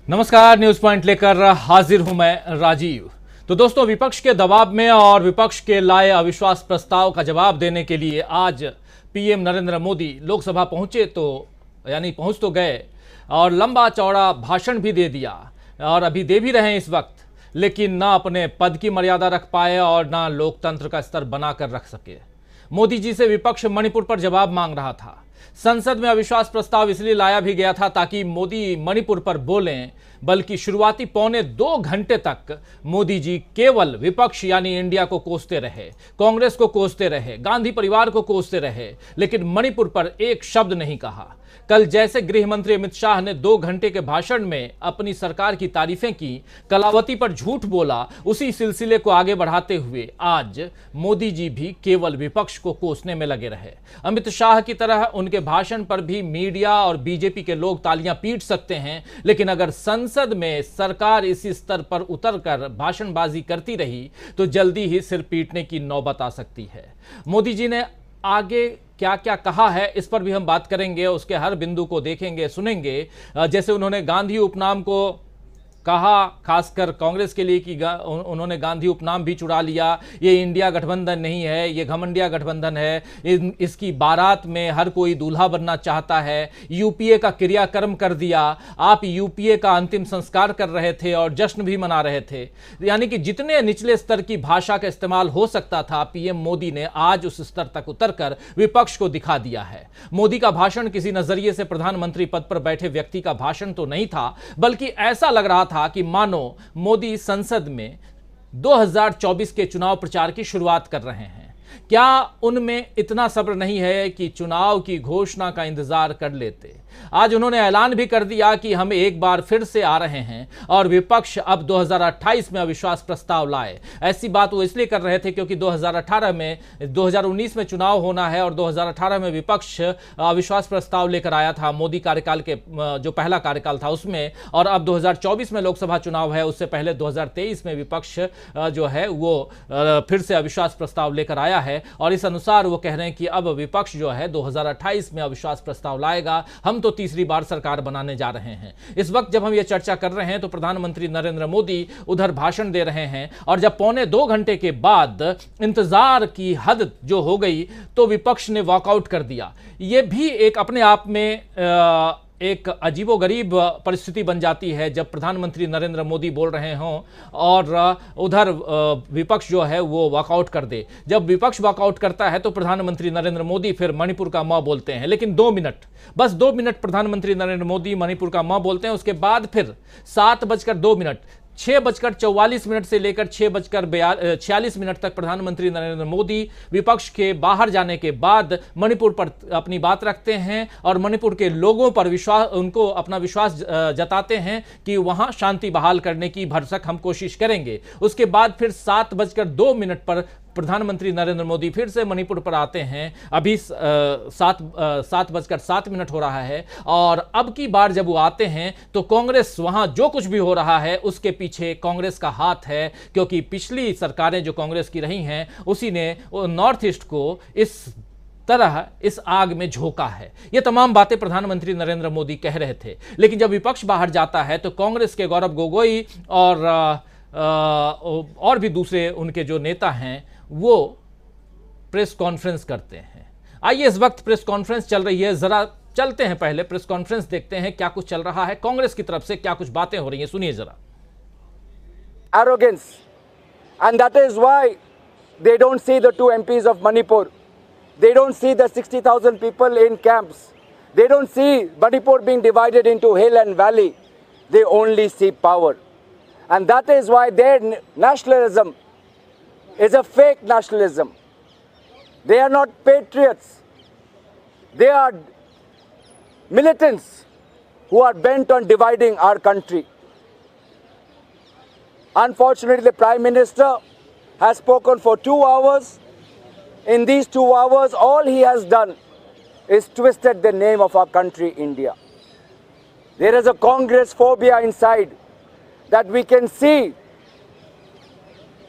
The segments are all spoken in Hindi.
नमस्कार, न्यूज पॉइंट लेकर हाजिर हूं मैं राजीव। तो दोस्तों, विपक्ष के दबाव में और विपक्ष के लाए अविश्वास प्रस्ताव का जवाब देने के लिए आज पीएम नरेंद्र मोदी लोकसभा पहुंचे पहुंच तो गए और लंबा चौड़ा भाषण भी दे दिया और अभी दे भी रहे हैं इस वक्त, लेकिन ना अपने पद की मर्यादा रख पाए और ना लोकतंत्र का स्तर बनाकर रख सके। मोदी जी से विपक्ष मणिपुर पर जवाब मांग रहा था। संसद में अविश्वास प्रस्ताव इसलिए लाया भी गया था ताकि मोदी मणिपुर पर बोलें, बल्कि शुरुआती 2.25 घंटे तक मोदी जी केवल विपक्ष यानी इंडिया को कोसते रहे, कांग्रेस को कोसते रहे, गांधी परिवार को कोसते रहे, लेकिन मणिपुर पर एक शब्द नहीं कहा। कल जैसे गृह मंत्री अमित शाह ने 2 घंटे के भाषण में अपनी सरकार की तारीफें की, कलावती पर झूठ बोला, उसी सिलसिले को आगे बढ़ाते हुए आज मोदी जी भी केवल विपक्ष को कोसने में लगे रहे। अमित शाह की तरह उनके भाषण पर भी मीडिया और बीजेपी के लोग तालियां पीट सकते हैं, लेकिन अगर संसद में सरकार इसी स्तर पर उतरकर भाषणबाजी करती रही तो जल्दी ही सिर पीटने की नौबत आ सकती है। मोदी जी ने आगे क्या क्या कहा है, इस पर भी हम बात करेंगे। उसके हर बिंदु को देखेंगे, सुनेंगे। जैसे उन्होंने गांधी उपनाम को कहा, खासकर कांग्रेस के लिए, कि उन्होंने गांधी उपनाम भी चुरा लिया। ये इंडिया गठबंधन नहीं है, ये घमंडिया गठबंधन है। इसकी बारात में हर कोई दूल्हा बनना चाहता है। यूपीए का क्रियाक्रम कर दिया। आप यूपीए का अंतिम संस्कार कर रहे थे और जश्न भी मना रहे थे। यानी कि जितने निचले स्तर की भाषा का इस्तेमाल हो सकता था, पीएम मोदी ने आज उस स्तर तक उतरकर विपक्ष को दिखा दिया है। मोदी का भाषण किसी नजरिए से प्रधानमंत्री पद पर बैठे व्यक्ति का भाषण तो नहीं था, बल्कि ऐसा लग रहा था कि मानो मोदी संसद में 2024 के चुनाव प्रचार की शुरुआत कर रहे हैं। क्या उनमें इतना सब्र नहीं है कि चुनाव की घोषणा का इंतजार कर लेते? आज उन्होंने ऐलान भी कर दिया कि हम एक बार फिर से आ रहे हैं और विपक्ष अब 2028 में अविश्वास प्रस्ताव लाए। ऐसी बात वो इसलिए कर रहे थे क्योंकि 2019 में चुनाव होना है और 2018 में विपक्ष अविश्वास प्रस्ताव लेकर आया था मोदी कार्यकाल के जो पहला कार्यकाल था उसमें, और अब 2024 में लोकसभा चुनाव है, उससे पहले 2023 में विपक्ष जो है वो फिर से अविश्वास प्रस्ताव लेकर आया है और इस अनुसार वो कह रहे हैं कि अब विपक्ष जो है 2028 में अविश्वास प्रस्ताव लाएगा। हम तो तीसरी बार सरकार बनाने जा रहे हैं। इस वक्त जब हम ये चर्चा कर रहे हैं तो प्रधानमंत्री नरेंद्र मोदी उधर भाषण दे रहे हैं और जब 2.25 घंटे के बाद इंतजार की हद जो हो गई तो विपक्ष ने वॉकआउट कर दिया। ये भी एक अपने आप में एक अजीबोगरीब परिस्थिति बन जाती है जब प्रधानमंत्री नरेंद्र मोदी बोल रहे हों और उधर विपक्ष जो है वो वॉकआउट कर दे। जब विपक्ष वॉकआउट करता है तो प्रधानमंत्री नरेंद्र मोदी फिर मणिपुर का म बोलते हैं, लेकिन 2 मिनट, बस 2 मिनट प्रधानमंत्री नरेंद्र मोदी मणिपुर का म बोलते हैं। उसके बाद फिर 7:02, 6:44 से लेकर 6:46 तक प्रधानमंत्री नरेंद्र मोदी विपक्ष के बाहर जाने के बाद मणिपुर पर अपनी बात रखते हैं और मणिपुर के लोगों पर उनको अपना विश्वास जताते हैं कि वहां शांति बहाल करने की भरसक हम कोशिश करेंगे। उसके बाद फिर 7:02 पर प्रधानमंत्री नरेंद्र मोदी फिर से मणिपुर पर आते हैं। अभी 7:07 हो रहा है और अब की बार जब वो आते हैं तो कांग्रेस, वहां जो कुछ भी हो रहा है उसके पीछे कांग्रेस का हाथ है, क्योंकि पिछली सरकारें जो कांग्रेस की रही हैं उसी ने नॉर्थ ईस्ट को इस तरह इस आग में झोंका है। ये तमाम बातें प्रधानमंत्री नरेंद्र मोदी कह रहे थे, लेकिन जब विपक्ष बाहर जाता है तो कांग्रेस के गौरव गोगोई और भी दूसरे उनके जो नेता हैं वो प्रेस कॉन्फ्रेंस करते हैं। आइए, इस वक्त प्रेस कॉन्फ्रेंस चल रही है, जरा चलते हैं पहले प्रेस कॉन्फ्रेंस देखते हैं क्या कुछ चल रहा है, कांग्रेस की तरफ से क्या कुछ बातें हो रही हैं, सुनिए जरा। Arrogance, and that is why they don't see the 2 MPs of Manipur. They don't see the 60,000 people in camps. They don't see Manipur being divided into hill and valley. They only see power, and that is why their nationalism is a fake nationalism. They are not patriots. They are militants who are bent on dividing our country. Unfortunately, the Prime Minister has spoken for 2 hours. In these 2 hours, all he has done is twisted the name of our country, India. There is a Congress phobia inside that we can see,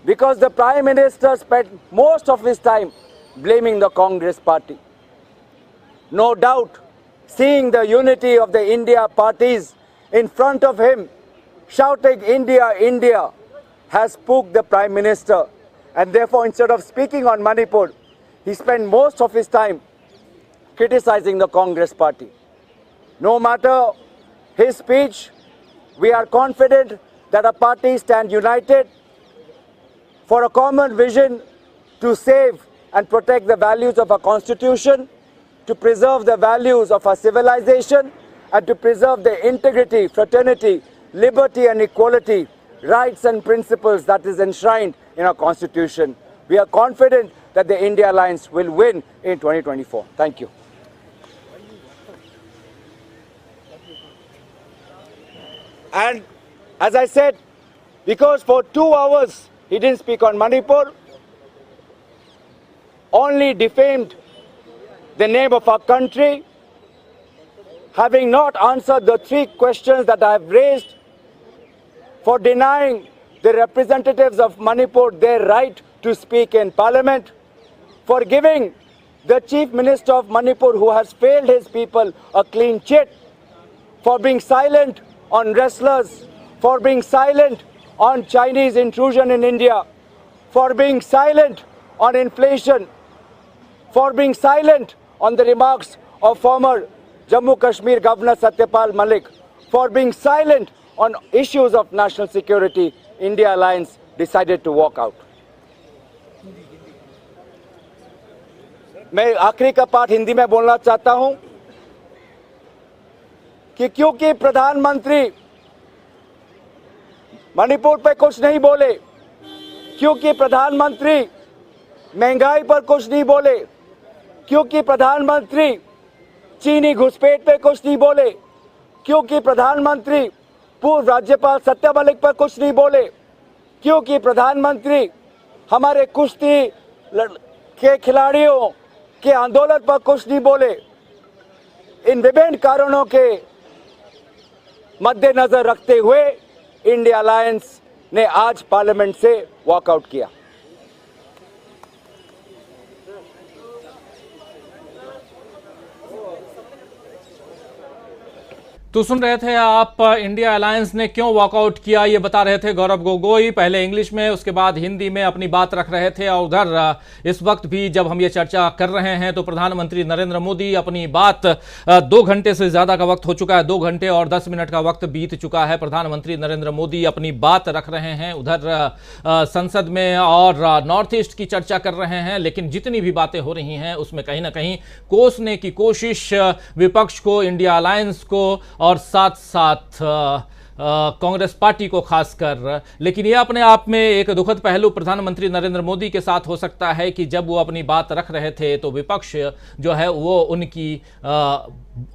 because the Prime Minister spent most of his time blaming the Congress party. No doubt, seeing the unity of the India parties in front of him, shouting India, India, has spooked the Prime Minister. And therefore, instead of speaking on Manipur, he spent most of his time criticizing the Congress party. No matter his speech, we are confident that our party stand united for a common vision to save and protect the values of our constitution, to preserve the values of our civilization, and to preserve the integrity, fraternity, liberty and equality, rights and principles that is enshrined in our constitution. We are confident that the India Alliance will win in 2024. Thank you. And as I said, because for 2 hours he didn't speak on Manipur, only defamed the name of our country, having not answered the 3 questions that I have raised, for denying the representatives of Manipur their right to speak in Parliament, for giving the Chief Minister of Manipur, who has failed his people, a clean chit, for being silent on wrestlers, for being silent on Chinese intrusion in India, for being silent on inflation, for being silent on the remarks of former Jammu Kashmir Governor Satyapal Malik, for being silent on issues of national security. India Alliance decided to walk out. मैं आखिरी का पाठ हिंदी में बोलना चाहता हूं कि क्योंकि प्रधानमंत्री मणिपुर पे कुछ नहीं बोले, क्योंकि प्रधानमंत्री महंगाई पर कुछ नहीं बोले, क्योंकि प्रधानमंत्री चीनी घुसपैठ पे कुछ नहीं बोले, क्योंकि प्रधानमंत्री पूर्व राज्यपाल सत्या मलिक पर कुछ नहीं बोले, क्योंकि प्रधानमंत्री हमारे कुश्ती के खिलाड़ियों के आंदोलन पर कुछ नहीं बोले, इन विभिन्न कारणों के मद्देनजर रखते हुए इंडिया अलायंस ने आज पार्लियामेंट से वॉकआउट किया। तो सुन रहे थे आप, इंडिया अलायंस ने क्यों वॉकआउट किया ये बता रहे थे गौरव गोगोई, पहले इंग्लिश में उसके बाद हिंदी में अपनी बात रख रहे थे। और उधर इस वक्त भी जब हम ये चर्चा कर रहे हैं तो प्रधानमंत्री नरेंद्र मोदी अपनी बात 2 घंटे से ज्यादा का वक्त हो चुका है, 2 घंटे और 10 मिनट का वक्त बीत चुका है। प्रधानमंत्री नरेंद्र मोदी अपनी बात रख रहे हैं, उधर संसद में और नॉर्थ ईस्ट की चर्चा कर रहे हैं, लेकिन जितनी भी बातें हो रही हैं उसमें कहीं ना कहीं कोसने की कोशिश विपक्ष को, इंडिया अलायंस को और साथ साथ कांग्रेस पार्टी को खासकर। लेकिन यह अपने आप में एक दुखद पहलू प्रधानमंत्री नरेंद्र मोदी के साथ हो सकता है कि जब वो अपनी बात रख रहे थे तो विपक्ष जो है वो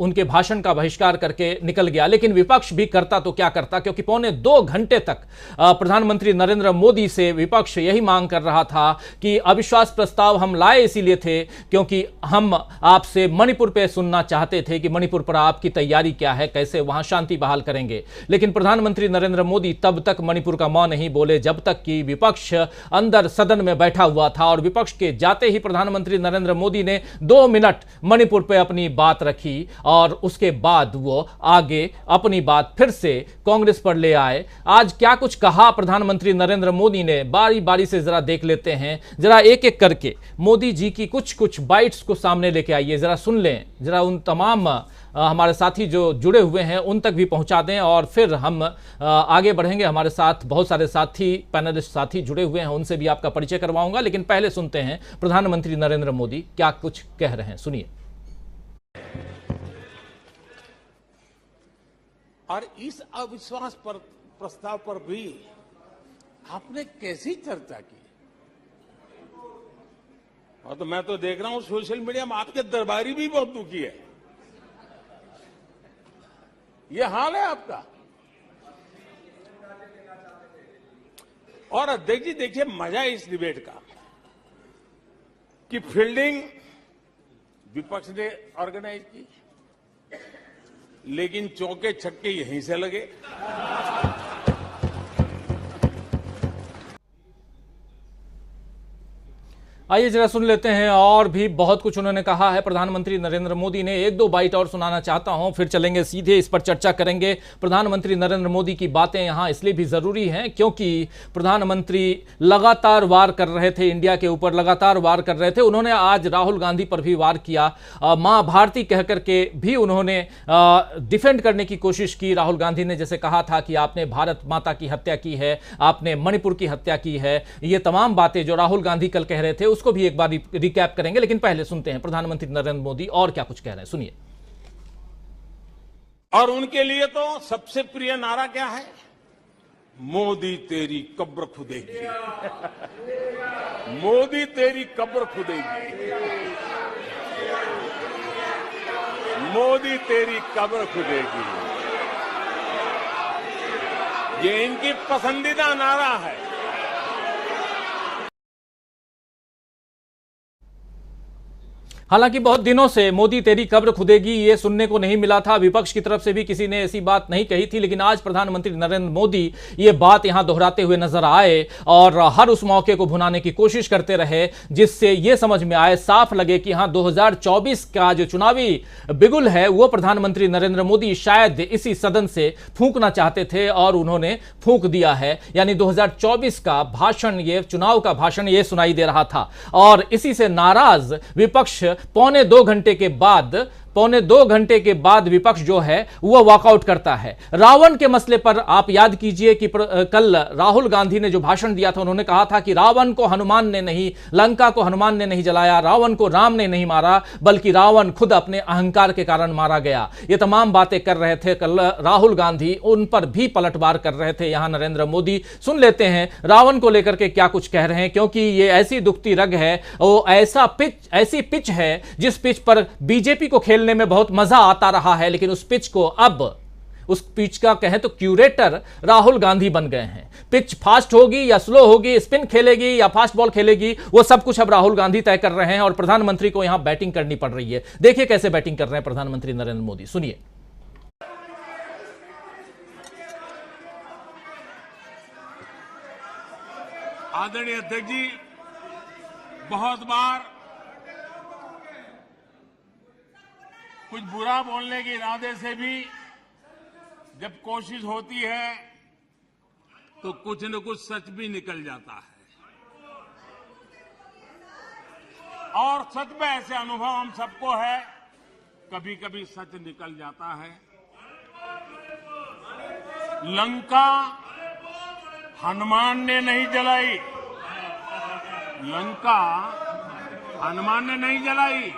उनके भाषण का बहिष्कार करके निकल गया। लेकिन विपक्ष भी करता तो क्या करता, क्योंकि पौने 2 घंटे तक प्रधानमंत्री नरेंद्र मोदी से विपक्ष यही मांग कर रहा था कि अविश्वास प्रस्ताव हम लाए इसीलिए थे क्योंकि हम आपसे मणिपुर पे सुनना चाहते थे कि मणिपुर पर आपकी तैयारी क्या है, कैसे वहां शांति बहाल करेंगे। लेकिन प्रधानमंत्री नरेंद्र मोदी तब तक मणिपुर का मौन नहीं बोले जब तक कि विपक्ष अंदर सदन में बैठा हुआ था। और विपक्ष के जाते ही प्रधानमंत्री नरेंद्र मोदी ने 2 मिनट मणिपुर पे अपनी बात रखी और उसके बाद वो आगे अपनी बात फिर से कांग्रेस पर ले आए। आज क्या कुछ कहा प्रधानमंत्री नरेंद्र मोदी ने, बारी बारी से जरा देख लेते हैं, जरा एक एक करके मोदी जी की कुछ कुछ बाइट्स को सामने लेके आइए, जरा सुन लें, जरा उन तमाम हमारे साथी जो जुड़े हुए हैं उन तक भी पहुंचा दें और फिर हम आगे बढ़ेंगे। हमारे साथ बहुत सारे साथी, पैनलिस्ट साथी जुड़े हुए हैं, उनसे भी आपका परिचय करवाऊंगा। लेकिन पहले सुनते हैं प्रधानमंत्री नरेंद्र मोदी क्या कुछ कह रहे हैं, सुनिए। और इस अविश्वास पर प्रस्ताव पर भी आपने कैसी चर्चा की? और तो मैं तो देख रहा हूं सोशल मीडिया में आपके दरबारी भी बहुत दुखी है। ये हाल है आपका। और अध्यक्ष जी देखिए, मजा है इस डिबेट का कि फील्डिंग विपक्ष ने ऑर्गेनाइज की, लेकिन चौके छक्के यहीं से लगे। आइए जरा सुन लेते हैं, और भी बहुत कुछ उन्होंने कहा है प्रधानमंत्री नरेंद्र मोदी ने। एक दो बाइट और सुनाना चाहता हूं, फिर चलेंगे सीधे इस पर चर्चा करेंगे। प्रधानमंत्री नरेंद्र मोदी की बातें यहां इसलिए भी जरूरी हैं क्योंकि प्रधानमंत्री लगातार वार कर रहे थे, इंडिया के ऊपर लगातार वार कर रहे थे। उन्होंने आज राहुल गांधी पर भी वार किया, मां भारती कह करके भी उन्होंने डिफेंड करने की कोशिश की। राहुल गांधी ने जैसे कहा था कि आपने भारत माता की हत्या की है, आपने मणिपुर की हत्या की है, ये तमाम बातें जो राहुल गांधी कल कह रहे थे उसको भी एक बार रिकैप करेंगे। लेकिन पहले सुनते हैं प्रधानमंत्री नरेंद्र मोदी और क्या कुछ कह रहे हैं, सुनिए। और उनके लिए तो सबसे प्रिय नारा क्या है? मोदी तेरी कब्र खुदेगी। मोदी तेरी कब्र खुदेगी। मोदी तेरी कब्र खुदेगी, ये इनकी पसंदीदा नारा है। हालांकि बहुत दिनों से मोदी तेरी कब्र खुदेगी ये सुनने को नहीं मिला था, विपक्ष की तरफ से भी किसी ने ऐसी बात नहीं कही थी। लेकिन आज प्रधानमंत्री नरेंद्र मोदी ये बात यहां दोहराते हुए नजर आए और हर उस मौके को भुनाने की कोशिश करते रहे जिससे ये समझ में आए, साफ लगे कि हां 2024 का जो चुनावी बिगुल है वो प्रधानमंत्री नरेंद्र मोदी शायद इसी सदन से फूंकना चाहते थे और उन्होंने फूंक दिया है। यानी 2024 का भाषण, ये चुनाव का भाषण ये सुनाई दे रहा था और इसी से नाराज विपक्ष पौने 2 घंटे के बाद विपक्ष जो है वह वॉकआउट करता है। रावण के मसले पर आप याद कीजिए कि कल राहुल गांधी ने जो भाषण दिया था, उन्होंने कहा था कि रावण को हनुमान ने नहीं, लंका को हनुमान ने नहीं जलाया, रावण को राम ने नहीं मारा, बल्कि रावण खुद अपने अहंकार के कारण मारा गया। ये तमाम बातें कर रहे थे कल राहुल गांधी, उन पर भी पलटवार कर रहे थे यहां नरेंद्र मोदी। सुन लेते हैं रावण को लेकर के क्या कुछ कह रहे हैं, क्योंकि ये ऐसी दुखती रग है, वो ऐसी पिच है जिस पिच पर बीजेपी को खेलने में बहुत मजा आता रहा है, लेकिन उस पिच को अब उस पिच का कहें तो क्यूरेटर राहुल गांधी बन गए हैं। पिच फास्ट होगी या स्लो होगी, स्पिन खेलेगी या फास्ट बॉल खेलेगी, वो सब कुछ अब राहुल गांधी तय कर रहे हैं और प्रधानमंत्री को यहां बैटिंग करनी पड़ रही है। देखिए कैसे बैटिंग कर रहे हैं प्रधानमंत्री नरेंद्र मोदी, सुनिए। आदरणीय अध्यक्ष जी, बहुत बार कुछ बुरा बोलने के इरादे से भी जब कोशिश होती है तो कुछ न कुछ सच भी निकल जाता है और सच में ऐसे अनुभव हम सबको है, कभी कभी सच निकल जाता है। लंका हनुमान ने नहीं जलाई, लंका हनुमान ने नहीं जलाई,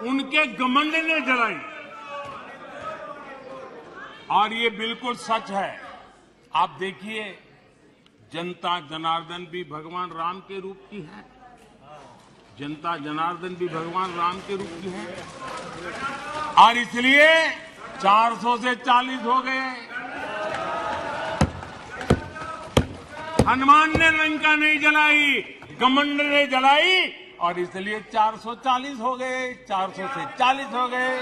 उनके घमंड ने जलाई। और ये बिल्कुल सच है। आप देखिए, जनता जनार्दन भी भगवान राम के रूप की है, जनता जनार्दन भी भगवान राम के रूप की है और इसलिए 400 से 40 हो गए। हनुमान ने लंका नहीं जलाई, घमंड ने जलाई और इसलिए 440 हो गए, 400 से 40 हो गए।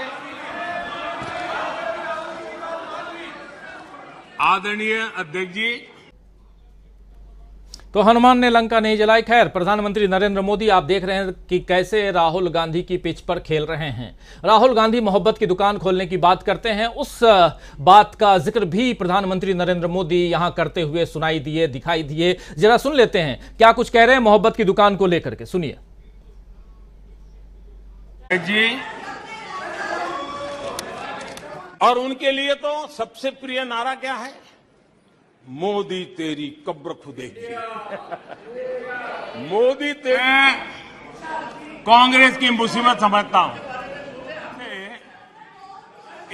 आदरणीय अध्यक्ष जी, तो हनुमान ने लंका नहीं जलाई। खैर, प्रधानमंत्री नरेंद्र मोदी आप देख रहे हैं कि कैसे राहुल गांधी की पिच पर खेल रहे हैं। राहुल गांधी मोहब्बत की दुकान खोलने की बात करते हैं, उस बात का जिक्र भी प्रधानमंत्री नरेंद्र मोदी यहां करते हुए सुनाई दिए, दिखाई दिए। जरा सुन लेते हैं क्या कुछ कह रहे हैं मोहब्बत की दुकान को लेकर के, सुनिए। जी, और उनके लिए तो सबसे प्रिय नारा क्या है? मोदी तेरी कब्र खुदेगी। मोदी तेरी। कांग्रेस की मुसीबत समझता हूं,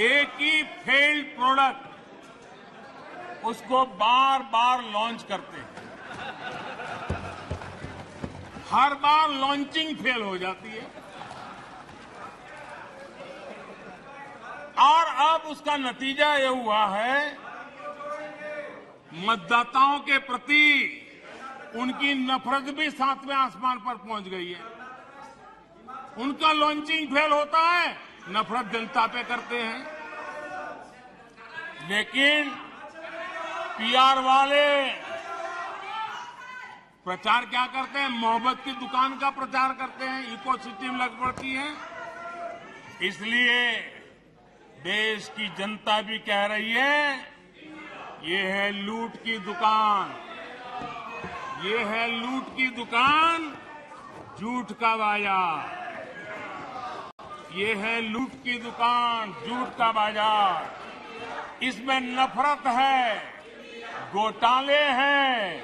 एक ही फेल्ड प्रोडक्ट उसको बार बार लॉन्च करते हैं, हर बार लॉन्चिंग फेल हो जाती है और अब उसका नतीजा ये हुआ है, मतदाताओं के प्रति उनकी नफरत भी 7वें आसमान पर पहुंच गई है। उनका लॉन्चिंग फेल होता है, नफरत जनता पे करते हैं। लेकिन पीआर वाले, प्रचार क्या करते हैं? मोहब्बत की दुकान का प्रचार करते हैं, इकोसिस्टम लग पड़ती है। इसलिए देश की जनता भी कह रही है, ये है लूट की दुकान, ये है लूट की दुकान, झूठ का बाजार। ये है लूट की दुकान, झूठ का बाजार। इसमें नफरत है, घोटाले हैं,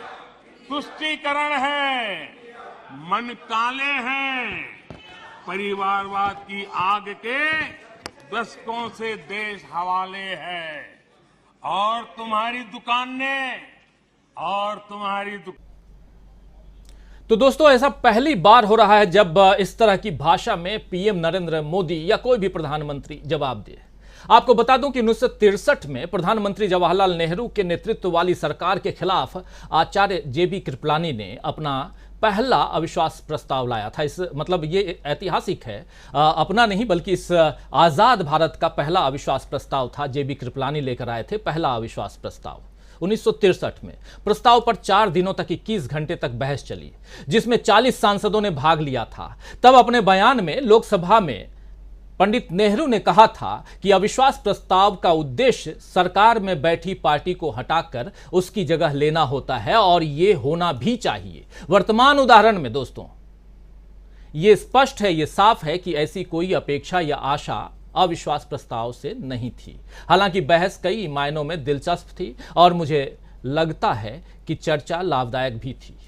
तुष्टीकरण है, मन काले हैं। परिवारवाद की आग के दशकों से देश हवाले है। और तुम्हारी दुकान ने, और तुम्हारी दुकान। तो दोस्तों, ऐसा पहली बार हो रहा है जब इस तरह की भाषा में पीएम नरेंद्र मोदी या कोई भी प्रधानमंत्री जवाब दे। आपको बता दूं कि 1963 में प्रधानमंत्री जवाहरलाल नेहरू के नेतृत्व वाली सरकार के खिलाफ आचार्य जेबी कृपलानी ने अपना पहला अविश्वास प्रस्ताव लाया था। इस मतलब ये ऐतिहासिक है, अपना नहीं बल्कि इस आजाद भारत का पहला अविश्वास प्रस्ताव था। जेबी कृपलानी लेकर आए थे पहला अविश्वास प्रस्ताव 1963 में। प्रस्ताव पर 4 दिनों तक 21 घंटे तक बहस चली, जिसमें 40 सांसदों ने भाग लिया था। तब अपने बयान में लोकसभा में पंडित नेहरू ने कहा था कि अविश्वास प्रस्ताव का उद्देश्य सरकार में बैठी पार्टी को हटाकर उसकी जगह लेना होता है, और यह होना भी चाहिए। वर्तमान उदाहरण में दोस्तों यह स्पष्ट है, यह साफ है कि ऐसी कोई अपेक्षा या आशा अविश्वास प्रस्ताव से नहीं थी। हालांकि बहस कई मायनों में दिलचस्प थी और मुझे लगता है कि चर्चा लाभदायक भी थी।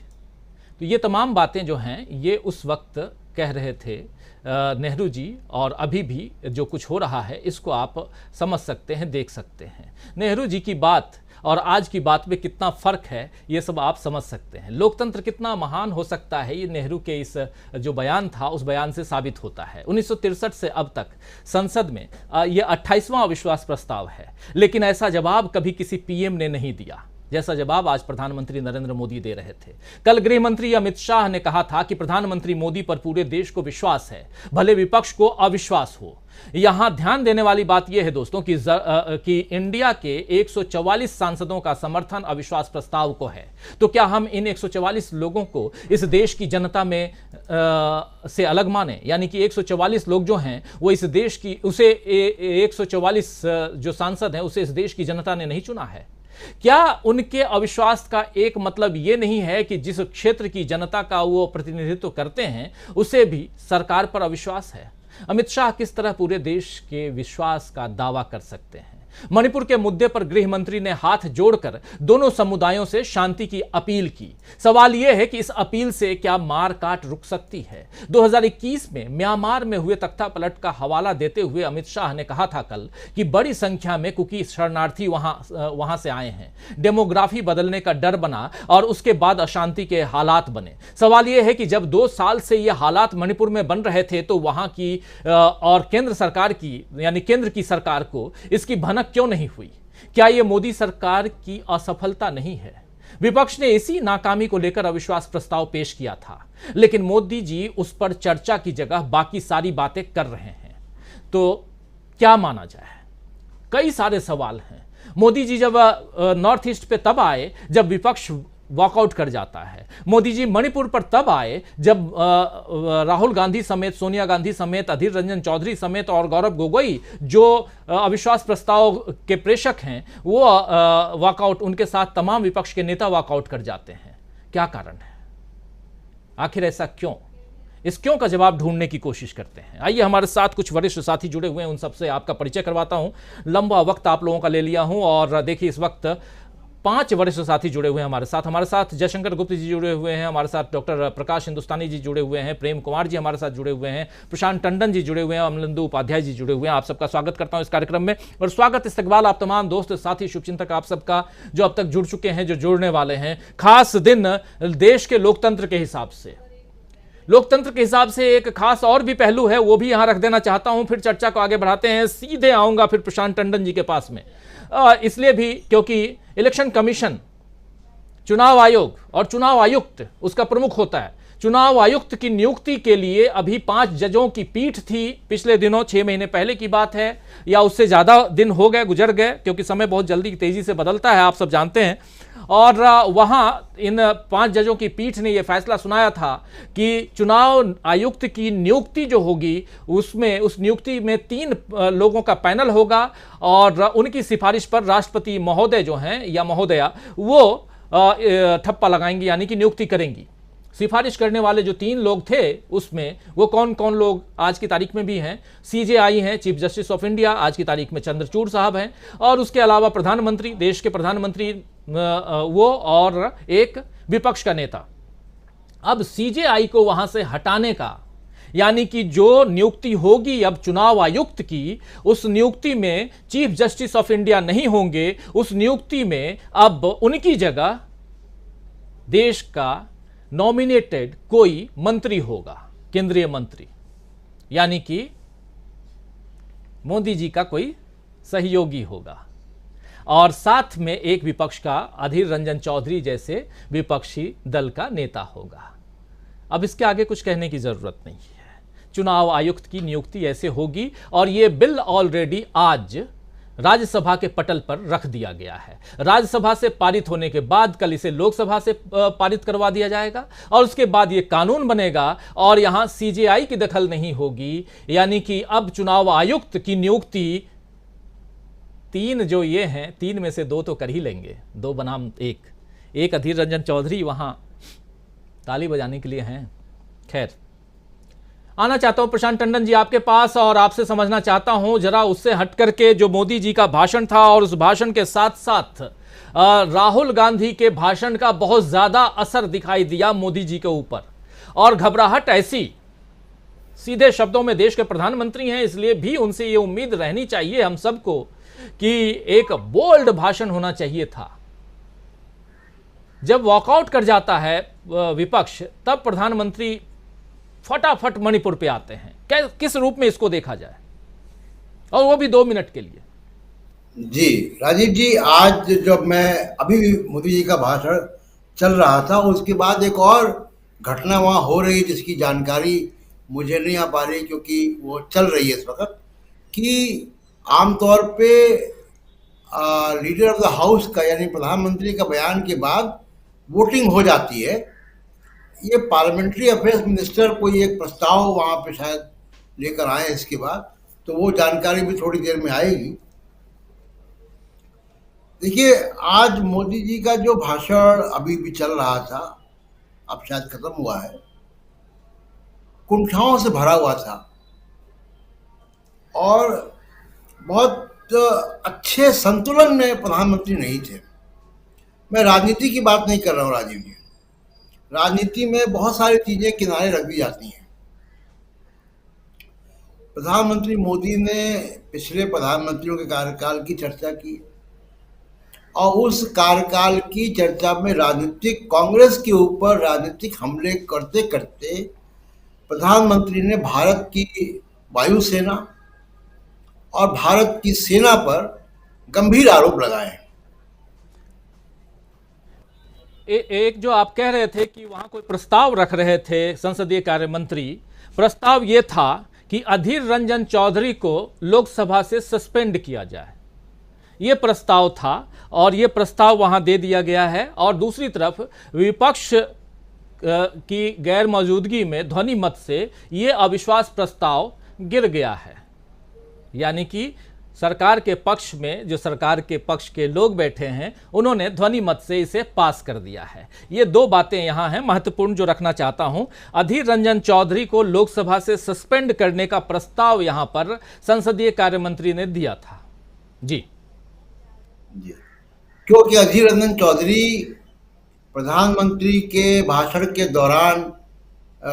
तो ये तमाम बातें जो हैं ये उस वक्त कह रहे थे नेहरू जी, और अभी भी जो कुछ हो रहा है इसको आप समझ सकते हैं, देख सकते हैं। नेहरू जी की बात और आज की बात में कितना फर्क है ये सब आप समझ सकते हैं। लोकतंत्र कितना महान हो सकता है ये नेहरू के इस जो बयान था उस बयान से साबित होता है। 1963 से अब तक संसद में ये 28वां अविश्वास प्रस्ताव है, लेकिन ऐसा जवाब कभी किसी पीएम ने नहीं दिया जैसा जवाब आज प्रधानमंत्री नरेंद्र मोदी दे रहे थे। कल गृह मंत्री अमित शाह ने कहा था कि प्रधानमंत्री मोदी पर पूरे देश को विश्वास है, भले विपक्ष को अविश्वास हो। यहां ध्यान देने वाली बात यह है दोस्तों कि इंडिया के 144 सांसदों का समर्थन अविश्वास प्रस्ताव को है। तो क्या हम इन 144 लोगों को इस देश की जनता में से अलग माने? यानी कि 144 लोग जो हैं वो इस देश की, उसे 144 जो सांसद हैं उसे इस देश की जनता ने नहीं चुना है? क्या उनके अविश्वास का एक मतलब यह नहीं है कि जिस क्षेत्र की जनता का वो प्रतिनिधित्व करते हैं उसे भी सरकार पर अविश्वास है? अमित शाह किस तरह पूरे देश के विश्वास का दावा कर सकते हैं? मणिपुर के मुद्दे पर गृह मंत्री ने हाथ जोड़कर दोनों समुदायों से शांति की अपील की। सवाल यह है कि इस अपील से क्या मार काट रुक सकती है? 2021 में म्यांमार में हुए तख्तापलट का हवाला देते हुए अमित शाह ने कहा था कल कि बड़ी संख्या में कुकी शरणार्थी वहां से आए हैं। डेमोग्राफी बदलने का डर बना और उसके बाद अशांति के हालात बने। सवाल यह है कि जब 2 साल से यह हालात मणिपुर में बन रहे थे तो वहां की और केंद्र सरकार की, यानी केंद्र की सरकार को इसकी भनक क्यों नहीं हुई? क्या यह मोदी सरकार की असफलता नहीं है? विपक्ष ने इसी नाकामी को लेकर अविश्वास प्रस्ताव पेश किया था, लेकिन मोदी जी उस पर चर्चा की जगह बाकी सारी बातें कर रहे हैं। तो क्या माना जाए? कई सारे सवाल हैं। मोदी जी जब नॉर्थ ईस्ट पे तब आए जब विपक्ष वॉकआउट कर जाता है। मोदी जी मणिपुर पर तब आए जब राहुल गांधी समेत, सोनिया गांधी समेत, अधीर रंजन चौधरी समेत और गौरव गोगोई जो अविश्वास प्रस्ताव के प्रेषक हैं वो वॉकआउट, उनके साथ तमाम विपक्ष के नेता वॉकआउट कर जाते हैं। क्या कारण है? आखिर ऐसा क्यों? इस क्यों का जवाब ढूंढने की कोशिश करते हैं। आइए हमारे साथ कुछ वरिष्ठ साथी जुड़े हुए हैं, उन सबसे आपका परिचय करवाता हूं। लंबा वक्त आप लोगों का ले लिया हूं और देखिए इस वक्त 5 वरिष्ठ साथी जुड़े हुए हैं हमारे साथ जयशंकर गुप्त जी जुड़े हुए हैं, हमारे साथ डॉक्टर प्रकाश हिंदुस्तानी जी जुड़े हुए हैं, प्रेम कुमार जी हमारे साथ जुड़े हुए हैं, प्रशांत टंडन जी जुड़े हुए हैं, अमलेंदु उपाध्याय जी जुड़े हुए हैं। आप सबका स्वागत करता हूं इस कार्यक्रम में। और स्वागत इस्तकबाल आप तमाम दोस्त साथी शुभचिंतक आप सबका जो अब तक जुड़ चुके हैं, जो जुड़ने वाले हैं। खास दिन देश के लोकतंत्र के हिसाब से एक खास और भी पहलू है, वो भी यहां रख देना चाहता हूं। फिर चर्चा को आगे बढ़ाते हैं। सीधे आऊंगा फिर प्रशांत टंडन जी के पास में, इसलिए भी क्योंकि इलेक्शन कमीशन, चुनाव आयोग और चुनाव आयुक्त उसका प्रमुख होता है। चुनाव आयुक्त की नियुक्ति के लिए अभी 5 जजों की पीठ थी पिछले दिनों, 6 महीने पहले की बात है या उससे ज्यादा दिन हो गए, गुजर गए, क्योंकि समय बहुत जल्दी तेजी से बदलता है, आप सब जानते हैं। और वहां इन 5 जजों की पीठ ने यह फैसला सुनाया था कि चुनाव आयुक्त की नियुक्ति जो होगी उसमें, उस नियुक्ति में 3 लोगों का पैनल होगा और उनकी सिफारिश पर राष्ट्रपति महोदय जो हैं या महोदया वो ठप्पा लगाएंगी, यानी कि नियुक्ति करेंगी। सिफारिश करने वाले जो 3 लोग थे उसमें वो कौन कौन लोग आज की तारीख में भी हैं? CJI हैं, चीफ जस्टिस ऑफ इंडिया, आज की तारीख में चंद्रचूड़ साहब हैं, और उसके अलावा प्रधानमंत्री, देश के प्रधानमंत्री वो, और एक विपक्ष का नेता। अब CJI को वहां से हटाने का, यानी कि जो नियुक्ति होगी अब चुनाव आयुक्त की, उस नियुक्ति में चीफ जस्टिस ऑफ इंडिया नहीं होंगे, उस नियुक्ति में अब उनकी जगह देश का नॉमिनेटेड कोई मंत्री होगा, केंद्रीय मंत्री, यानी कि मोदी जी का कोई सहयोगी होगा, और साथ में एक विपक्ष का, अधीर रंजन चौधरी जैसे विपक्षी दल का नेता होगा। अब इसके आगे कुछ कहने की जरूरत नहीं है। चुनाव आयुक्त की नियुक्ति ऐसे होगी, और यह बिल ऑलरेडी आज राज्यसभा के पटल पर रख दिया गया है। राज्यसभा से पारित होने के बाद कल इसे लोकसभा से पारित करवा दिया जाएगा, और उसके बाद यह कानून बनेगा, और यहां CJI की दखल नहीं होगी, यानी कि अब चुनाव आयुक्त की नियुक्ति 3 जो ये हैं, 3 में से 2 तो कर ही लेंगे, 2 बनाम 1। अधीर रंजन चौधरी वहां ताली बजाने के लिए हैं। खैर, आना चाहता हूं प्रशांत टंडन जी आपके पास, और आपसे समझना चाहता हूं जरा उससे हट करके जो मोदी जी का भाषण था, और उस भाषण के साथ साथ राहुल गांधी के भाषण का बहुत ज्यादा असर दिखाई दिया मोदी जी के ऊपर, और घबराहट ऐसी, सीधे शब्दों में देश के प्रधानमंत्री हैं, इसलिए भी उनसे यह उम्मीद रहनी चाहिए हम सबको कि एक बोल्ड भाषण होना चाहिए था। जब वॉकआउट कर जाता है विपक्ष, तब प्रधानमंत्री फटाफट मणिपुर पे आते हैं। किस रूप में इसको देखा जाए, और वो भी 2 मिनट के लिए? जी राजीव जी, आज जब मैं अभी मोदी जी का भाषण चल रहा था, उसके बाद एक और घटना वहाँ हो रही जिसकी जानकारी मुझे नहीं आ पा रही क्योंकि वो चल रही है इस वक्त, कि आमतौर पे लीडर ऑफ द हाउस का यानी प्रधानमंत्री का बयान के बाद वोटिंग हो जाती है। ये पार्लियामेंट्री अफेयर्स मिनिस्टर कोई एक प्रस्ताव वहाँ पे शायद लेकर आए इसके बाद, तो वो जानकारी भी थोड़ी देर में आएगी। देखिए, आज मोदी जी का जो भाषण अभी भी चल रहा था, अब शायद खत्म हुआ है, कुंठाओं से भरा हुआ था और बहुत अच्छे संतुलन में प्रधानमंत्री नहीं थे। मैं राजनीति की बात नहीं कर रहा हूँ राजीव जी, राजनीति में बहुत सारी चीजें किनारे रख दी जाती हैं। प्रधानमंत्री मोदी ने पिछले प्रधानमंत्रियों के कार्यकाल की चर्चा की, और उस कार्यकाल की चर्चा में राजनीतिक कांग्रेस के ऊपर राजनीतिक हमले करते करते प्रधानमंत्री ने भारत की वायुसेना और भारत की सेना पर गंभीर आरोप लगाए। एक जो आप कह रहे थे कि वहां कोई प्रस्ताव रख रहे थे संसदीय कार्य मंत्री, प्रस्ताव यह था कि अधीर रंजन चौधरी को लोकसभा से सस्पेंड किया जाए, यह प्रस्ताव था, और यह प्रस्ताव वहां दे दिया गया है। और दूसरी तरफ विपक्ष की गैर मौजूदगी में ध्वनि मत से यह अविश्वास प्रस्ताव गिर गया है, यानी कि सरकार के पक्ष में जो सरकार के पक्ष के लोग बैठे हैं उन्होंने ध्वनि मत से इसे पास कर दिया है। ये 2 बातें यहां हैं महत्वपूर्ण जो रखना चाहता हूं। अधीर रंजन चौधरी को लोकसभा से सस्पेंड करने का प्रस्ताव यहां पर संसदीय कार्य मंत्री ने दिया था। जी, क्योंकि अधीर रंजन चौधरी प्रधानमंत्री के भाषण के दौरान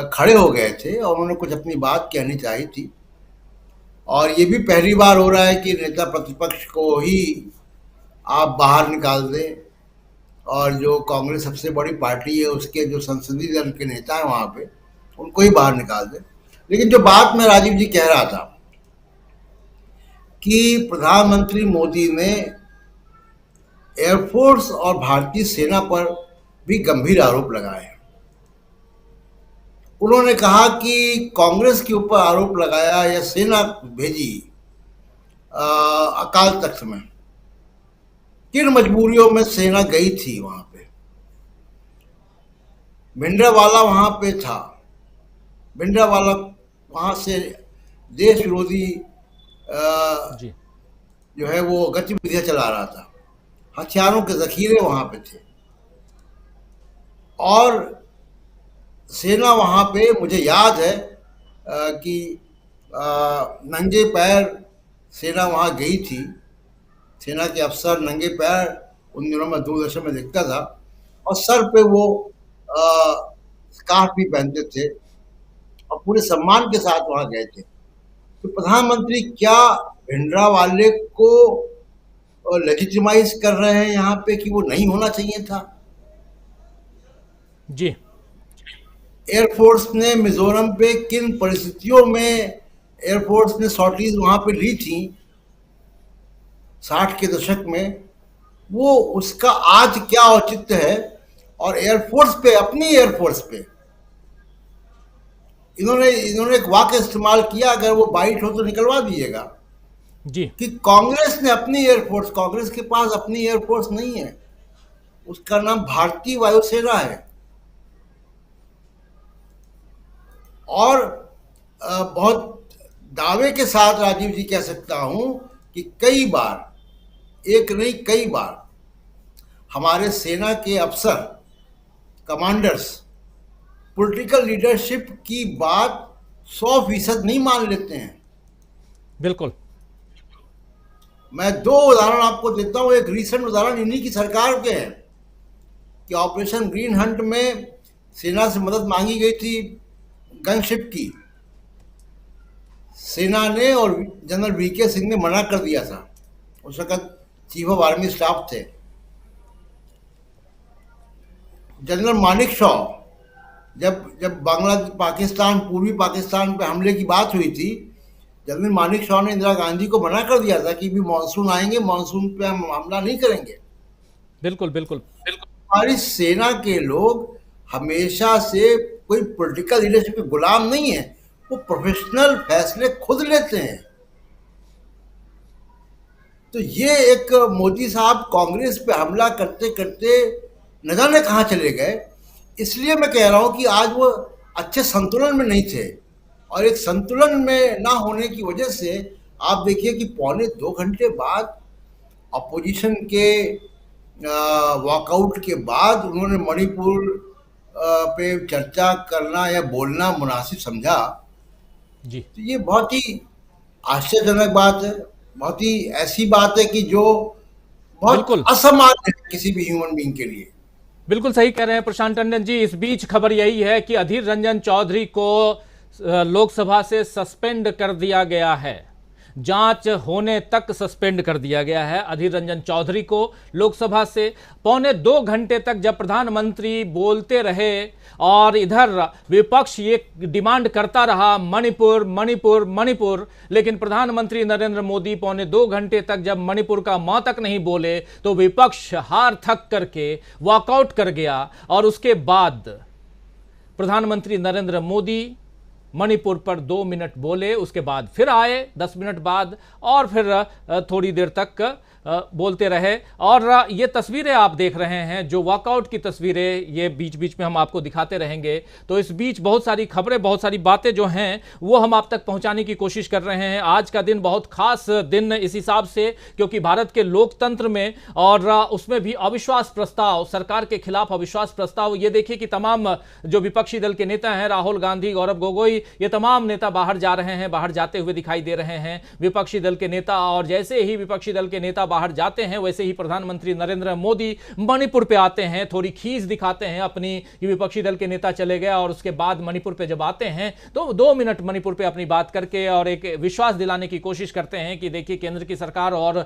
खड़े हो गए थे और उन्होंने कुछ अपनी बात कहनी चाहिए थी, और ये भी पहली बार हो रहा है कि नेता प्रतिपक्ष को ही आप बाहर निकाल दें, और जो कांग्रेस सबसे बड़ी पार्टी है उसके जो संसदीय दल के नेता हैं वहाँ पे उनको ही बाहर निकाल दें। लेकिन जो बात मैं राजीव जी कह रहा था कि प्रधानमंत्री मोदी ने एयरफोर्स और भारतीय सेना पर भी गंभीर आरोप लगाए, उन्होंने कहा कि कांग्रेस के ऊपर आरोप लगाया या सेना भेजी अकाल तख्त में। किन मजबूरियों में सेना गई थी वहां पे? भिंडरावाला वहां पे था। भिंडरावाला वहां से देश विरोधी जी जो है वो गतिविधियां चला रहा था। हथियारों के जखीरे वहां पे थे और सेना वहां पे, मुझे याद है कि नंगे पैर सेना वहां गई थी। सेना के अफसर नंगे पैर उन दिनों में दूरदर्शन में देखता था और सर पे वो स्कार्फ भी पहनते थे और पूरे सम्मान के साथ वहां गए थे। तो प्रधानमंत्री क्या भिंडरावाले को लेजिटिमाइज कर रहे हैं यहाँ पे कि वो नहीं होना चाहिए था? जी एयरफोर्स ने मिजोरम पे किन परिस्थितियों में एयरफोर्स ने सॉर्टीज वहां पे ली थी 60 के दशक में, वो उसका आज क्या औचित्य है? और एयरफोर्स पे, अपनी एयरफोर्स पे इन्होंने एक वाक्य इस्तेमाल किया, अगर वो बाइट हो तो निकलवा दीजिएगा, जी कि कांग्रेस ने अपनी एयरफोर्स, कांग्रेस के पास अपनी एयरफोर्स नहीं है, उसका नाम भारतीय वायुसेना है। और बहुत दावे के साथ राजीव जी कह सकता हूं कि कई बार, एक नहीं कई बार, हमारे सेना के अफसर, कमांडर्स पॉलिटिकल लीडरशिप की बात 100% नहीं मान लेते हैं। बिल्कुल। मैं दो उदाहरण आपको देता हूं। एक रीसेंट उदाहरण इन्हीं की सरकार के हैं कि ऑपरेशन ग्रीन हंट में सेना से मदद मांगी गई थी गनशिप की। सेना ने और जनरल वीके सिंह ने मना कर दिया था। उस वक्त चीफ ऑफ आर्मी स्टाफ थे। जनरल मानिक शॉ, जब बांग्लादेश, पाकिस्तान, पूर्वी पाकिस्तान पे हमले की बात हुई थी, जनरल मानिक शॉ ने इंदिरा गांधी को मना कर दिया था कि भी मानसून आएंगे, मानसून पे हम हमला नहीं करेंगे। बिल्कुल बिल्कुल बिल्कुल। हमारी सेना के लोग हमेशा से कोई पॉलिटिकल लीडरशिप के गुलाम नहीं है, वो प्रोफेशनल फैसले खुद लेते हैं। तो ये एक मोदी साहब कांग्रेस पे हमला करते करते न जाने कहाँ चले गए। इसलिए मैं कह रहा हूँ कि आज वो अच्छे संतुलन में नहीं थे, और एक संतुलन में ना होने की वजह से आप देखिए कि 2.25 घंटे बाद अपोजिशन के वॉकआउट के बाद उन्होंने मणिपुर पे चर्चा करना या बोलना मुनासिब समझा। जी तो ये बहुत ही आश्चर्यजनक बात है, बहुत ही ऐसी बात है कि जो बिल्कुल। बहुत असामान्य है किसी भी ह्यूमन बीइंग के लिए। बिल्कुल सही कह रहे हैं प्रशांत टंडन जी। इस बीच खबर यही है कि अधीर रंजन चौधरी को लोकसभा से सस्पेंड कर दिया गया है। जांच होने तक सस्पेंड कर दिया गया है अधीर रंजन चौधरी को लोकसभा से। 2.25 घंटे तक जब प्रधानमंत्री बोलते रहे और इधर विपक्ष ये डिमांड करता रहा मणिपुर मणिपुर मणिपुर, लेकिन प्रधानमंत्री नरेंद्र मोदी 2.25 घंटे तक जब मणिपुर का मां तक नहीं बोले तो विपक्ष हार थक करके वॉकआउट कर गया। और उसके बाद प्रधानमंत्री नरेंद्र मोदी मणिपुर पर 2 मिनट बोले, उसके बाद फिर आए 10 मिनट बाद और फिर थोड़ी देर तक बोलते रहे। और ये तस्वीरें आप देख रहे हैं, जो वॉकआउट की तस्वीरें, ये बीच बीच में हम आपको दिखाते रहेंगे। तो इस बीच बहुत सारी खबरें, बहुत सारी बातें जो हैं वो हम आप तक पहुंचाने की कोशिश कर रहे हैं। आज का दिन बहुत खास दिन इस हिसाब से क्योंकि भारत के लोकतंत्र में और उसमें भी अविश्वास प्रस्ताव, सरकार के खिलाफ अविश्वास प्रस्ताव। ये देखिए कि तमाम जो विपक्षी दल के नेता हैं, राहुल गांधी, गौरव गोगोई, ये तमाम नेता बाहर जा रहे हैं, बाहर जाते हुए दिखाई दे रहे हैं विपक्षी दल के नेता। और जैसे ही विपक्षी दल के नेता बाहर जाते हैं वैसे ही प्रधानमंत्री नरेंद्र मोदी मणिपुर पे आते हैं, थोड़ी खींच दिखाते हैं अपनी कि विपक्षी दल के नेता चले गए। और उसके बाद मणिपुर पे जब आते हैं तो 2 मिनट मणिपुर पे अपनी बात करके और एक विश्वास दिलाने की कोशिश करते हैं कि देखिए केंद्र की सरकार और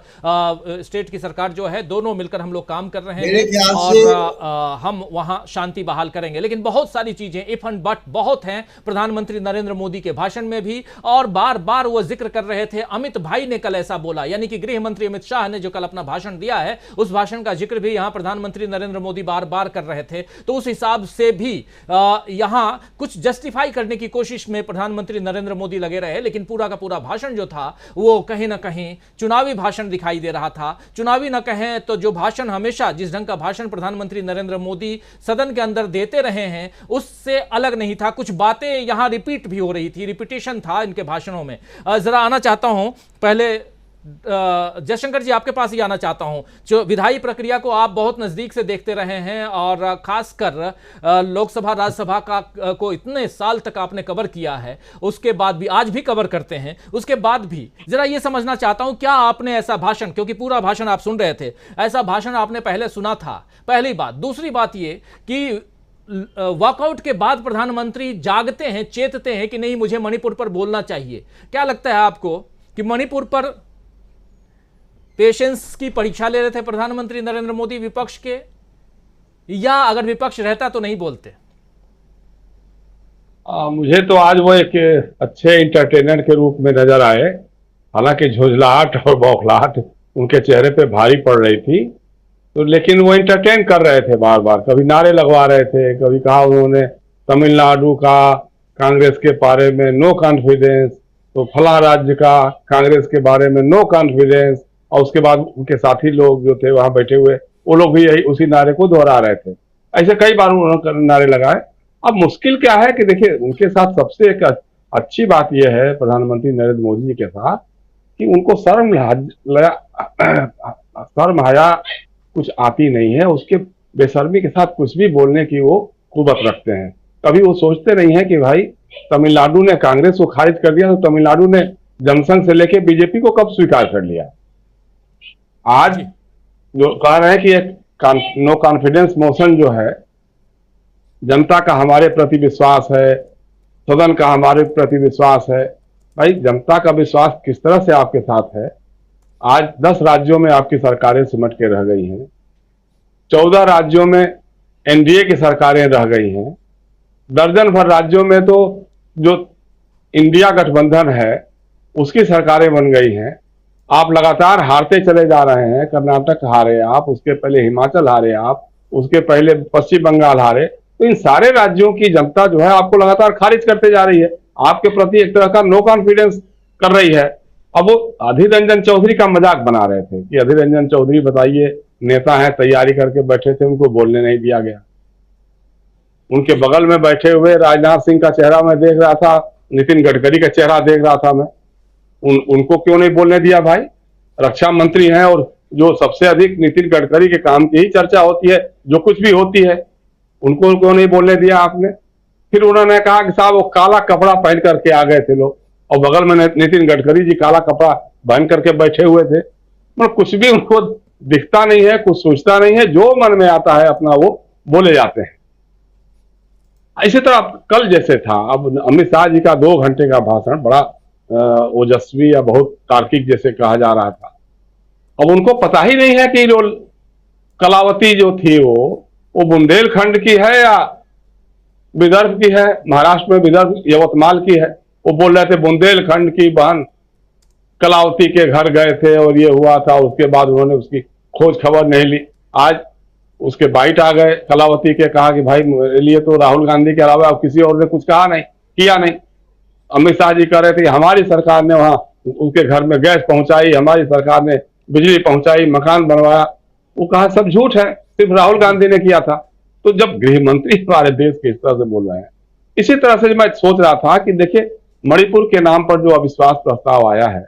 स्टेट की सरकार जो है दोनों मिलकर हम लोग काम कर रहे हैं और हम वहां शांति बहाल करेंगे। लेकिन बहुत सारी चीजें इफ एंड बट बहुत हैं। प्रधानमंत्री नरेंद्र मोदी के भाषण में भी, और बार बार वो जिक्र कर रहे थे। अमित भाई ने कल ऐसा बोला, यानी कि गृह मंत्री अमित शाह ने जो कल अपना भाषण दिया है, उस भाषण का जिक्र भी यहां प्रधानमंत्री नरेंद्र मोदी बार बार कर रहे थे। तो उस हिसाब से भी यहां कुछ जस्टिफाई करने की कोशिश में प्रधानमंत्री नरेंद्र मोदी लगे रहे, लेकिन पूरा का पूरा भाषण जो था वो कहीं ना कहीं चुनावी भाषण दिखाई दे रहा था। चुनावी न कहें तो जो भाषण हमेशा, जिस ढंग का भाषण प्रधानमंत्री नरेंद्र मोदी सदन के अंदर देते रहे हैं, उससे अलग नहीं था। कुछ बातें यहां रिपीट भी हो रही थी, रिपीटेशन था इनके भाषणों में। जरा आना चाहता हूं पहले जयशंकर जी, आपके पास ही आना चाहता हूं। जो विधायी प्रक्रिया को आप बहुत नजदीक से देखते रहे हैं और खासकर लोकसभा राज्यसभा का को इतने साल तक आपने कवर किया है, उसके बाद भी, आज भी कवर करते हैं, उसके बाद भी जरा ये समझना चाहता हूं, क्या आपने ऐसा भाषण, क्योंकि पूरा भाषण आप सुन रहे थे, ऐसा भाषण आपने पहले सुना था? पहली बात। दूसरी बात ये कि वॉकआउट के बाद प्रधानमंत्री जागते हैं, चेतते हैं कि नहीं, मुझे मणिपुर पर बोलना चाहिए। क्या लगता है आपको कि मणिपुर पर पेशेंस की परीक्षा ले रहे थे प्रधानमंत्री नरेंद्र मोदी विपक्ष के, या अगर विपक्ष रहता तो नहीं बोलते? मुझे तो आज वो एक अच्छे इंटरटेनर के रूप में नजर आए। हालांकि झुंझलाहट और बौखलाहट उनके चेहरे पे भारी पड़ रही थी, तो लेकिन वो इंटरटेन कर रहे थे बार बार। कभी नारे लगवा रहे थे, कभी कहा उन्होंने तमिलनाडु का कांग्रेस के बारे में नो कॉन्फिडेंस, तो फला राज्य का कांग्रेस के बारे में नो कॉन्फिडेंस, और उसके बाद उनके साथी लोग जो थे वहां बैठे हुए, वो लोग भी यही उसी नारे को दोहरा रहे थे। ऐसे कई बार उन्होंने नारे लगाए। अब मुश्किल क्या है कि देखिए, उनके साथ सबसे एक अच्छी बात यह है प्रधानमंत्री नरेंद्र मोदी जी के साथ, कि उनको शर्म हया कुछ आती नहीं है। उसके बेशर्मी के साथ कुछ भी बोलने की वो कुवत रखते हैं। कभी वो सोचते नहीं है कि भाई तमिलनाडु ने कांग्रेस को खारिज कर दिया, तो तमिलनाडु ने जनसंघ से लेके बीजेपी को कब स्वीकार कर लिया। आज जो कह रहे हैं कि एक नो कॉन्फिडेंस मोशन जो है, जनता का हमारे प्रति विश्वास है, सदन का हमारे प्रति विश्वास है। भाई, जनता का विश्वास किस तरह से आपके साथ है? आज 10 राज्यों में आपकी सरकारें सिमट के रह गई हैं, 14 राज्यों में एनडीए की सरकारें रह गई हैं, दर्जन भर राज्यों में तो जो इंडिया गठबंधन है उसकी सरकारें बन गई हैं। आप लगातार हारते चले जा रहे हैं। कर्नाटक हारे आप, उसके पहले हिमाचल हारे आप, उसके पहले पश्चिम बंगाल हारे। तो इन सारे राज्यों की जनता जो है आपको लगातार खारिज करते जा रही है, आपके प्रति एक तरह का नो कॉन्फिडेंस कर रही है। अब वो अधीर रंजन चौधरी का मजाक बना रहे थे कि अधीर रंजन चौधरी बताइए, नेता हैं, तैयारी करके बैठे थे, उनको बोलने नहीं दिया गया। उनके बगल में बैठे हुए राजनाथ सिंह का चेहरा मैं देख रहा था, नितिन गडकरी का चेहरा देख रहा था मैं। उनको क्यों नहीं बोलने दिया भाई? रक्षा मंत्री हैं और जो सबसे अधिक नितिन गडकरी के काम की ही चर्चा होती है, जो कुछ भी होती है, उनको क्यों नहीं बोलने दिया आपने? फिर उन्होंने कहा कि साहब वो काला कपड़ा पहन करके आ गए थे लोग, और बगल में नितिन गडकरी जी काला कपड़ा पहन करके बैठे हुए थे। मतलब कुछ भी उनको दिखता नहीं है, कुछ सोचता नहीं है, जो मन में आता है अपना वो बोले जाते हैं। इसी तरह कल जैसे था, अब अमित शाह जी का 2 घंटे का भाषण बड़ा ओजस्वी या बहुत तार्किक जैसे कहा जा रहा था। अब उनको पता ही नहीं है कि जो कलावती जो थी वो बुंदेलखंड की है या विदर्भ की है। महाराष्ट्र में विदर्भ यवतमाल की है। वो बोल रहे थे बुंदेलखंड की बहन कलावती के घर गए थे और ये हुआ था, उसके बाद उन्होंने उसकी खोज खबर नहीं ली। आज उसके बाइट आ गए कलावती के, कहा कि भाई मेरे लिए तो राहुल गांधी के अलावा अब किसी और ने कुछ कहा नहीं, किया नहीं। अमित शाह जी कह रहे थे कि हमारी सरकार ने वहां उनके घर में गैस पहुंचाई, हमारी सरकार ने बिजली पहुंचाई, मकान बनवाया। वो कहा सब झूठ है, सिर्फ राहुल गांधी ने किया था। तो जब गृह मंत्री हमारे देश के इस तरह से बोल रहे हैं, इसी तरह से मैं सोच रहा था कि देखिए, मणिपुर के नाम पर जो अविश्वास प्रस्ताव आया है,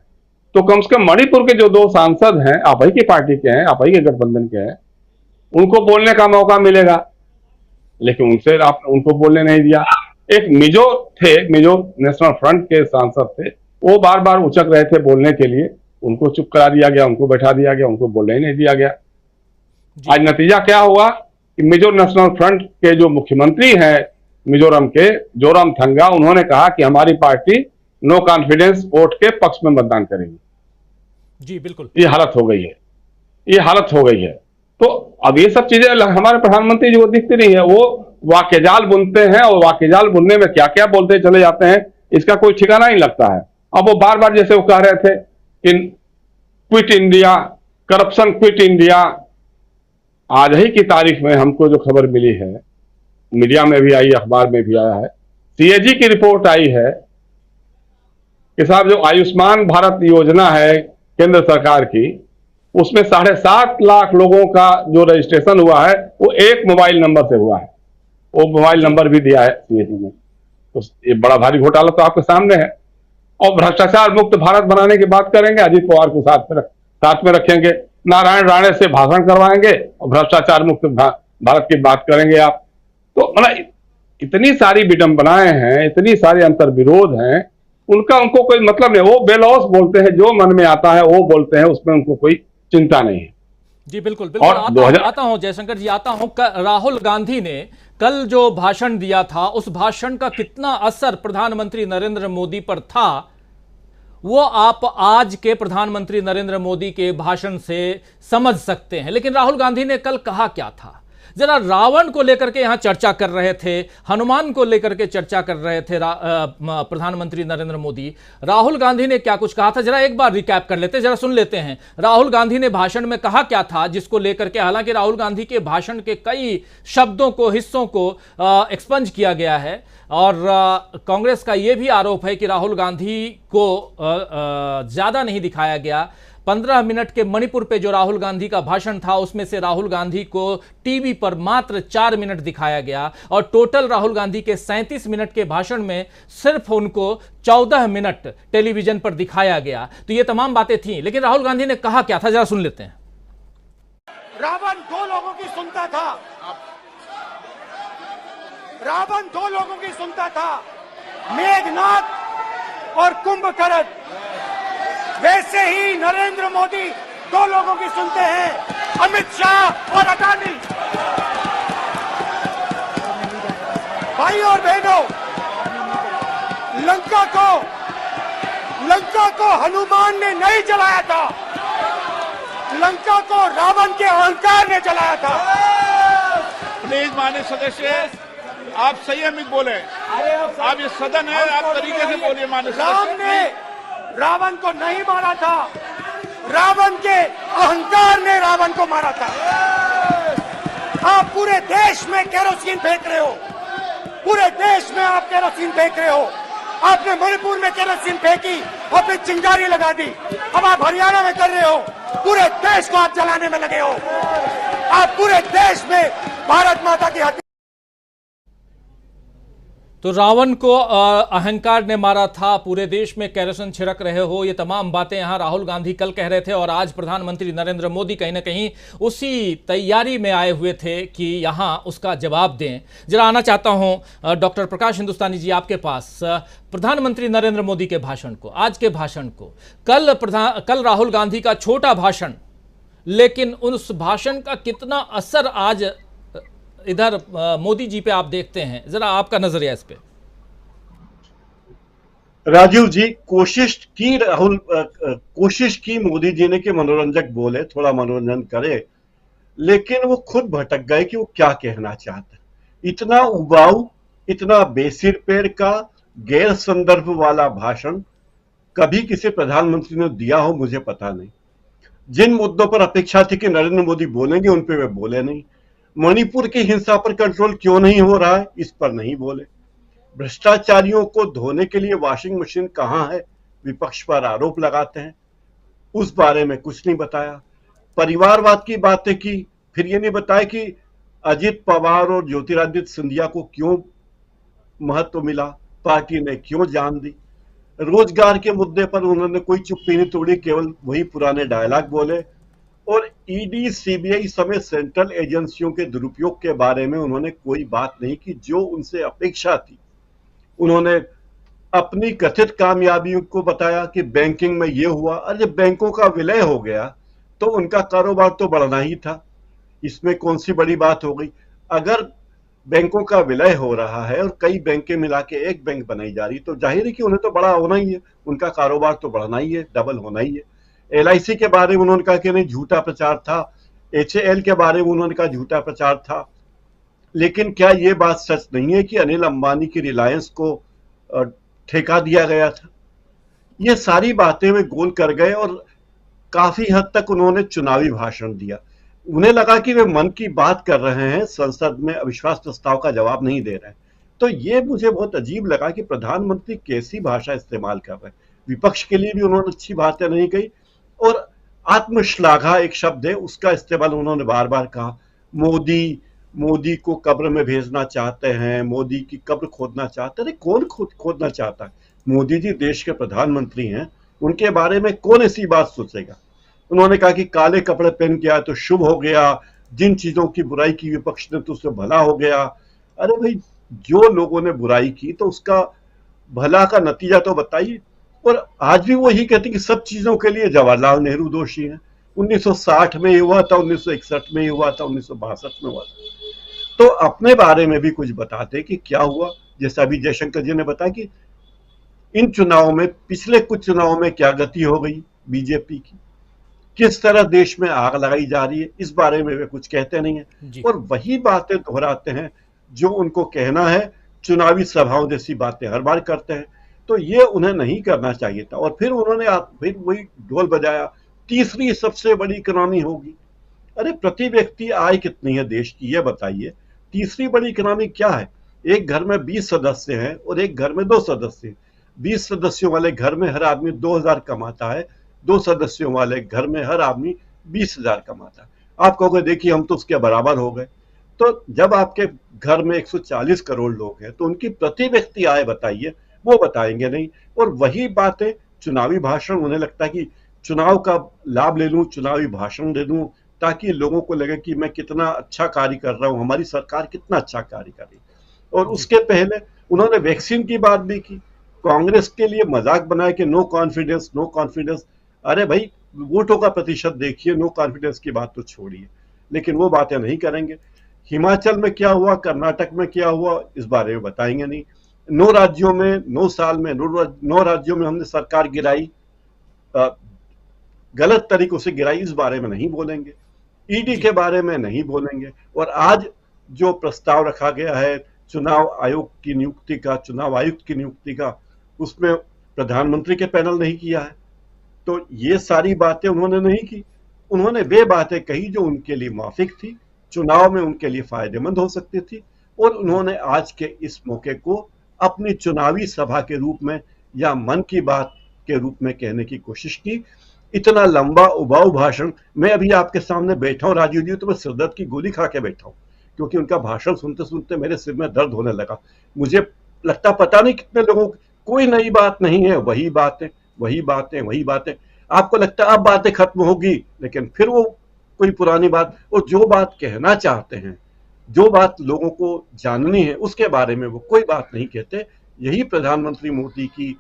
तो कम से कम मणिपुर के जो 2 सांसद हैं, आप ही की पार्टी के हैं, आप ही के गठबंधन के हैं, उनको बोलने का मौका मिलेगा। लेकिन उनको बोलने नहीं दिया। एक मिजो थे, मिजो नेशनल फ्रंट के सांसद थे, वो बार बार उचक रहे थे बोलने के लिए, उनको चुप करा दिया गया, उनको बैठा दिया गया, उनको बोलने ही नहीं दिया गया। आज नतीजा क्या हुआ कि मिजो नेशनल फ्रंट के जो मुख्यमंत्री हैं मिजोरम के, जोरामथंगा, उन्होंने कहा कि हमारी पार्टी नो कॉन्फिडेंस वोट के पक्ष में मतदान करेगी। जी बिल्कुल, ये हालत हो गई है, ये हालत हो गई है। तो अब ये सब चीजें हमारे प्रधानमंत्री जी को दिखती नहीं है। वो वाक्यजाल बुनते हैं और वाक्यजाल बुनने में क्या क्या बोलते चले जाते हैं, इसका कोई ठिकाना नहीं लगता है। अब वो बार बार जैसे वो कह रहे थे कि quit India, corruption quit India. आज ही की तारीख में हमको जो खबर मिली है, मीडिया में भी आई, अखबार में भी आया है, सीएजी की रिपोर्ट आई है कि साहब जो आयुष्मान भारत योजना है केंद्र सरकार की, उसमें 7.5 लाख लोगों का जो रजिस्ट्रेशन हुआ है वो एक मोबाइल नंबर से हुआ है। वो मोबाइल नंबर भी दिया है सीएजी ने। तो ये बड़ा भारी घोटाला तो आपके सामने है। और भ्रष्टाचार मुक्त भारत बनाने की बात करेंगे, अजीत पवार को साथ में रखेंगे, नारायण राणे से भाषण करवाएंगे और भ्रष्टाचार मुक्त भारत की बात करेंगे आप। तो मतलब इतनी सारी विडंबनाएं हैं, इतनी सारे अंतर विरोध हैं, उनको कोई मतलब नहीं। वो बेलौस बोलते हैं, जो मन में आता है वो बोलते हैं, उसमें उनको कोई चिंता नहीं है। जी बिल्कुल बिल्कुल। आता हूं जयशंकर जी, आता हूं। राहुल गांधी ने कल जो भाषण दिया था, उस भाषण का कितना असर प्रधानमंत्री नरेंद्र मोदी पर था, वो आप आज के प्रधानमंत्री नरेंद्र मोदी के भाषण से समझ सकते हैं। लेकिन राहुल गांधी ने कल कहा क्या था? जरा रावण को लेकर के यहां चर्चा कर रहे थे, हनुमान को लेकर के चर्चा कर रहे थे प्रधानमंत्री नरेंद्र मोदी। राहुल गांधी ने क्या कुछ कहा था, जरा एक बार रिकैप कर लेते, जरा सुन लेते हैं। राहुल गांधी ने भाषण में कहा क्या था, जिसको लेकर के, हालांकि राहुल गांधी के भाषण के कई शब्दों को, हिस्सों को एक्सपंज किया गया है, और कांग्रेस का यह भी आरोप है कि राहुल गांधी को ज्यादा नहीं दिखाया गया। 15 मिनट के मणिपुर पे जो राहुल गांधी का भाषण था, उसमें से राहुल गांधी को टीवी पर मात्र 4 मिनट दिखाया गया, और टोटल राहुल गांधी के 37 मिनट के भाषण में सिर्फ उनको 14 मिनट टेलीविजन पर दिखाया गया। तो ये तमाम बातें थी, लेकिन राहुल गांधी ने कहा क्या था, जरा सुन लेते हैं। रावण 2 लोगों की सुनता था, रावण 2 लोगों की सुनता था, मेघनाथ और कुंभकर्ण। वैसे ही नरेंद्र मोदी 2 लोगों की सुनते हैं, अमित शाह और अडानी। भाई और बहनों, लंका को हनुमान ने नहीं जलाया था, लंका को रावण के अहंकार ने जलाया था। प्लीज माननीय सदस्य, आप संयमित बोले। आप ये सदन है, आप तरीके से बोलिए। माननीय राम ने रावण को नहीं मारा था, रावण के अहंकार ने रावण को मारा था। आप पूरे देश में केरोसिन फेंक रहे हो, पूरे देश में आप केरोसिन फेंक रहे हो। आपने मणिपुर में केरोसिन फेंकी, अपनी चिंगारी लगा दी। अब आप हरियाणा में कर रहे हो, पूरे देश को आप जलाने में लगे हो। आप पूरे देश में भारत माता की हत्या। तो रावण को अहंकार ने मारा था, पूरे देश में केरोसिन छिड़क रहे हो, ये तमाम बातें यहां राहुल गांधी कल कह रहे थे, और आज प्रधानमंत्री नरेंद्र मोदी कहीं ना कहीं उसी तैयारी में आए हुए थे कि यहां उसका जवाब दें। जरा आना चाहता हूं डॉक्टर प्रकाश हिंदुस्तानी जी आपके पास। प्रधानमंत्री नरेंद्र मोदी के भाषण को, आज के भाषण को, कल राहुल गांधी का छोटा भाषण, लेकिन उस भाषण का कितना असर आज इधर मोदी जी पे आप देखते हैं, जरा आपका नजरिया इस पे। राजीव जी, कोशिश की मोदी जी ने कि मनोरंजक बोले, थोड़ा मनोरंजन करे, लेकिन वो खुद भटक गए कि वो क्या कहना चाहते। इतना उबाऊ, इतना बेसिर पेड़ का गैर संदर्भ वाला भाषण कभी किसी प्रधानमंत्री ने दिया हो मुझे पता नहीं। जिन मुद्दों पर अपेक्षा थी कि नरेंद्र मोदी बोलेंगे, उन पे वे बोले नहीं। मणिपुर की हिंसा पर कंट्रोल क्यों नहीं हो रहा है, इस पर नहीं बोले। भ्रष्टाचारियों को धोने के लिए वॉशिंग मशीन कहां है, विपक्ष पर आरोप लगाते हैं, उस बारे में कुछ नहीं बताया। परिवारवाद की बातें की, फिर ये नहीं बताया कि अजित पवार और ज्योतिरादित्य सिंधिया को क्यों महत्व मिला, पार्टी ने क्यों जान दी। रोजगार के मुद्दे पर उन्होंने कोई चुप्पी नहीं तोड़ी, केवल वही पुराने डायलॉग बोले। और ईडी, सीबीआई समेत सेंट्रल एजेंसियों के दुरुपयोग के बारे में उन्होंने कोई बात नहीं की जो उनसे अपेक्षा थी। उन्होंने अपनी कथित कामयाबियों को बताया कि बैंकिंग में ये हुआ। अरे बैंकों का विलय हो गया तो उनका कारोबार तो बढ़ना ही था, इसमें कौन सी बड़ी बात हो गई। अगर बैंकों का विलय हो रहा है और कई बैंकें मिला के एक बैंक बनाई जा रही, तो जाहिर है कि उन्हें तो बड़ा होना ही है, उनका कारोबार तो बढ़ना ही है, डबल होना ही है। LIC के बारे में उन्होंने कहा कि नहीं, झूठा प्रचार था। HAL के बारे में उन्होंने कहा झूठा प्रचार था। लेकिन क्या ये बात सच नहीं है कि अनिल अंबानी की रिलायंस को ठेका दिया गया था? ये सारी बातें वे गोल कर गए और काफी हद तक उन्होंने चुनावी भाषण दिया। उन्हें लगा कि वे मन की बात कर रहे हैं, संसद में अविश्वास प्रस्ताव का जवाब नहीं दे रहे हैं। तो ये मुझे बहुत अजीब लगा कि प्रधानमंत्री कैसी भाषा इस्तेमाल कर रहे हैं। विपक्ष के लिए भी उन्होंने अच्छी बातें नहीं कही और आत्मश्लाघा एक शब्द है, उसका इस्तेमाल उन्होंने बार बार कहा। मोदी को कब्र में भेजना चाहते हैं, मोदी की कब्र खोदना चाहते हैं। कौन खोदना चाहता है? मोदी जी देश के प्रधानमंत्री हैं, उनके बारे में कौन ऐसी बात सोचेगा? उन्होंने कहा कि काले कपड़े पहन के आया तो शुभ हो गया, जिन चीजों की बुराई की विपक्ष ने तो उससे भला हो गया। अरे भाई, जो लोगों ने बुराई की तो उसका भला का नतीजा तो बताइए। और आज भी वो यही कहते हैं कि सब चीजों के लिए जवाहरलाल नेहरू दोषी हैं। 1960 में ये हुआ था, 1961 में ये हुआ था, 1962 में हुआ था। तो अपने बारे में भी कुछ बताते कि क्या हुआ। जैसा अभी जयशंकर जी ने बताया कि इन चुनावों में, पिछले कुछ चुनावों में क्या गति हो गई बीजेपी की, किस तरह देश में आग लगाई जा रही है, इस बारे में वे कुछ कहते नहीं है और वही बातें दोहराते हैं जो उनको कहना है। चुनावी सभाओं जैसी बातें हर बार करते हैं, तो ये उन्हें नहीं करना चाहिए था। और फिर उन्होंने फिर वही ढोल बजाया, तीसरी सबसे बड़ी इकोनॉमी होगी। अरे प्रति व्यक्ति आय कितनी है देश की, ये बताइए। तीसरी बड़ी इकोनॉमी क्या है? एक घर में 20 सदस्य हैं और एक घर में 2 सदस्य हैं। 20 सदस्यों वाले घर में हर आदमी 2000 कमाता है, 2 सदस्यों वाले घर में हर आदमी 20,000 कमाता है। आप कहोगे देखिए हम तो उसके बराबर हो गए। तो जब आपके घर में 140 करोड़ लोग हैं तो उनकी प्रति व्यक्ति आय बताइए, वो बताएंगे नहीं। और वही बातें चुनावी भाषण, उन्हें लगता है कि चुनाव का लाभ ले लूं, चुनावी भाषण दे दूं ताकि लोगों को लगे कि मैं कितना अच्छा कार्य कर रहा हूं, हमारी सरकार कितना अच्छा कार्य कर रही है। और उसके पहले उन्होंने वैक्सीन की बात भी की, कांग्रेस के लिए मजाक बनाया कि नो कॉन्फिडेंस, नो कॉन्फिडेंस। अरे भाई, वोटों का प्रतिशत देखिए, नो कॉन्फिडेंस की बात तो छोड़िए, लेकिन वो बातें नहीं करेंगे। हिमाचल में क्या हुआ, कर्नाटक में क्या हुआ, इस बारे में बताएंगे नहीं। 9 राज्यों में, 9 साल में 9 राज्यों में हमने सरकार गिराई, गलत तरीकों से गिराई, इस बारे में नहीं बोलेंगे। ईडी के बारे में नहीं बोलेंगे। और आज जो प्रस्ताव रखा गया है चुनाव आयोग की नियुक्ति का, चुनाव आयुक्त की नियुक्ति का, उसमें प्रधानमंत्री के पैनल नहीं किया है। तो ये सारी बातें उन्होंने नहीं की। उन्होंने वे बातें कही जो उनके लिए माफिक थी, चुनाव में उनके लिए फायदेमंद हो सकती थी। और उन्होंने आज के इस मौके को अपनी चुनावी सभा के रूप में या मन की बात के रूप में कहने की कोशिश की। इतना लंबा उबाऊ भाषण, मैं अभी आपके सामने बैठा हूं राजीव जी, तो मैं सिरदर्द की गोली खा के बैठा हूं, क्योंकि उनका भाषण सुनते सुनते मेरे सिर में दर्द होने लगा। मुझे लगता पता नहीं कितने लोगों को, कोई नई बात नहीं है, वही बातें वही बातें वही बातें। आपको लगता है अब बातें खत्म होगी, लेकिन फिर वो कोई पुरानी बात, और जो बात कहना चाहते हैं, जो बात लोगों को जाननी है, उसके बारे में वो कोई बात नहीं कहते। यही प्रधानमंत्री मोदी की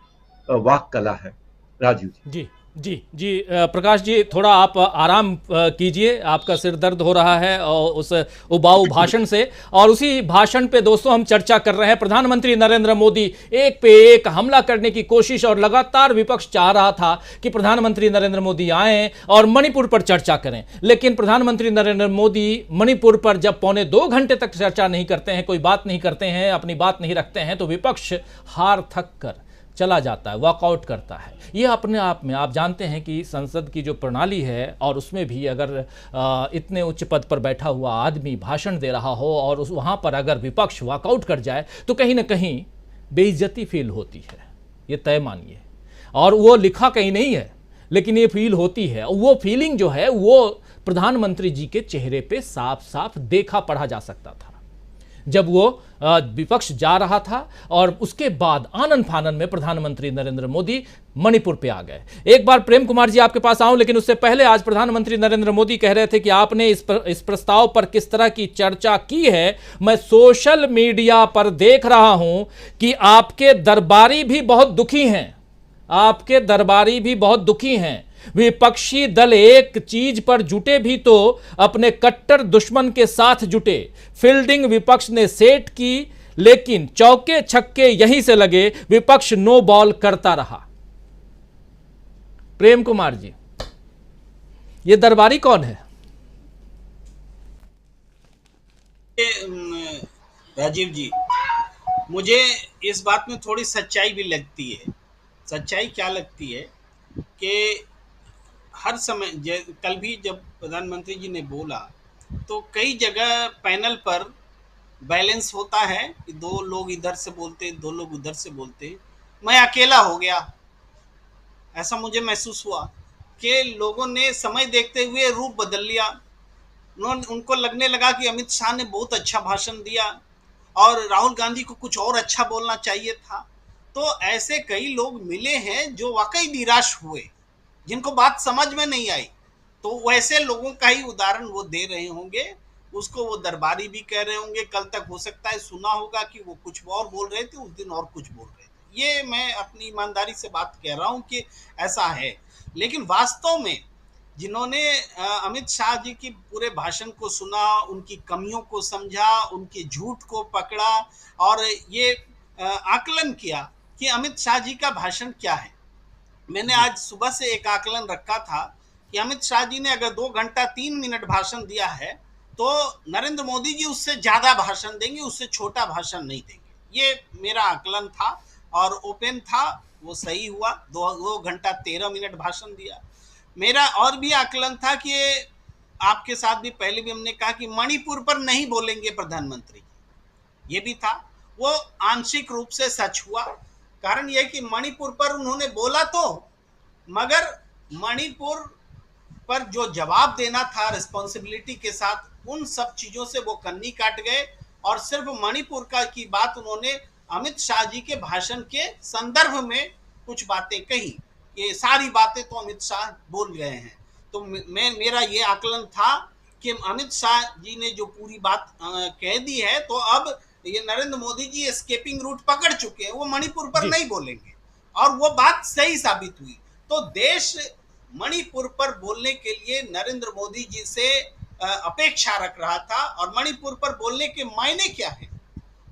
वाक कला है। राजीव जी। जी प्रकाश जी, थोड़ा आप आराम कीजिए, आपका सिर दर्द हो रहा है और उस उबाऊ भाषण से। और उसी भाषण पे दोस्तों हम चर्चा कर रहे हैं। प्रधानमंत्री नरेंद्र मोदी एक पे एक हमला करने की कोशिश, और लगातार विपक्ष चाह रहा था कि प्रधानमंत्री नरेंद्र मोदी आएं और मणिपुर पर चर्चा करें, लेकिन प्रधानमंत्री नरेंद्र मोदी मणिपुर पर जब 2.25 घंटे तक चर्चा नहीं करते हैं, कोई बात नहीं करते हैं, अपनी बात नहीं रखते हैं, तो विपक्ष हार थक कर चला जाता है, वॉकआउट करता है। ये अपने आप में आप जानते हैं कि संसद की जो प्रणाली है, और उसमें भी अगर इतने उच्च पद पर बैठा हुआ आदमी भाषण दे रहा हो और वहाँ पर अगर विपक्ष वॉकआउट कर जाए तो कहीं ना कहीं बेइज्जती फील होती है, ये तय मानिए। और वो लिखा कहीं नहीं है, लेकिन ये फील होती है। वो फीलिंग जो है वो प्रधानमंत्री जी के चेहरे पे साफ साफ देखा पढ़ा जा सकता था जब वो विपक्ष जा रहा था। और उसके बाद आनन फानन में प्रधानमंत्री नरेंद्र मोदी मणिपुर पे आ गए। एक बार प्रेम कुमार जी आपके पास आऊं, लेकिन उससे पहले आज प्रधानमंत्री नरेंद्र मोदी कह रहे थे कि आपने इस प्रस्ताव पर किस तरह की चर्चा की है। मैं सोशल मीडिया पर देख रहा हूं कि आपके दरबारी भी बहुत दुखी हैं, आपके दरबारी भी बहुत दुखी हैं। विपक्षी दल एक चीज पर जुटे भी तो अपने कट्टर दुश्मन के साथ जुटे। फील्डिंग विपक्ष ने सेट की, लेकिन चौके छक्के यहीं से लगे, विपक्ष नो बॉल करता रहा। प्रेम कुमार जी, ये दरबारी कौन है? राजीव जी, मुझे इस बात में थोड़ी सच्चाई भी लगती है। सच्चाई क्या लगती है कि हर समय कल भी जब प्रधानमंत्री जी ने बोला तो कई जगह पैनल पर बैलेंस होता है कि दो लोग इधर से बोलते, दो लोग उधर से बोलते। मैं अकेला हो गया, ऐसा मुझे महसूस हुआ कि लोगों ने समय देखते हुए रूप बदल लिया। उनको लगने लगा कि अमित शाह ने बहुत अच्छा भाषण दिया और राहुल गांधी को कुछ और अच्छा बोलना चाहिए था। तो ऐसे कई लोग मिले हैं जो वाकई निराश हुए, जिनको बात समझ में नहीं आई। तो वैसे लोगों का ही उदाहरण वो दे रहे होंगे, उसको वो दरबारी भी कह रहे होंगे। कल तक हो सकता है सुना होगा कि वो कुछ और बोल रहे थे, उस दिन और कुछ बोल रहे थे। ये मैं अपनी ईमानदारी से बात कह रहा हूँ कि ऐसा है। लेकिन वास्तव में जिन्होंने अमित शाह जी की पूरे भाषण को सुना, उनकी कमियों को समझा, उनके झूठ को पकड़ा और ये आकलन किया कि अमित शाह जी का भाषण क्या है। मैंने आज सुबह से एक आकलन रखा था कि अमित शाह जी ने अगर 2 घंटा 3 मिनट भाषण दिया है तो नरेंद्र मोदी जी उससे ज्यादा भाषण देंगे, उससे छोटा भाषण नहीं देंगे। ये मेरा आकलन था और ओपन था, वो सही हुआ। 2 घंटा 13 मिनट भाषण दिया। मेरा और भी आकलन था कि आपके साथ भी पहले भी हमने कहा कि मणिपुर पर नहीं बोलेंगे प्रधानमंत्री, ये भी था। वो आंशिक रूप से सच हुआ। कारण यह कि मणिपुर पर उन्होंने बोला तो, मगर मणिपुर पर जो जवाब देना था रिस्पॉन्सिबिलिटी के साथ, उन सब चीजों से वो कन्नी काट गए और सिर्फ मणिपुर का की बात उन्होंने अमित शाह जी के भाषण के संदर्भ में कुछ बातें कही। ये सारी बातें तो अमित शाह बोल गए हैं। तो मेरा ये आकलन था कि अमित शाह जी ने जो पूरी बात कह दी है, तो अब ये नरेंद्र मोदी जी एस्केपिंग रूट पकड़ चुके हैं, वो मणिपुर पर नहीं बोलेंगे और वो बात सही साबित हुई। तो देश मणिपुर पर बोलने के लिए नरेंद्र मोदी जी से अपेक्षा रख रहा था। और मणिपुर पर बोलने के मायने क्या है?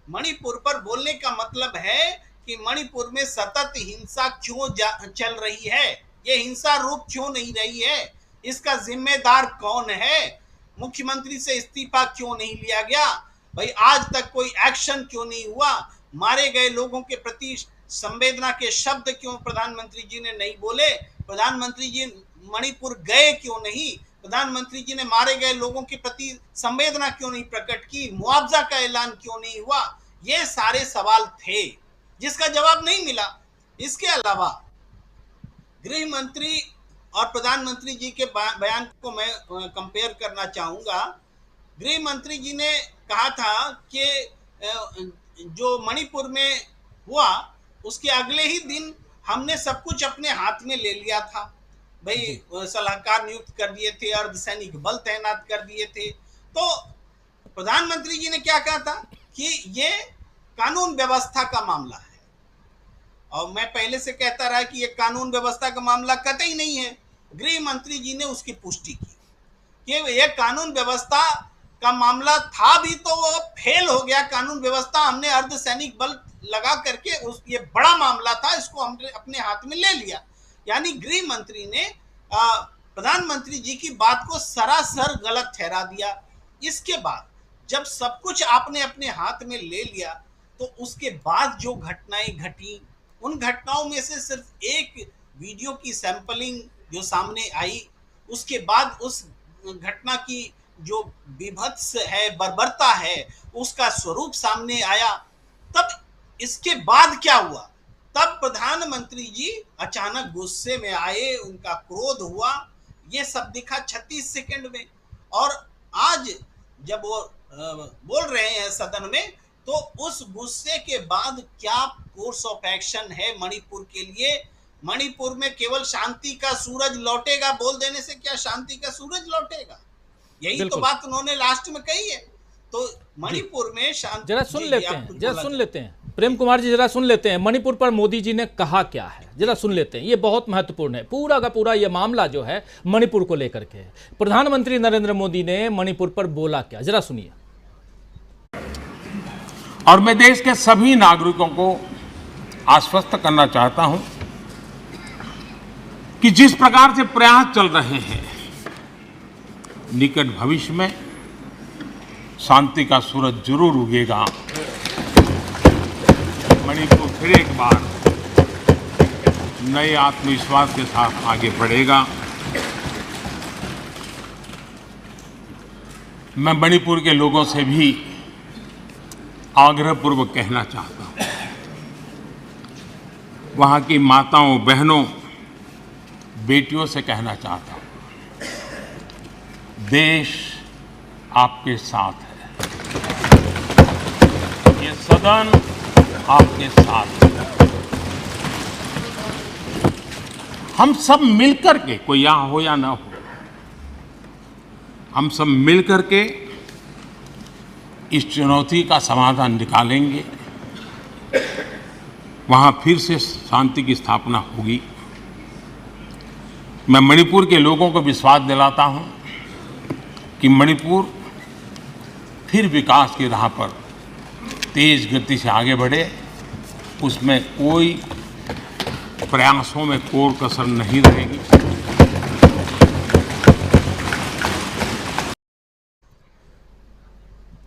मणिपुर पर बोलने का मतलब है कि मणिपुर में सतत हिंसा क्यों चल रही है, ये हिंसा रुक क्यों नहीं रही है, इसका जिम्मेदार कौन है, मुख्यमंत्री से इस्तीफा क्यों नहीं लिया गया, भाई आज तक कोई एक्शन क्यों नहीं हुआ, मारे गए लोगों के प्रति संवेदना के शब्द क्यों प्रधानमंत्री जी ने नहीं बोले, प्रधानमंत्री जी मणिपुर गए क्यों नहीं, प्रधानमंत्री जी ने मारे गए लोगों के प्रति संवेदना क्यों नहीं प्रकट की, मुआवजा का ऐलान क्यों नहीं हुआ। ये सारे सवाल थे जिसका जवाब नहीं मिला। इसके अलावा गृह मंत्री और प्रधानमंत्री जी के बयान को मैं कंपेयर करना चाहूंगा। गृह मंत्री जी ने कहा था कि जो मणिपुर में हुआ उसके अगले ही दिन हमने सब कुछ अपने हाथ में ले लिया था, भाई सलाहकार नियुक्त कर दिए थे, अर्धसैनिक बल तैनात कर दिए थे। तो प्रधानमंत्री जी ने क्या कहा था कि ये कानून व्यवस्था का मामला है, और मैं पहले से कहता रहा कि ये कानून व्यवस्था का मामला कतई नहीं है। गृह मंत्री जी ने उसकी पुष्टि की कि ये कानून व्यवस्था का मामला था भी, तो वो फेल हो गया कानून व्यवस्था, हमने अर्धसैनिक बल लगा करके ये बड़ा मामला था, इसको हमने अपने हाथ में ले लिया। यानी गृह मंत्री ने प्रधानमंत्री जी की बात को सरासर गलत ठहरा दिया। इसके बाद जब सब कुछ आपने अपने हाथ में ले लिया तो उसके बाद जो घटनाएं घटी, उन घटनाओं में से सिर्फ एक वीडियो की सैंपलिंग जो सामने आई, उसके बाद उस घटना की जो विभत्स है, बर्बरता है, उसका स्वरूप सामने आया। तब इसके बाद क्या हुआ? तब प्रधानमंत्री जी अचानक गुस्से में आए, उनका क्रोध हुआ, ये सब दिखा 36 सेकंड में। और आज जब वो बोल रहे हैं सदन में, तो उस गुस्से के बाद क्या कोर्स ऑफ एक्शन है मणिपुर के लिए? मणिपुर में केवल शांति का सूरज लौटेगा, बोल देने से क्या शांति का सूरज लौटेगा? यही तो बात उन्होंने लास्ट में कही है। तो मणिपुर में शांति, जरा सुन लेते हैं प्रेम कुमार जी, जरा सुन लेते हैं मणिपुर पर मोदी जी ने कहा क्या है, जरा सुन लेते हैं। ये बहुत महत्वपूर्ण है, पूरा का पूरा ये मामला जो है मणिपुर को लेकर के है। प्रधानमंत्री नरेंद्र मोदी ने मणिपुर पर बोला क्या, जरा सुनिए। और मैं देश के सभी नागरिकों को आश्वस्त करना चाहता हूं कि जिस प्रकार से प्रयास चल रहे हैं, निकट भविष्य में शांति का सूरज जरूर उगेगा। मणिपुर फिर एक बार नए आत्मविश्वास के साथ आगे बढ़ेगा। मैं मणिपुर के लोगों से भी आग्रहपूर्वक कहना चाहता हूं, वहां की माताओं, बहनों, बेटियों से कहना चाहता हूं, देश आपके साथ है, ये सदन आपके साथ है। हम सब मिलकर के, कोई यहां हो या ना हो, हम सब मिलकर के इस चुनौती का समाधान निकालेंगे। वहां फिर से शांति की स्थापना होगी। मैं मणिपुर के लोगों को विश्वास दिलाता हूं कि मणिपुर फिर विकास की राह पर तेज गति से आगे बढ़े, उसमें कोई प्रयासों में कोई कसर नहीं रहेगी।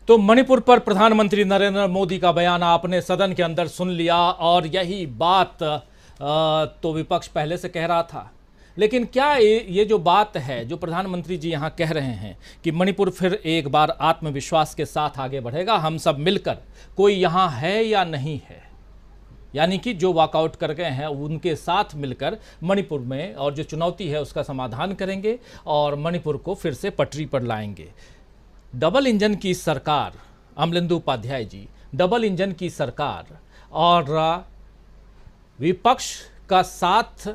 तो मणिपुर पर प्रधानमंत्री नरेंद्र मोदी का बयान आपने सदन के अंदर सुन लिया, और यही बात तो विपक्ष पहले से कह रहा था। लेकिन क्या ये जो बात है जो प्रधानमंत्री जी यहाँ कह रहे हैं कि मणिपुर फिर एक बार आत्मविश्वास के साथ आगे बढ़ेगा, हम सब मिलकर, कोई यहाँ है या नहीं है, यानी कि जो वॉकआउट कर गए हैं उनके साथ मिलकर मणिपुर में और जो चुनौती है उसका समाधान करेंगे और मणिपुर को फिर से पटरी पर लाएंगे। डबल इंजन की सरकार, अमलेंदु उपाध्याय जी, डबल इंजन की सरकार और विपक्ष का साथ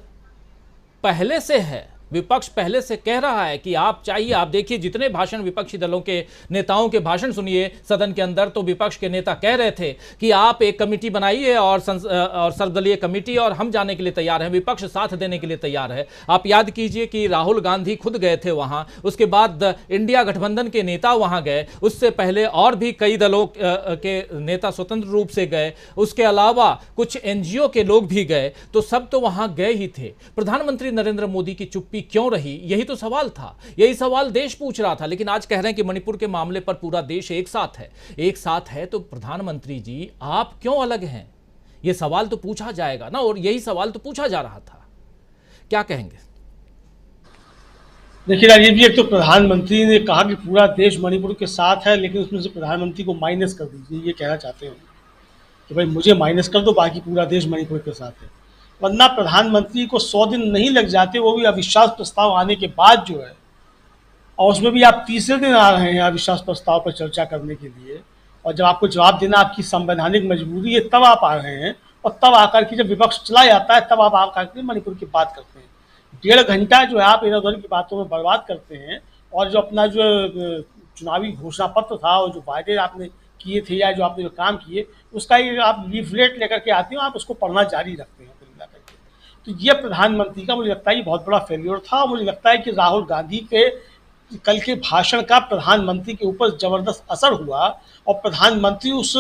पहले से है। विपक्ष पहले से कह रहा है कि आप चाहिए, आप देखिए जितने भाषण विपक्षी दलों के नेताओं के भाषण सुनिए सदन के अंदर, तो विपक्ष के नेता कह रहे थे कि आप एक कमेटी बनाइए और सर्वदलीय कमेटी, और हम जाने के लिए तैयार हैं, विपक्ष साथ देने के लिए तैयार है। आप याद कीजिए कि राहुल गांधी खुद गए थे वहां, उसके बाद इंडिया गठबंधन के नेता वहां गए, उससे पहले और भी कई दलों के नेता स्वतंत्र रूप से गए, उसके अलावा कुछ एनजीओ के लोग भी गए, तो सब तो वहां गए ही थे। प्रधानमंत्री नरेंद्र मोदी की चुप्पी क्यों रही, यही तो सवाल था, यही सवाल देश पूछ रहा था। लेकिन आज कह रहे हैं कि मणिपुर के मामले पर पूरा देश एक साथ है, एक साथ है, तो प्रधानमंत्री जी आप क्यों अलग हैं, यह सवाल तो पूछा जाएगा ना, और यही सवाल तो पूछा जा रहा था। क्या कहेंगे? देखिए राजीव जी, एक तो प्रधानमंत्री ने कहा कि पूरा देश मणिपुर के साथ है, लेकिन उसमें से प्रधानमंत्री को माइनस कर दीजिए, ये कहना चाहते हो कि भाई मुझे माइनस कर दो, बाकी पूरा देश मणिपुर के साथ है। वरना प्रधानमंत्री को 100 दिन नहीं लग जाते, वो भी अविश्वास प्रस्ताव आने के बाद जो है, और उसमें भी आप तीसरे दिन आ रहे हैं अविश्वास प्रस्ताव पर चर्चा करने के लिए, और जब आपको जवाब देना आपकी संवैधानिक मजबूरी है तब आप आ रहे हैं, और तब आकर के जब विपक्ष चला जाता है तब आप आकर के मणिपुर की बात करते हैं। 1.5 घंटा जो है आप इधर उधर की बातों में बर्बाद करते हैं, और जो अपना जो चुनावी घोषणा पत्र था और जो वायदे आपने किए थे या जो आपने जो काम किए उसका ही आप लीफलेट लेकर के आते हो, आप उसको पढ़ना जारी रखते हैं। तो ये प्रधानमंत्री का मुझे लगता है ये बहुत बड़ा फेल्योर था। मुझे लगता है कि राहुल गांधी के कल के भाषण का प्रधानमंत्री के ऊपर जबरदस्त असर हुआ, और प्रधानमंत्री उस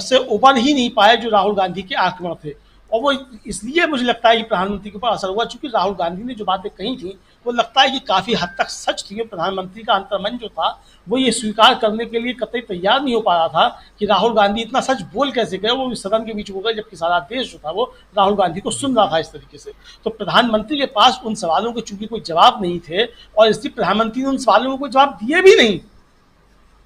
से उबर ही नहीं पाए जो राहुल गांधी के आक्रमण थे, और वो इसलिए मुझे लगता है कि प्रधानमंत्री के ऊपर असर हुआ क्योंकि राहुल गांधी ने जो बातें कही थी वो लगता है कि काफ़ी हद तक सच थी। प्रधानमंत्री का अंतर्मन जो था वो ये स्वीकार करने के लिए कतई तैयार नहीं हो पा रहा था कि राहुल गांधी इतना सच बोल कैसे गए, वो सदन के बीच हो गए, जबकि सारा देश जो था वो राहुल गांधी को सुन रहा था इस तरीके से। तो प्रधानमंत्री के पास उन सवालों के चूंकि कोई जवाब नहीं थे, और इसलिए प्रधानमंत्री ने उन सवालों को कोई जवाब दिए भी नहीं,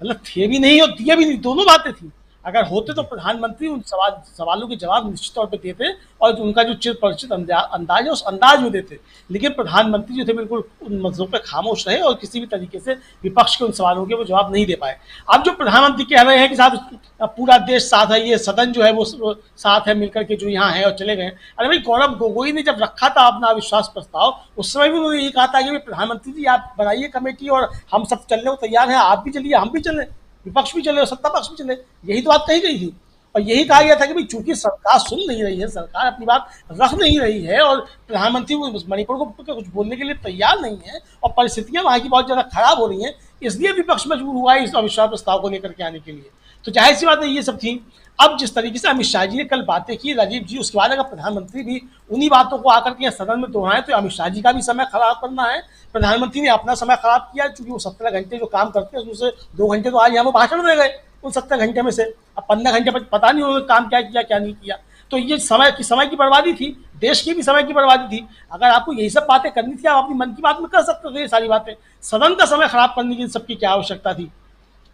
मतलब थे भी नहीं और दिए भी नहीं, दोनों बातें थी। अगर होते तो प्रधानमंत्री उन सवालों के जवाब निश्चित तौर पे देते, और उनका जो चिर परिचित अंदाज है उस अंदाज में देते। लेकिन प्रधानमंत्री जो थे बिल्कुल उन मसलों पे खामोश रहे, और किसी भी तरीके से विपक्ष के उन सवालों के वो जवाब नहीं दे पाए। अब जो प्रधानमंत्री कह रहे हैं कि साहब पूरा देश साथ है, ये सदन जो है वो साथ है मिलकर के जो यहाँ है, और चले गए। अरे भाई, गौरव गोगोई ने जब रखा था अपना अविश्वास प्रस्ताव, उस समय भी उन्होंने ये कहा था कि प्रधानमंत्री जी आप बनाइए कमेटी और हम सब चलने को तैयार हैं, आप भी चलिए, हम भी चलें, विपक्ष भी चले और सत्ता पक्ष भी चले, यही तो बात कही गई थी। और यही कहा गया था कि भाई चूंकि सरकार सुन नहीं रही है, सरकार अपनी बात रख नहीं रही है, और प्रधानमंत्री मणिपुर को कुछ बोलने के लिए तैयार नहीं है, और परिस्थितियां वहाँ की बहुत ज़्यादा खराब हो रही हैं, इसलिए विपक्ष मजबूर हुआ है इस अविश्वास प्रस्ताव को लेकर के आने के लिए। तो जाहिर सी बात है ये सब थी। अब जिस तरीके से अमित शाह जी ने कल बातें की राजीव जी, उसके बाद अगर प्रधानमंत्री भी उन्हीं बातों को आकर के सदन में दोहराएं तो अमित शाह जी का भी समय खराब करना है। प्रधानमंत्री ने अपना समय खराब किया, चूंकि वो 17 घंटे जो काम करते हैं उसमें से 2 घंटे तो आज यहाँ पर भाषण दे गए उन 17 घंटे में से। अब 15 घंटे पता नहीं उन्होंने काम क्या किया क्या नहीं किया। तो ये समय की बर्बादी थी, देश की भी समय की बर्बादी थी। अगर आपको यही सब बातें करनी थी आप अपनी मन की बात में कर सकते थे ये सारी बातें, सदन का समय खराब करने की सबकी क्या आवश्यकता थी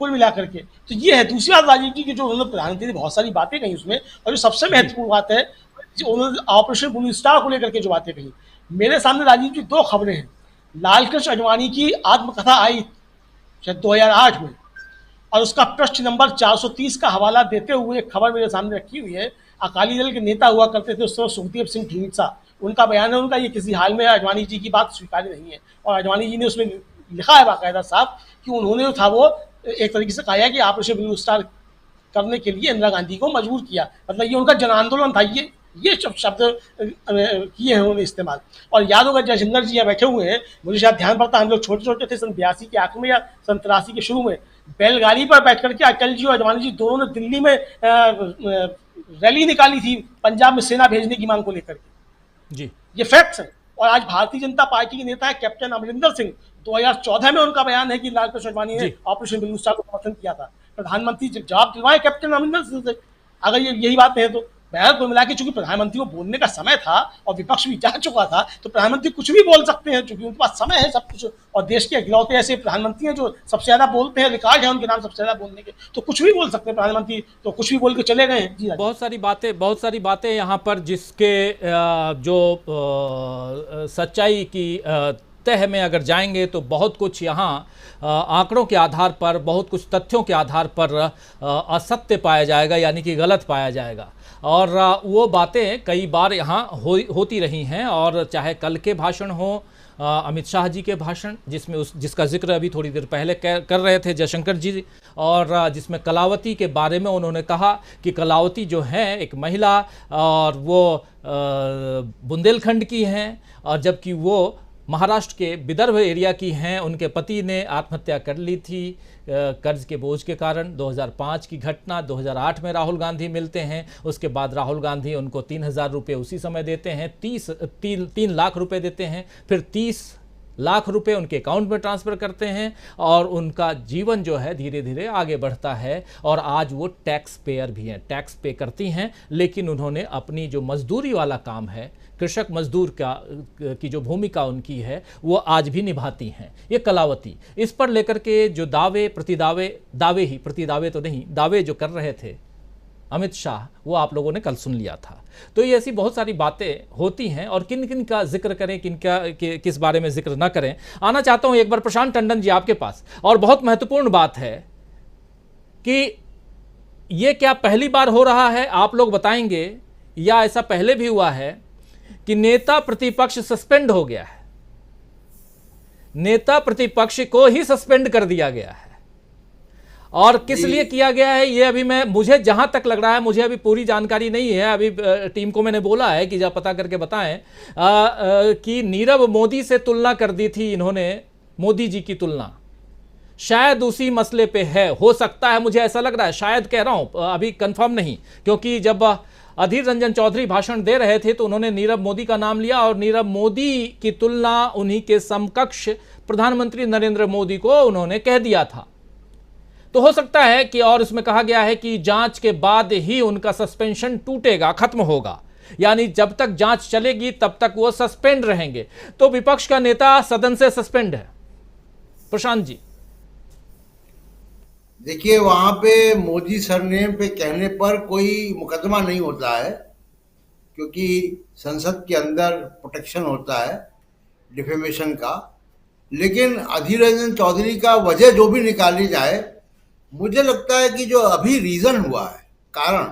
कुल मिलाकर के। तो ये है दूसरी बात राजीव जी की, जो उन्होंने प्रधानमंत्री ने बहुत सारी बातें कही उसमें, और जो सबसे महत्वपूर्ण बात है जो उन्होंने ऑपरेशन ब्लू स्टार को लेकर के जो बातें कही। मेरे सामने राजीव जी 2 खबरें हैं। लालकृष्ण आडवाणी की आत्मकथा आई शायद 2008 में, और उसका पृष्ठ नंबर 430 का हवाला देते हुए एक खबर मेरे सामने रखी हुई है। अकाली दल के नेता हुआ करते थे उस समय सुखदेव सिंह ढींढसा, उनका बयान है, उनका ये किसी हाल में आडवाणी जी की बात स्वीकार्य नहीं है। और आडवाणी जी ने उसमें लिखा है बाकायदा साहब कि उन्होंने था वो एक तरीके से कहा है कि ऑपरेशन ब्लू स्टार करने के लिए इंदिरा गांधी को मजबूर किया, मतलब ये उनका जन आंदोलन था। ये शब्द किए हैं उन्होंने इस्तेमाल। और याद होगा जयशंकर जी यहाँ बैठे हुए हैं, मुझे शायद ध्यान पड़ता हम लोग छोटे छोटे थे सन 82 के आखिर में या सन 83 के शुरू में, बैलगाड़ी पर बैठ करके अटल जी और आडवाणी जी दोनों ने दिल्ली में रैली निकाली थी पंजाब में सेना भेजने की मांग को लेकर के जी। ये फैक्ट्स हैं। और आज भारतीय जनता पार्टी के नेता है कैप्टन अमरिंदर सिंह, 2014 में उनका बयान है कि लालकृष्ण आडवाणी ने ऑपरेशन ब्लू स्टार को समर्थन किया था। प्रधानमंत्री जब जवाब दिलवाए कैप्टन अमरिंदर सिंह से, अगर ये यही बात है तो बहर को मिला के चूंकि प्रधानमंत्री को बोलने का समय था और विपक्ष भी जा चुका था, तो प्रधानमंत्री कुछ भी बोल सकते हैं क्योंकि उनके पास समय है सब कुछ। और देश के इकलौते ऐसे प्रधानमंत्री हैं जो सबसे ज्यादा बोलते हैं, रिकॉर्ड है उनके नाम सबसे ज्यादा बोलने के, तो कुछ भी बोल सकते हैं प्रधानमंत्री, तो कुछ भी बोल के चले गए हैं जी। बहुत सारी बातें यहाँ पर जिसके जो सच्चाई की तह में अगर जाएंगे तो बहुत कुछ यहाँ आंकड़ों के आधार पर, बहुत कुछ तथ्यों के आधार पर असत्य पाया जाएगा, यानी कि गलत पाया जाएगा। और वो बातें कई बार यहाँ होती रही हैं। और चाहे कल के भाषण हो, अमित शाह जी के भाषण जिसका जिक्र अभी थोड़ी देर पहले कर रहे थे जयशंकर जी, और जिसमें कलावती के बारे में उन्होंने कहा कि कलावती जो है एक महिला और वो बुंदेलखंड की हैं, और जबकि वो महाराष्ट्र के विदर्भ एरिया की हैं। उनके पति ने आत्महत्या कर ली थी कर्ज के बोझ के कारण। 2005 की घटना, 2008 में राहुल गांधी मिलते हैं, उसके बाद राहुल गांधी उनको 3,000 रुपये उसी समय देते हैं, 3 लाख रुपए देते हैं, फिर 30 लाख रुपए उनके अकाउंट में ट्रांसफ़र करते हैं, और उनका जीवन जो है धीरे धीरे आगे बढ़ता है। और आज वो टैक्स पेयर भी हैं, टैक्स पे करती हैं, लेकिन उन्होंने अपनी जो मजदूरी वाला काम है, कृषक मजदूर की जो भूमिका उनकी है, वो आज भी निभाती हैं। ये कलावती, इस पर लेकर के जो दावे प्रतिदावे तो नहीं, दावे जो कर रहे थे अमित शाह, वो आप लोगों ने कल सुन लिया था। तो ये ऐसी बहुत सारी बातें होती हैं, और किन किन का जिक्र करें, किस बारे में जिक्र ना करें। आना चाहता हूं एक बार प्रशांत टंडन जी आपके पास। और बहुत महत्वपूर्ण बात है कि ये क्या पहली बार हो रहा है, आप लोग बताएंगे, या ऐसा पहले भी हुआ है कि नेता प्रतिपक्ष सस्पेंड हो गया है, नेता प्रतिपक्ष को ही सस्पेंड कर दिया गया है। और किस लिए किया गया है ये अभी मुझे जहां तक लग रहा है, मुझे अभी पूरी जानकारी नहीं है। अभी टीम को मैंने बोला है कि जब पता करके बताएं कि नीरव मोदी से तुलना कर दी थी इन्होंने, मोदी जी की तुलना शायद उसी मसले पे है, हो सकता है, मुझे ऐसा लग रहा है, शायद कह रहा हूं, अभी कंफर्म नहीं। क्योंकि जब अधीर रंजन चौधरी भाषण दे रहे थे तो उन्होंने नीरव मोदी का नाम लिया, और नीरव मोदी की तुलना उन्हीं के समकक्ष प्रधानमंत्री नरेंद्र मोदी को उन्होंने कह दिया था। तो हो सकता है कि, और इसमें कहा गया है कि जांच के बाद ही उनका सस्पेंशन टूटेगा, खत्म होगा, यानी जब तक जांच चलेगी तब तक वो सस्पेंड रहेंगे। तो विपक्ष का नेता सदन से सस्पेंड है। प्रशांत जी, देखिए, वहां पे मोदी सरनेम पे कहने पर कोई मुकदमा नहीं होता है, क्योंकि संसद के अंदर प्रोटेक्शन होता है डिफेमेशन का। लेकिन अधीर रंजन चौधरी का वजह जो भी निकाली जाए, मुझे लगता है कि जो अभी रीजन हुआ है, कारण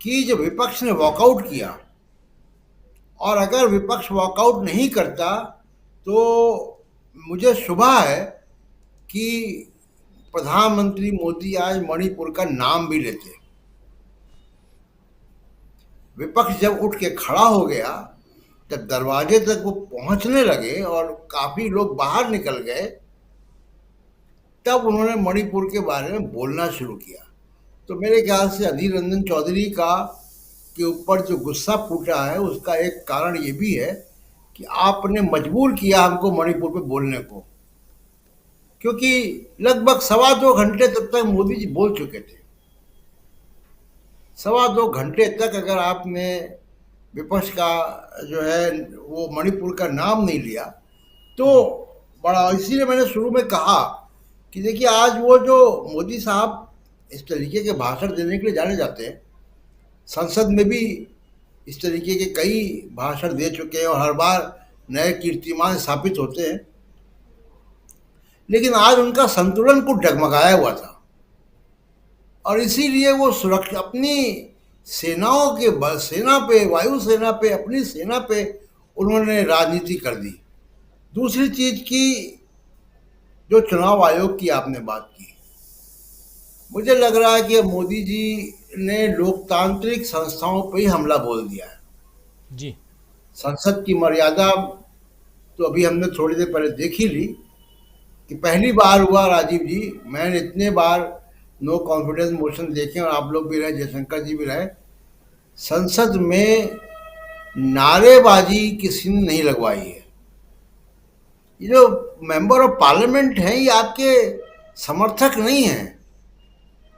कि जब विपक्ष ने वॉकआउट किया, और अगर विपक्ष वॉकआउट नहीं करता तो मुझे शुभा है कि प्रधानमंत्री मोदी आज मणिपुर का नाम भी लेते। विपक्ष जब उठ के खड़ा हो गया, जब दरवाजे तक वो पहुंचने लगे और काफी लोग बाहर निकल गए, तब उन्होंने मणिपुर के बारे में बोलना शुरू किया। तो मेरे ख्याल से अधीर रंजन चौधरी का के ऊपर जो गुस्सा फूटा है उसका एक कारण ये भी है कि आपने मजबूर किया हमको मणिपुर पे बोलने को, क्योंकि लगभग 2.25 घंटे तक मोदी जी बोल चुके थे। 2.25 घंटे तक अगर आपने विपक्ष का जो है वो मणिपुर का नाम नहीं लिया तो बड़ा, इसीलिए मैंने शुरू में कहा कि देखिए आज वो जो मोदी साहब इस तरीके के भाषण देने के लिए जाने जाते हैं, संसद में भी इस तरीके के कई भाषण दे चुके हैं और हर बार नए कीर्तिमान स्थापित होते हैं, लेकिन आज उनका संतुलन कुछ डगमगाया हुआ था और इसीलिए वो सुरक्षा अपनी सेनाओं के सेना पे, वायुसेना पे, अपनी सेना पे उन्होंने राजनीति कर दी। दूसरी चीज की जो चुनाव आयोग की आपने बात की, मुझे लग रहा है कि मोदी जी ने लोकतांत्रिक संस्थाओं पे ही हमला बोल दिया है जी। संसद की मर्यादा तो अभी हमने थोड़ी देर पहले देख ही ली कि पहली बार हुआ राजीव जी, मैंने इतने बार नो कॉन्फिडेंस मोशन देखे और आप लोग भी रहे, जयशंकर जी भी रहे, संसद में नारेबाजी किसी ने नहीं लगवाई है। ये जो मेंबर ऑफ पार्लियामेंट हैं ये आपके समर्थक नहीं हैं,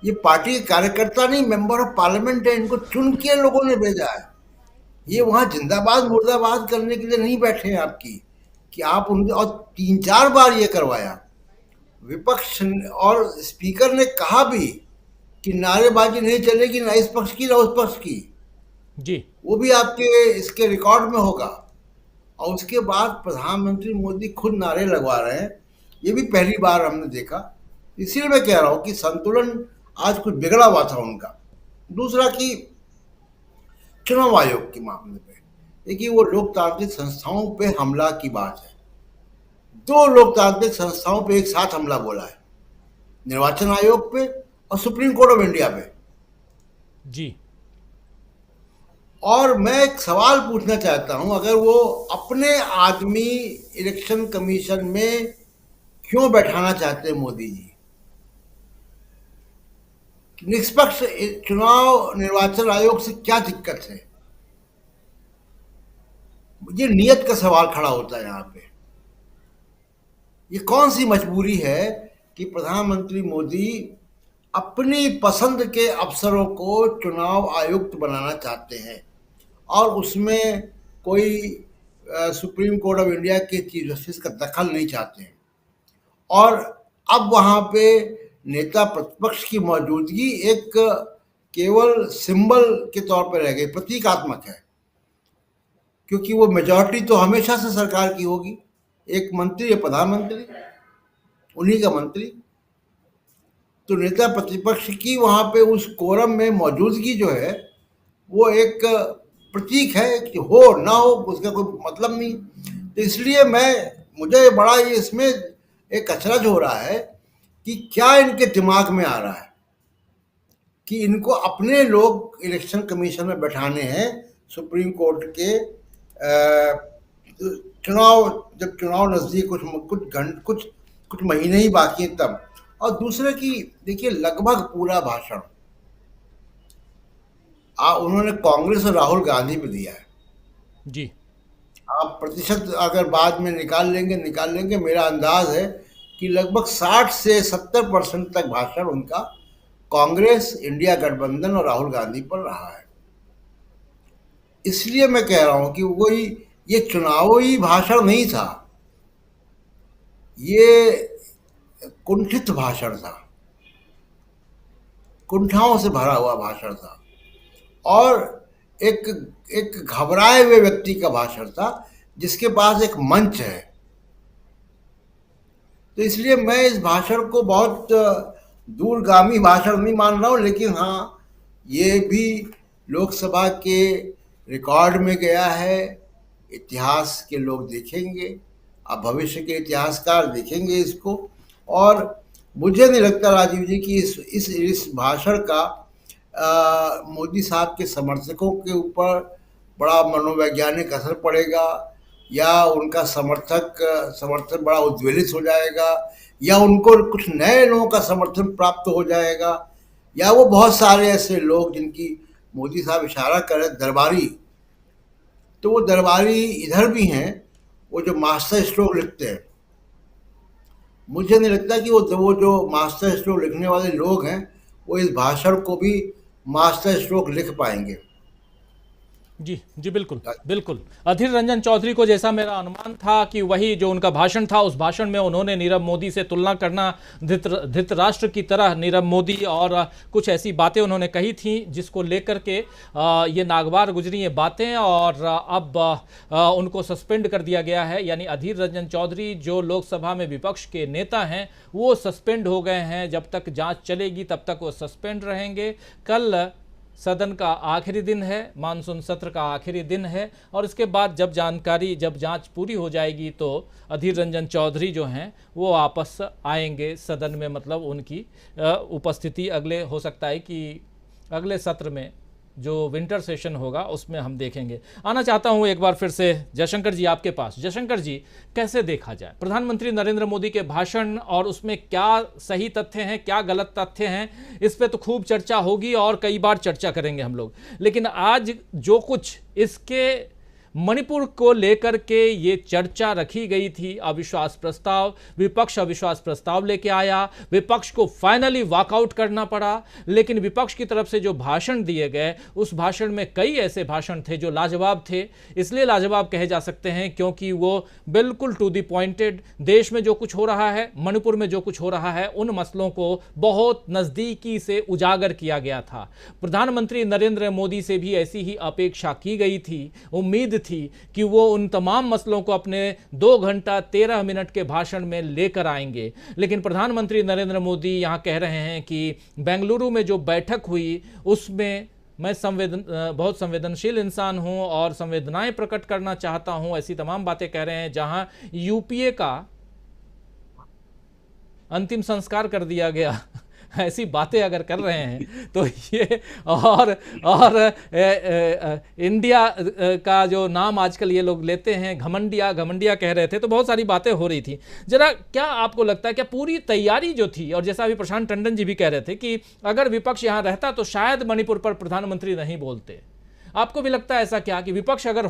ये पार्टी के कार्यकर्ता नहीं, मेंबर ऑफ पार्लियामेंट है, इनको चुन के लोगों ने भेजा है। ये वहाँ जिंदाबाद मुर्दाबाद करने के लिए नहीं बैठे हैं आपकी कि आप उनके, और 3-4 बार ये करवाया विपक्ष और स्पीकर ने कहा भी कि नारेबाजी नहीं चलेगी, ना इस पक्ष की ना उस पक्ष की जी, वो भी आपके इसके रिकॉर्ड में होगा। और उसके बाद प्रधानमंत्री मोदी खुद नारे लगवा रहे हैं, ये भी पहली बार हमने देखा। इसीलिए मैं कह रहा हूँ कि संतुलन आज कुछ बिगड़ा हुआ था उनका। दूसरा कि चुनाव आयोग के मामले में देखिए, वो लोकतांत्रिक संस्थाओं पे हमला की बात है। 2 लोकतांत्रिक संस्थाओं पे एक साथ हमला बोला है, निर्वाचन आयोग पे और सुप्रीम कोर्ट ऑफ इंडिया पे जी। और मैं एक सवाल पूछना चाहता हूं, अगर वो अपने आदमी इलेक्शन कमीशन में क्यों बैठाना चाहते हैं मोदी जी? निष्पक्ष चुनाव निर्वाचन आयोग से क्या दिक्कत है? ये नियत का सवाल खड़ा होता है यहाँ पे। ये कौन सी मजबूरी है कि प्रधानमंत्री मोदी अपनी पसंद के अफसरों को चुनाव आयुक्त बनाना चाहते हैं और उसमें कोई सुप्रीम कोर्ट ऑफ इंडिया के चीफ जस्टिस का दखल नहीं चाहते हैं। और अब वहाँ पे नेता प्रतिपक्ष की मौजूदगी एक केवल सिंबल के तौर पर रह गई, प्रतीकात्मक है, क्योंकि वो मेजॉरिटी तो हमेशा से सरकार की होगी, एक मंत्री या प्रधानमंत्री, उन्हीं का मंत्री। तो नेता प्रतिपक्ष की वहाँ पे उस कोरम में मौजूदगी जो है वो एक प्रतीक है कि हो ना हो उसका कोई मतलब नहीं। तो इसलिए मुझे बड़ा ये इसमें एक अचरज हो रहा है कि क्या इनके दिमाग में आ रहा है कि इनको अपने लोग इलेक्शन कमीशन में बैठाने हैं सुप्रीम कोर्ट के जब चुनाव नजदीक कुछ महीने ही बाकी हैं तब। और दूसरे की देखिए, लगभग पूरा भाषण उन्होंने कांग्रेस और राहुल गांधी पे दिया है जी। आप प्रतिशत अगर बाद में निकाल लेंगे, मेरा अंदाज है कि लगभग 60 से 70% तक भाषण उनका कांग्रेस, इंडिया गठबंधन और राहुल गांधी पर रहा है। इसलिए मैं कह रहा हूं कि ये चुनावी भाषण नहीं था, ये कुंठित भाषण था, कुंठाओं से भरा हुआ भाषण था और एक घबराए हुए व्यक्ति का भाषण था जिसके पास एक मंच है। तो इसलिए मैं इस भाषण को बहुत दूरगामी भाषण नहीं मान रहा हूँ, लेकिन हाँ, ये भी लोकसभा के रिकॉर्ड में गया है, इतिहास के लोग देखेंगे, अब भविष्य के इतिहासकार देखेंगे इसको। और मुझे नहीं लगता राजीव जी कि इस भाषण का मोदी साहब के समर्थकों के ऊपर बड़ा मनोवैज्ञानिक असर पड़ेगा या उनका समर्थन बड़ा उद्वेलित हो जाएगा या उनको कुछ नए लोगों का समर्थन प्राप्त हो जाएगा या वो बहुत सारे ऐसे लोग जिनकी मोदी साहब इशारा कर रहे दरबारी, तो वो दरबारी इधर भी हैं, वो जो मास्टर स्ट्रोक लिखते हैं। मुझे नहीं लगता कि वो जो मास्टर स्ट्रोक लिखने वाले लोग हैं वो इस भाषण को भी मास्टर स्ट्रोक लिख पाएंगे। जी जी, बिल्कुल बिल्कुल। अधीर रंजन चौधरी को जैसा मेरा अनुमान था कि वही जो उनका भाषण था, उस भाषण में उन्होंने नीरव मोदी से तुलना करना, धृतराष्ट्र की तरह नीरव मोदी, और कुछ ऐसी बातें उन्होंने कही थी जिसको लेकर के ये नागवार गुजरी ये बातें, और अब उनको सस्पेंड कर दिया गया है। यानी अधीर रंजन चौधरी जो लोकसभा में विपक्ष के नेता हैं वो सस्पेंड हो गए हैं। जब तक जाँच चलेगी तब तक वो सस्पेंड रहेंगे। कल सदन का आखिरी दिन है, मानसून सत्र का आखिरी दिन है, और इसके बाद जब जांच पूरी हो जाएगी तो अधीर रंजन चौधरी जो हैं वो वापस आएंगे सदन में। मतलब उनकी उपस्थिति अगले, हो सकता है कि अगले सत्र में जो विंटर सेशन होगा उसमें हम देखेंगे। आना चाहता हूं एक बार फिर से जयशंकर जी आपके पास। जयशंकर जी, कैसे देखा जाए प्रधानमंत्री नरेंद्र मोदी के भाषण, और उसमें क्या सही तथ्य हैं, क्या गलत तथ्य हैं, इस पे तो खूब चर्चा होगी और कई बार चर्चा करेंगे हम लोग। लेकिन आज जो कुछ इसके मणिपुर को लेकर के ये चर्चा रखी गई थी, अविश्वास प्रस्ताव, विपक्ष अविश्वास प्रस्ताव लेके आया, विपक्ष को फाइनली वॉकआउट करना पड़ा। लेकिन विपक्ष की तरफ से जो भाषण दिए गए, उस भाषण में कई ऐसे भाषण थे जो लाजवाब थे। इसलिए लाजवाब कहे जा सकते हैं क्योंकि वो बिल्कुल टू द पॉइंटेड, देश में जो कुछ हो रहा है, मणिपुर में जो कुछ हो रहा है, उन मसलों को बहुत नज़दीकी से उजागर किया गया था। प्रधानमंत्री नरेंद्र मोदी से भी ऐसी ही अपेक्षा की गई थी, उम्मीद थी कि वो उन तमाम मसलों को अपने 2 घंटा 13 मिनट के भाषण में लेकर आएंगे। लेकिन प्रधानमंत्री नरेंद्र मोदी यहां कह रहे हैं कि बेंगलुरु में जो बैठक हुई उसमें मैं बहुत संवेदनशील इंसान हूं और संवेदनाएं प्रकट करना चाहता हूं, ऐसी तमाम बातें कह रहे हैं। जहां यूपीए का अंतिम संस्कार कर दिया गया, ऐसी बातें अगर कर रहे हैं तो ये और इंडिया का जो नाम आजकल ये लोग लेते हैं, घमंडिया कह रहे थे, तो बहुत सारी बातें हो रही थी। जरा क्या आपको लगता है, क्या पूरी तैयारी जो थी, और जैसा अभी प्रशांत टंडन जी भी कह रहे थे कि अगर विपक्ष यहाँ रहता तो शायद मणिपुर पर प्रधानमंत्री नहीं बोलते, आपको भी लगता है ऐसा क्या कि विपक्ष अगर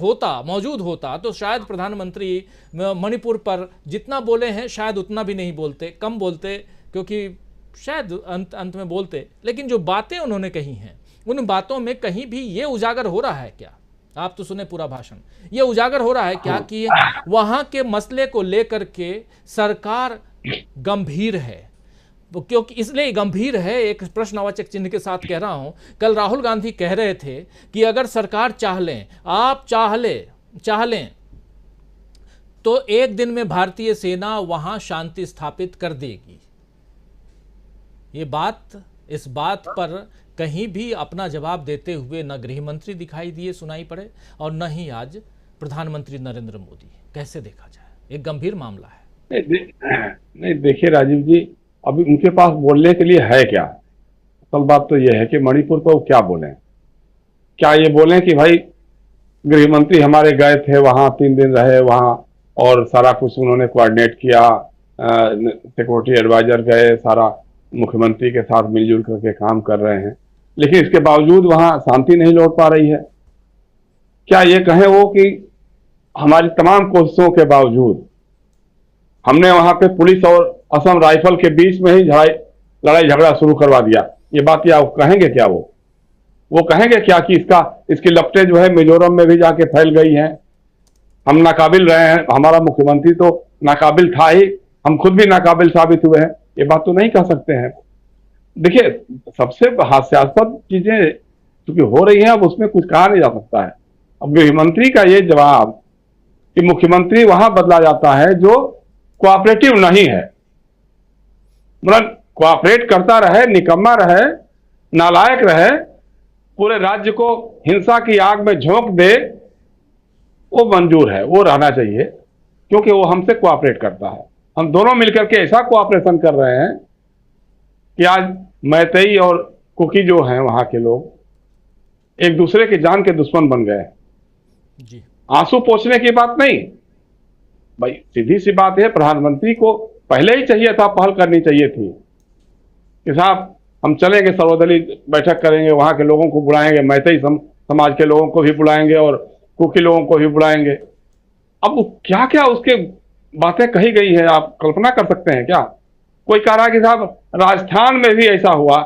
मौजूद होता तो शायद प्रधानमंत्री मणिपुर पर जितना बोले हैं शायद उतना भी नहीं बोलते, कम बोलते, क्योंकि शायद अंत में बोलते। लेकिन जो बातें उन्होंने कही हैं, उन बातों में कहीं भी ये उजागर हो रहा है क्या, आप तो सुने पूरा भाषण, ये उजागर हो रहा है क्या कि वहां के मसले को लेकर के सरकार गंभीर है? क्योंकि इसलिए गंभीर है, एक प्रश्नवाचक चिन्ह के साथ कह रहा हूं। कल राहुल गांधी कह रहे थे कि अगर सरकार चाह लें, आप चाह लें तो एक दिन में भारतीय सेना वहां शांति स्थापित कर देगी। इस बात पर कहीं भी अपना जवाब देते हुए न गृह मंत्री दिखाई दिए, सुनाई पड़े, और न ही आज प्रधानमंत्री नरेंद्र मोदी। कैसे देखा जाए, एक गंभीर मामला है। नहीं देखिए राजीव जी, अभी उनके पास बोलने के लिए है क्या? असल बात तो यह है कि मणिपुर पर वो क्या बोलें? क्या ये बोलें कि भाई गृह मंत्री हमारे गए थे वहां, 3 दिन रहे वहां और सारा कुछ उन्होंने कोऑर्डिनेट किया, सिक्योरिटी एडवाइजर गए, सारा मुख्यमंत्री के साथ मिलजुल करके काम कर रहे हैं, लेकिन इसके बावजूद वहां शांति नहीं लौट पा रही है? क्या ये कहें वो कि हमारी तमाम कोशिशों के बावजूद हमने वहां पे पुलिस और असम राइफल के बीच में ही लड़ाई झगड़ा शुरू करवा दिया? ये बात क्या कहेंगे? क्या वो कहेंगे क्या कि इसकी लपटें जो है मिजोरम में भी जाके फैल गई हैं, हम नाकाबिल रहे हैं, हमारा मुख्यमंत्री तो नाकाबिल था ही, हम खुद भी नाकाबिल साबित हुए हैं? ये बात तो नहीं कह सकते हैं। देखिए, सबसे हास्यास्पद चीजें क्योंकि हो रही हैं, अब उसमें कुछ कहा नहीं जा सकता है। अब गृह मंत्री का ये जवाब कि मुख्यमंत्री वहां बदला जाता है जो कोऑपरेटिव नहीं है, मतलब कोऑपरेट करता रहे, निकम्मा रहे, नालायक रहे, पूरे राज्य को हिंसा की आग में झोंक दे, वो मंजूर है, वो रहना चाहिए, क्योंकि वो हमसे कोऑपरेट करता है। हम दोनों मिलकर के ऐसा कोऑपरेशन कर रहे हैं कि आज मैतेई और कुकी जो हैं वहां के लोग एक दूसरे के जान के दुश्मन बन गए जी। आंसू पोंछने की बात नहीं भाई, सीधी सी बात है, प्रधानमंत्री को पहले ही चाहिए था, पहल करनी चाहिए थी कि साहब हम चलेंगे, सर्वदलीय बैठक करेंगे, वहां के लोगों को बुलाएंगे, मैतेई समाज के लोगों को भी बुलाएंगे और कुकी लोगों को भी बुलाएंगे। अब क्या क्या उसके बातें कही गई है, आप कल्पना कर सकते हैं क्या? कोई कह रहा कि साहब राजस्थान में भी ऐसा हुआ,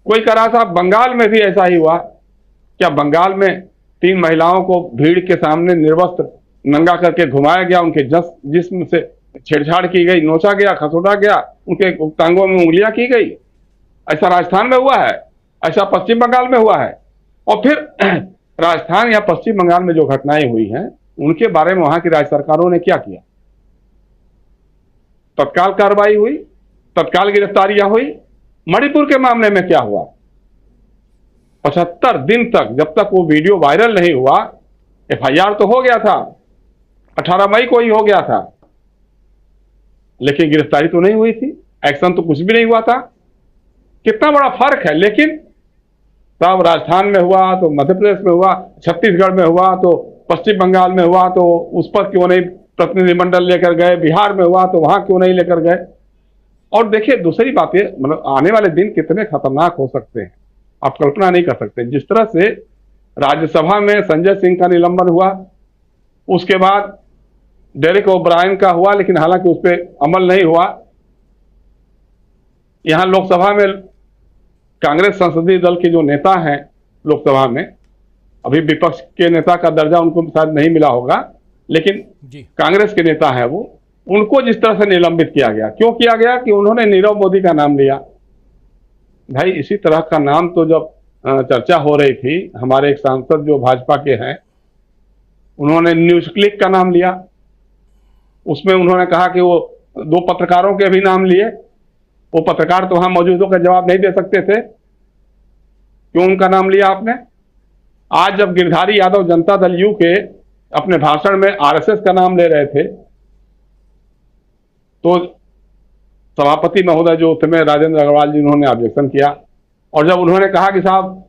कोई कह रहा साहब बंगाल में भी ऐसा ही हुआ। क्या बंगाल में 3 महिलाओं को भीड़ के सामने निर्वस्त्र नंगा करके घुमाया गया, उनके जिस्म से छेड़छाड़ की गई, नोचा गया, खसोटा गया, उनके टांगों में उंगलियां की गई? ऐसा राजस्थान में हुआ है, ऐसा पश्चिम बंगाल में हुआ है। और फिर राजस्थान या पश्चिम बंगाल में जो घटनाएं हुई हैं उनके बारे में वहां की राज्य सरकारों ने क्या किया? तत्काल कार्रवाई हुई, तत्काल गिरफ्तारियां हुई। मणिपुर के मामले में क्या हुआ? 75 दिन तक, जब तक वो वीडियो वायरल नहीं हुआ, FIR तो हो गया था, 18 मई को ही हो गया था, लेकिन गिरफ्तारी तो नहीं हुई थी, एक्शन तो कुछ भी नहीं हुआ था। कितना बड़ा फर्क है। लेकिन तब राजस्थान में हुआ तो मध्य प्रदेश में हुआ, छत्तीसगढ़ में हुआ तो पश्चिम बंगाल में हुआ तो उस पर क्यों नहीं प्रतिनिधिमंडल लेकर गए, बिहार में हुआ तो वहां क्यों नहीं लेकर गए। और देखिए दूसरी बात ये, मतलब आने वाले दिन कितने खतरनाक हो सकते हैं आप कल्पना नहीं कर सकते। जिस तरह से राज्यसभा में संजय सिंह का निलंबन हुआ, उसके बाद डेरेक ओब्रायन का हुआ, लेकिन हालांकि उस पर अमल नहीं हुआ। यहां लोकसभा में कांग्रेस संसदीय दल के जो नेता हैं लोकसभा में, अभी विपक्ष के नेता का दर्जा उनको शायद नहीं मिला होगा, लेकिन कांग्रेस के नेता हैं वो, उनको जिस तरह से निलंबित किया गया, क्यों किया गया? कि उन्होंने नीरव मोदी का नाम लिया। भाई इसी तरह का नाम तो जब चर्चा हो रही थी, हमारे एक सांसद जो भाजपा के हैं उन्होंने न्यूज क्लिक का नाम लिया, उसमें उन्होंने कहा कि वो 2 पत्रकारों के भी नाम लिए। वो पत्रकार तो वहां मौजूद होकर जवाब नहीं दे सकते थे, क्यों उनका नाम लिया आपने? आज जब गिरधारी यादव जनता दल यू के अपने भाषण में RSS का नाम ले रहे थे तो सभापति महोदय जो थे राजेंद्र अग्रवाल जी, उन्होंने ऑब्जेक्शन किया। और जब उन्होंने कहा कि साहब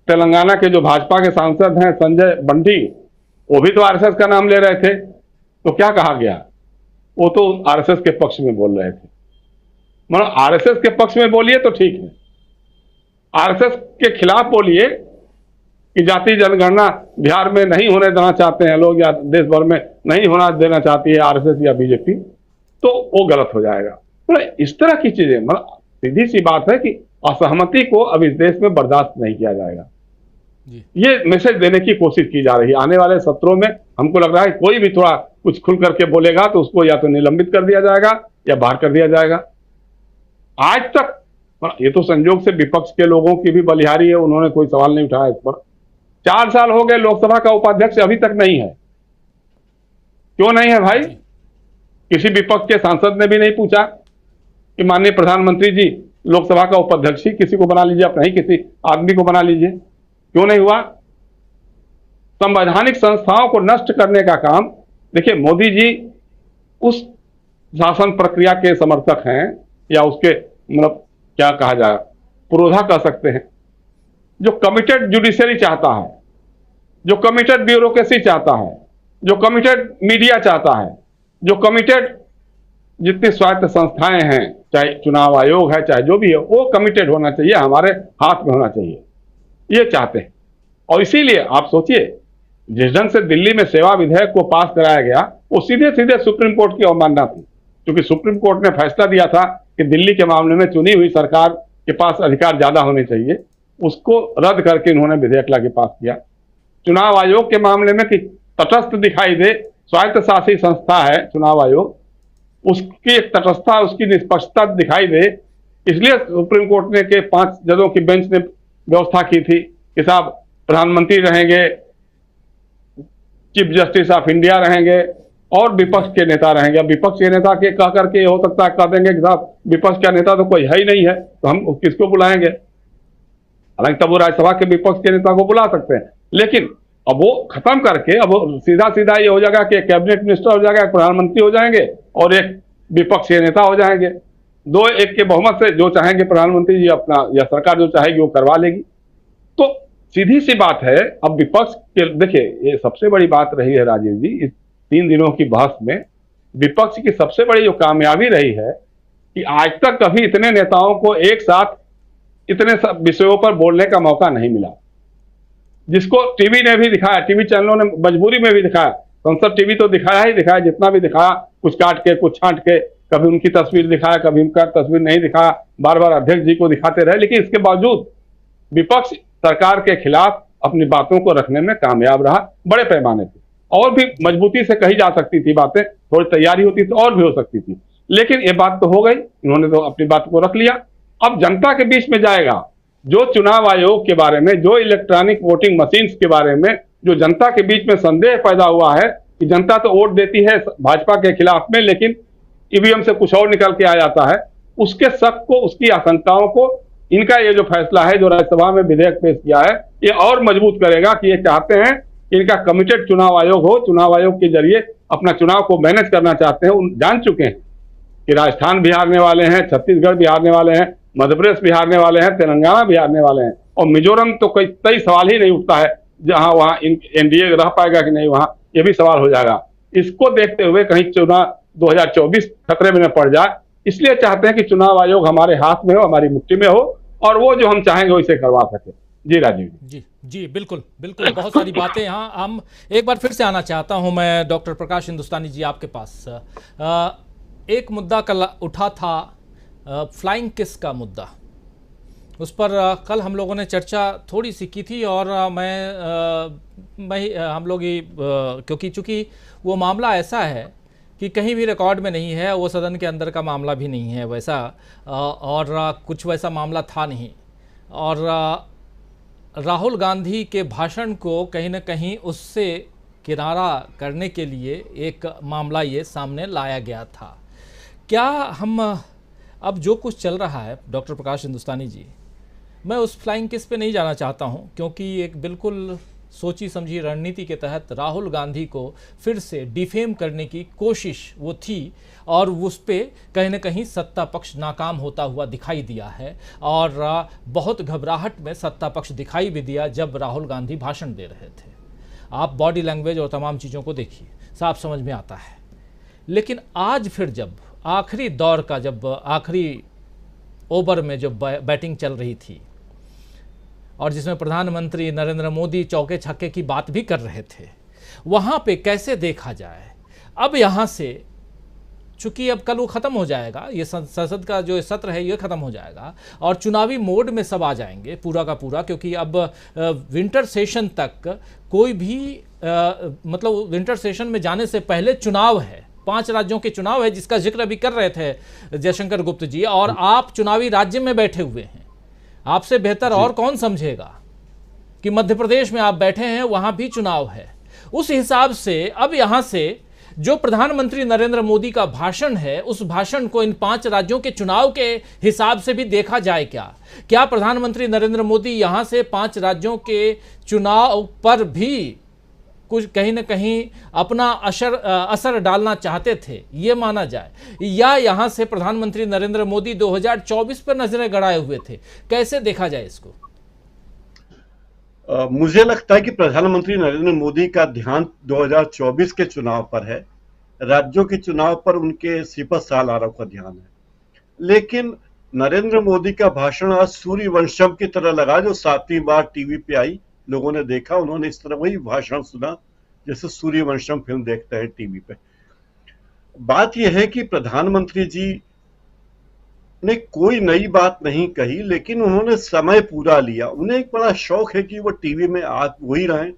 तेलंगाना के जो भाजपा के सांसद हैं संजय बंटी, वो भी तो RSS का नाम ले रहे थे, तो क्या कहा गया? वो तो RSS के पक्ष में बोल रहे थे। मतलब RSS के पक्ष में बोलिए तो ठीक है, RSS के खिलाफ बोलिए कि जाति जनगणना बिहार में नहीं होने देना चाहते हैं लोग, या देश भर में नहीं होना देना चाहती है RSS या बीजेपी, तो वो गलत हो जाएगा। मतलब इस तरह की चीजें, मतलब सीधी सी बात है कि असहमति को अब इस देश में बर्दाश्त नहीं किया जाएगा। ये मैसेज देने की कोशिश की जा रही है। आने वाले सत्रों में हमको लग रहा है कोई भी थोड़ा कुछ खुल करके बोलेगा तो उसको या तो निलंबित कर दिया जाएगा या बाहर कर दिया जाएगा। आज तक ये तो संयोग से विपक्ष के लोगों की भी बलिहारी है, उन्होंने कोई सवाल नहीं उठाया इस पर। 4 साल हो गए, लोकसभा का उपाध्यक्ष अभी तक नहीं है। क्यों नहीं है भाई? किसी विपक्ष के सांसद ने भी नहीं पूछा कि माननीय प्रधानमंत्री जी लोकसभा का उपाध्यक्ष ही किसी को बना लीजिए, अपना ही किसी आदमी को बना लीजिए। क्यों नहीं हुआ? संवैधानिक संस्थाओं को नष्ट करने का काम, देखिए मोदी जी उस शासन प्रक्रिया के समर्थक हैं, या उसके मतलब क्या कहा जाए, पुरोधा कह सकते हैं, जो कमिटेड जुडिशरी चाहता है, जो कमिटेड ब्यूरोक्रेसी चाहता है, जो कमिटेड मीडिया चाहता है, जो कमिटेड जितनी स्वायत्त संस्थाएं हैं, चाहे चुनाव आयोग है, चाहे जो भी है, वो कमिटेड होना चाहिए, हमारे हाथ में होना चाहिए, ये चाहते हैं। और इसीलिए आप सोचिए, जिस ढंग से दिल्ली में सेवा विधेयक को पास कराया गया, वो सीधे सीधे सुप्रीम कोर्ट की अवमानना थी, क्योंकि सुप्रीम कोर्ट ने फैसला दिया था कि दिल्ली के मामले में चुनी हुई सरकार के पास अधिकार ज्यादा होने चाहिए। उसको रद्द करके इन्होंने विधेयक लाके पास किया। चुनाव आयोग के मामले में कि तटस्थ दिखाई दे, स्वायत्त शासी संस्था है चुनाव आयोग, उसकी एक तटस्थता, उसकी निष्पक्षता दिखाई दे, इसलिए सुप्रीम कोर्ट ने के 5 जजों की बेंच ने व्यवस्था की थी कि साहब प्रधानमंत्री रहेंगे, चीफ जस्टिस ऑफ इंडिया रहेंगे और विपक्ष के नेता रहेंगे। अब विपक्ष के नेता के कह करके हो सकता है कह देंगे कि साहब विपक्ष का नेता तो कोई है ही नहीं है, तो हम किसको बुलाएंगे? हालांकि तब वो राज्यसभा के विपक्ष के नेता को बुला सकते हैं, लेकिन अब वो खत्म करके अब सीधा सीधा ये हो जाएगा कि एक कैबिनेट मिनिस्टर हो जाएगा, एक प्रधानमंत्री हो जाएंगे और एक विपक्ष के नेता हो जाएंगे। 2-1 के बहुमत से जो चाहेंगे प्रधानमंत्री जी अपना, या सरकार जो चाहेगी वो करवा लेगी। तो सीधी सी बात है। अब विपक्ष के, देखिए ये सबसे बड़ी बात रही है राजीव जी, इस 3 दिनों की बहस में विपक्ष की सबसे बड़ी जो कामयाबी रही है कि आज तक कभी इतने नेताओं को एक साथ इतने सब विषयों पर बोलने का मौका नहीं मिला। जिसको टीवी ने भी दिखाया, टीवी चैनलों ने मजबूरी में भी दिखाया, संसद टीवी तो दिखाया ही दिखाया, जितना भी दिखाया कुछ काट के कुछ छांट के, कभी उनकी तस्वीर दिखाया, कभी उनका तस्वीर नहीं दिखाया, बार बार अध्यक्ष जी को दिखाते रहे। लेकिन इसके बावजूद विपक्ष सरकार के खिलाफ अपनी बातों को रखने में कामयाब रहा बड़े पैमाने पे। और भी मजबूती से कही जा सकती थी बातें, थोड़ी तैयारी होती तो और भी हो सकती थी, लेकिन ये बात तो हो गई, इन्होंने तो अपनी बात को रख लिया। अब जनता के बीच में जाएगा, जो चुनाव आयोग के बारे में, जो इलेक्ट्रॉनिक वोटिंग मशीन्स के बारे में जो जनता के बीच में संदेह पैदा हुआ है कि जनता तो वोट देती है भाजपा के खिलाफ में, लेकिन ईवीएम से कुछ और निकल के आ जाता है, उसके शक को, उसकी आशंकाओं को इनका ये जो फैसला है, जो राज्यसभा में विधेयक पेश किया है, ये और मजबूत करेगा कि ये चाहते हैं कि इनका कमिटेड चुनाव आयोग हो, चुनाव आयोग के जरिए अपना चुनाव को मैनेज करना चाहते हैं। जान चुके हैं कि राजस्थान भी हारने वाले हैं, छत्तीसगढ़ भी हारने वाले हैं, मध्य प्रदेश भी हारने वाले हैं, तेलंगाना भी हारने वाले हैं, और मिजोरम तो कई सवाल ही नहीं उठता है जहां वहां एनडीए रह पाएगा कि नहीं, वहां ये भी सवाल हो जाएगा। इसको देखते हुए कहीं चुनाव 2024 खतरे में न पड़ जाए, इसलिए चाहते हैं कि चुनाव आयोग हमारे हाथ में हो, हमारी मुट्ठी में हो, और वो जो हम चाहेंगे वैसे करवा सके। जी राजीव जी जी बिल्कुल बिल्कुल, बहुत सारी बातें यहाँ हम एक बार फिर से आना चाहता हूँ मैं डॉक्टर प्रकाश हिंदुस्तानी जी आपके पास। एक मुद्दा कल उठा था, फ्लाइंग किस का मुद्दा, उस पर कल हम लोगों ने चर्चा थोड़ी सी की थी, और हम लोग ही क्योंकि चूँकि वो मामला ऐसा है कि कहीं भी रिकॉर्ड में नहीं है, वो सदन के अंदर का मामला भी नहीं है वैसा, और कुछ वैसा मामला था नहीं, और राहुल गांधी के भाषण को कहीं ना कहीं उससे किनारा करने के लिए एक मामला ये सामने लाया गया था। क्या हम अब जो कुछ चल रहा है डॉक्टर प्रकाश हिंदुस्तानी जी, मैं उस फ्लाइंग किस पे नहीं जाना चाहता हूं, क्योंकि एक बिल्कुल सोची समझी रणनीति के तहत राहुल गांधी को फिर से डिफेम करने की कोशिश वो थी, और उस पे कहीं ना कहीं सत्ता पक्ष नाकाम होता हुआ दिखाई दिया है, और बहुत घबराहट में सत्ता पक्ष दिखाई भी दिया जब राहुल गांधी भाषण दे रहे थे। आप बॉडी लैंग्वेज और तमाम चीज़ों को देखिए, साफ समझ में आता है। लेकिन आज फिर जब आखिरी दौर का, जब आखिरी ओवर में जब बैटिंग चल रही थी, और जिसमें प्रधानमंत्री नरेंद्र मोदी चौके छक्के की बात भी कर रहे थे, वहाँ पे कैसे देखा जाए। अब यहाँ से चूँकि अब कल वो ख़त्म हो जाएगा, ये संसद का जो सत्र है ये ख़त्म हो जाएगा, और चुनावी मोड में सब आ जाएंगे पूरा का पूरा, क्योंकि अब विंटर सेशन तक कोई भी मतलब विंटर सेशन में जाने से पहले चुनाव है, 5 राज्यों के चुनाव है, जिसका जिक्र अभी कर रहे थे जयशंकर गुप्त जी, और आप चुनावी राज्य में बैठे हुए हैं। आपसे बेहतर और कौन समझेगा कि मध्य प्रदेश में आप बैठे हैं, वहां भी चुनाव है। उस हिसाब से अब यहां से जो प्रधानमंत्री नरेंद्र मोदी का भाषण है, उस भाषण को इन 5 राज्यों के चुनाव के हिसाब से भी देखा जाए। क्या प्रधानमंत्री नरेंद्र मोदी यहां से 5 राज्यों के चुनाव पर भी कुछ कहीं ना कहीं अपना असर डालना चाहते थे, ये माना जाए, या यहां से प्रधानमंत्री नरेंद्र मोदी 2024 पर नजरें गड़ाए हुए थे? कैसे देखा जाए इसको? मुझे लगता है कि प्रधानमंत्री नरेंद्र मोदी का ध्यान 2024 के चुनाव पर है, राज्यों के चुनाव पर उनके सिपह सालारों का ध्यान है। लेकिन नरेंद्र मोदी का भाषण आज सूर्यवंशम की तरह लगा, जो 7वीं बार टीवी पे आई, लोगों ने देखा, उन्होंने इस तरह वही भाषण सुना जैसे सूर्यवंशम फिल्म देखते हैं टीवी पे। बात यह है कि प्रधानमंत्री जी ने कोई नई बात नहीं कही, लेकिन उन्होंने समय पूरा लिया। उन्हें एक बड़ा शौक है कि वो टीवी में आप वही रहें।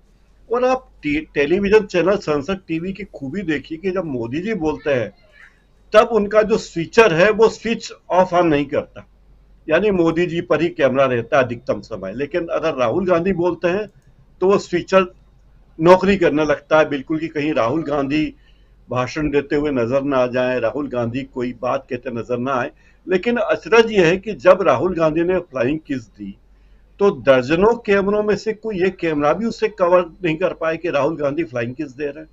और आप टेलीविजन चैनल संसद टीवी की खूबी देखिए कि जब मोदी जी बोलते हैं तब उनका जो स्विचर है वो स्विच ऑफ ऑन नहीं करता, यानी मोदी जी पर ही कैमरा रहता है अधिकतम समय। लेकिन अगर राहुल गांधी बोलते हैं तो वो स्विचर नौकरी करने लगता है बिल्कुल, कि कहीं राहुल गांधी भाषण देते हुए नजर ना आ जाए, राहुल गांधी कोई बात कहते नजर ना आए। लेकिन अचरज ये है कि जब राहुल गांधी ने फ्लाइंग किस दी तो दर्जनों कैमरों में से कोई एक कैमरा भी उसे कवर नहीं कर पाए कि राहुल गांधी फ्लाइंग किस दे रहे हैं।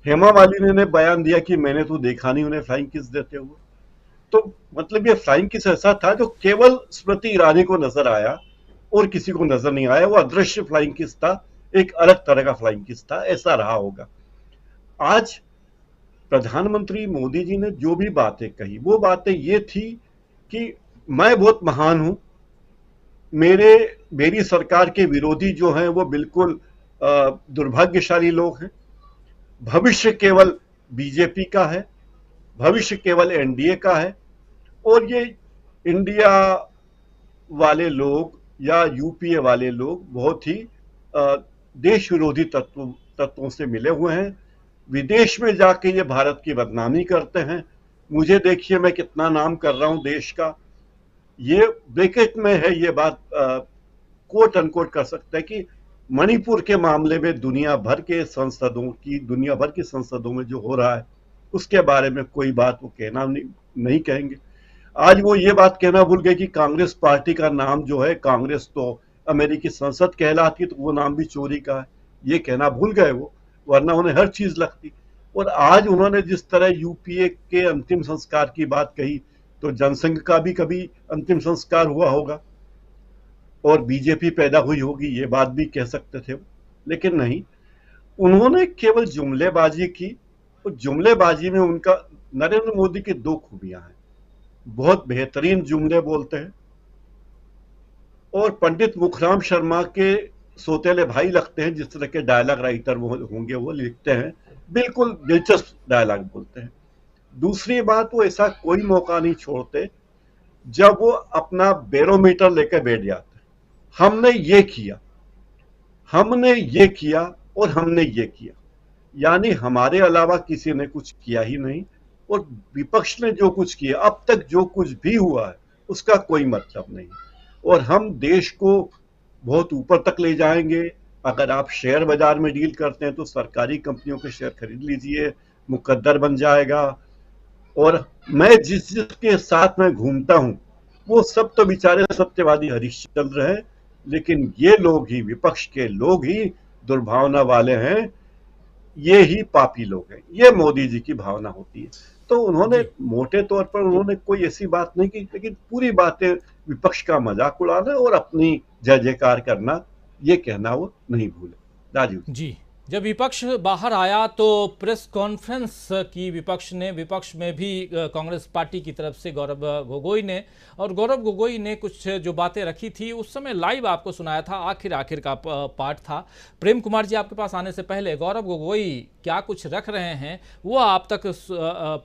हेमा मालिनी ने बयान दिया कि मैंने तो देखा नहीं उन्हें फ्लाइंग किस देते हुए। तो मतलब ये फ्लाइंग किस ऐसा था जो केवल स्मृति ईरानी को नजर आया और किसी को नजर नहीं आया। वो अदृश्य फ्लाइंग किस था, एक अलग तरह का फ्लाइंग किस था, ऐसा रहा होगा। आज प्रधानमंत्री मोदी जी ने जो भी बातें कही वो बातें ये थी कि मैं बहुत महान हूं, मेरी सरकार के विरोधी जो हैं वो बिल्कुल दुर्भाग्यशाली लोग हैं। भविष्य केवल बीजेपी का है, भविष्य केवल एनडीए का है, और ये इंडिया वाले लोग या यूपीए वाले लोग बहुत ही देश विरोधी तत्वों से मिले हुए हैं। विदेश में जाके ये भारत की बदनामी करते हैं। मुझे देखिए, मैं कितना नाम कर रहा हूं देश का, ये ब्रैकेट में है ये बात, कोट अनकोट कर सकते हैं कि मणिपुर के मामले में दुनिया भर की संसदों में जो हो रहा है उसके बारे में कोई बात वो कहना नहीं कहेंगे। आज वो ये बात कहना भूल गए कि कांग्रेस पार्टी का नाम जो है, कांग्रेस तो अमेरिकी संसद कहलाती, तो वो नाम भी चोरी का है, ये कहना भूल गए वो, वरना उन्हें हर चीज लगती। और आज उन्होंने जिस तरह यूपीए के अंतिम संस्कार की बात कही, तो जनसंघ का भी कभी अंतिम संस्कार हुआ होगा और बीजेपी पैदा हुई होगी, ये बात भी कह सकते थे, लेकिन नहीं, उन्होंने केवल जुमलेबाजी की। और जुमलेबाजी में उनका, नरेंद्र मोदी की दो खूबियां हैं, बहुत बेहतरीन जुमले बोलते हैं और पंडित मुखराम शर्मा के सौतेले भाई लगते हैं, जिस तरह के डायलॉग राइटर वो होंगे, वो लिखते हैं, बिल्कुल दिलचस्प डायलॉग बोलते हैं। दूसरी बात, वो ऐसा कोई मौका नहीं छोड़ते जब वो अपना बैरोमीटर लेकर बैठ जाते, हमने ये किया, हमने ये किया और हमने ये किया, यानी हमारे अलावा किसी ने कुछ किया ही नहीं, और विपक्ष ने जो कुछ किया, अब तक जो कुछ भी हुआ है उसका कोई मतलब नहीं, और हम देश को बहुत ऊपर तक ले जाएंगे। अगर आप शेयर बाजार में डील करते हैं तो सरकारी कंपनियों के शेयर खरीद लीजिए, मुकद्दर बन जाएगा। और मैं जिसके साथ में घूमता हूं वो सब तो बेचारे सत्यवादी हरिश्चंद्र हैं, लेकिन ये लोग ही, विपक्ष के लोग ही दुर्भावना वाले हैं, ये ही पापी लोग हैं, ये मोदी जी की भावना होती है। तो उन्होंने मोटे तौर पर उन्होंने कोई ऐसी बात नहीं की, लेकिन पूरी बातें विपक्ष का मजाक उड़ाना और अपनी जय जयकार करना, ये कहना वो नहीं भूले। राजीव जी, जब विपक्ष बाहर आया तो प्रेस कॉन्फ्रेंस की विपक्ष में भी कांग्रेस पार्टी की तरफ से गौरव गोगोई ने, और गौरव गोगोई ने कुछ जो बातें रखी थी उस समय लाइव आपको सुनाया था, आखिर का पार्ट था। प्रेम कुमार जी आपके पास आने से पहले गौरव गोगोई क्या कुछ रख रहे हैं वो आप तक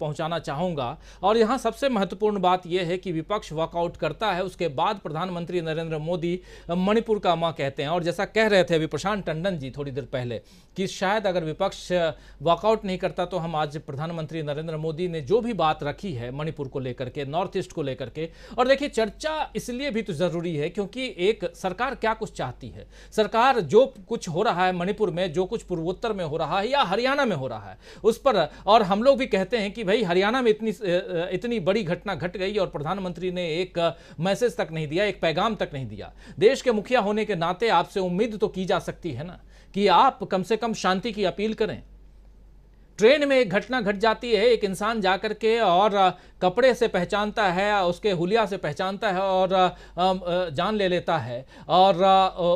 पहुंचाना चाहूँगा। और यहाँ सबसे महत्वपूर्ण बात यह है कि विपक्ष वॉकआउट करता है, उसके बाद प्रधानमंत्री नरेंद्र मोदी मणिपुर का मां कहते हैं। और जैसा कह रहे थे अभी प्रशांत टंडन जी थोड़ी देर पहले कि शायद अगर विपक्ष वॉकआउट नहीं करता तो हम आज प्रधानमंत्री नरेंद्र मोदी ने जो भी बात रखी है मणिपुर को लेकर के, नॉर्थ ईस्ट को लेकर के, और देखिए चर्चा इसलिए भी तो जरूरी है क्योंकि एक सरकार क्या कुछ चाहती है, सरकार जो कुछ हो रहा है मणिपुर में, जो कुछ पूर्वोत्तर में हो रहा है या हरियाणा में हो रहा है उस पर, और हम लोग भी कहते हैं कि भाई हरियाणा में इतनी बड़ी घटना घट गई और प्रधानमंत्री ने एक मैसेज तक नहीं दिया, एक पैगाम तक नहीं दिया। देश के मुखिया होने के नाते आपसे उम्मीद तो की जा सकती है ना कि आप कम से कम शांति की अपील करें। ट्रेन में एक घटना घट जाती है, एक इंसान जाकर के और कपड़े से पहचानता है, उसके हुलिया से पहचानता है और जान ले लेता है, और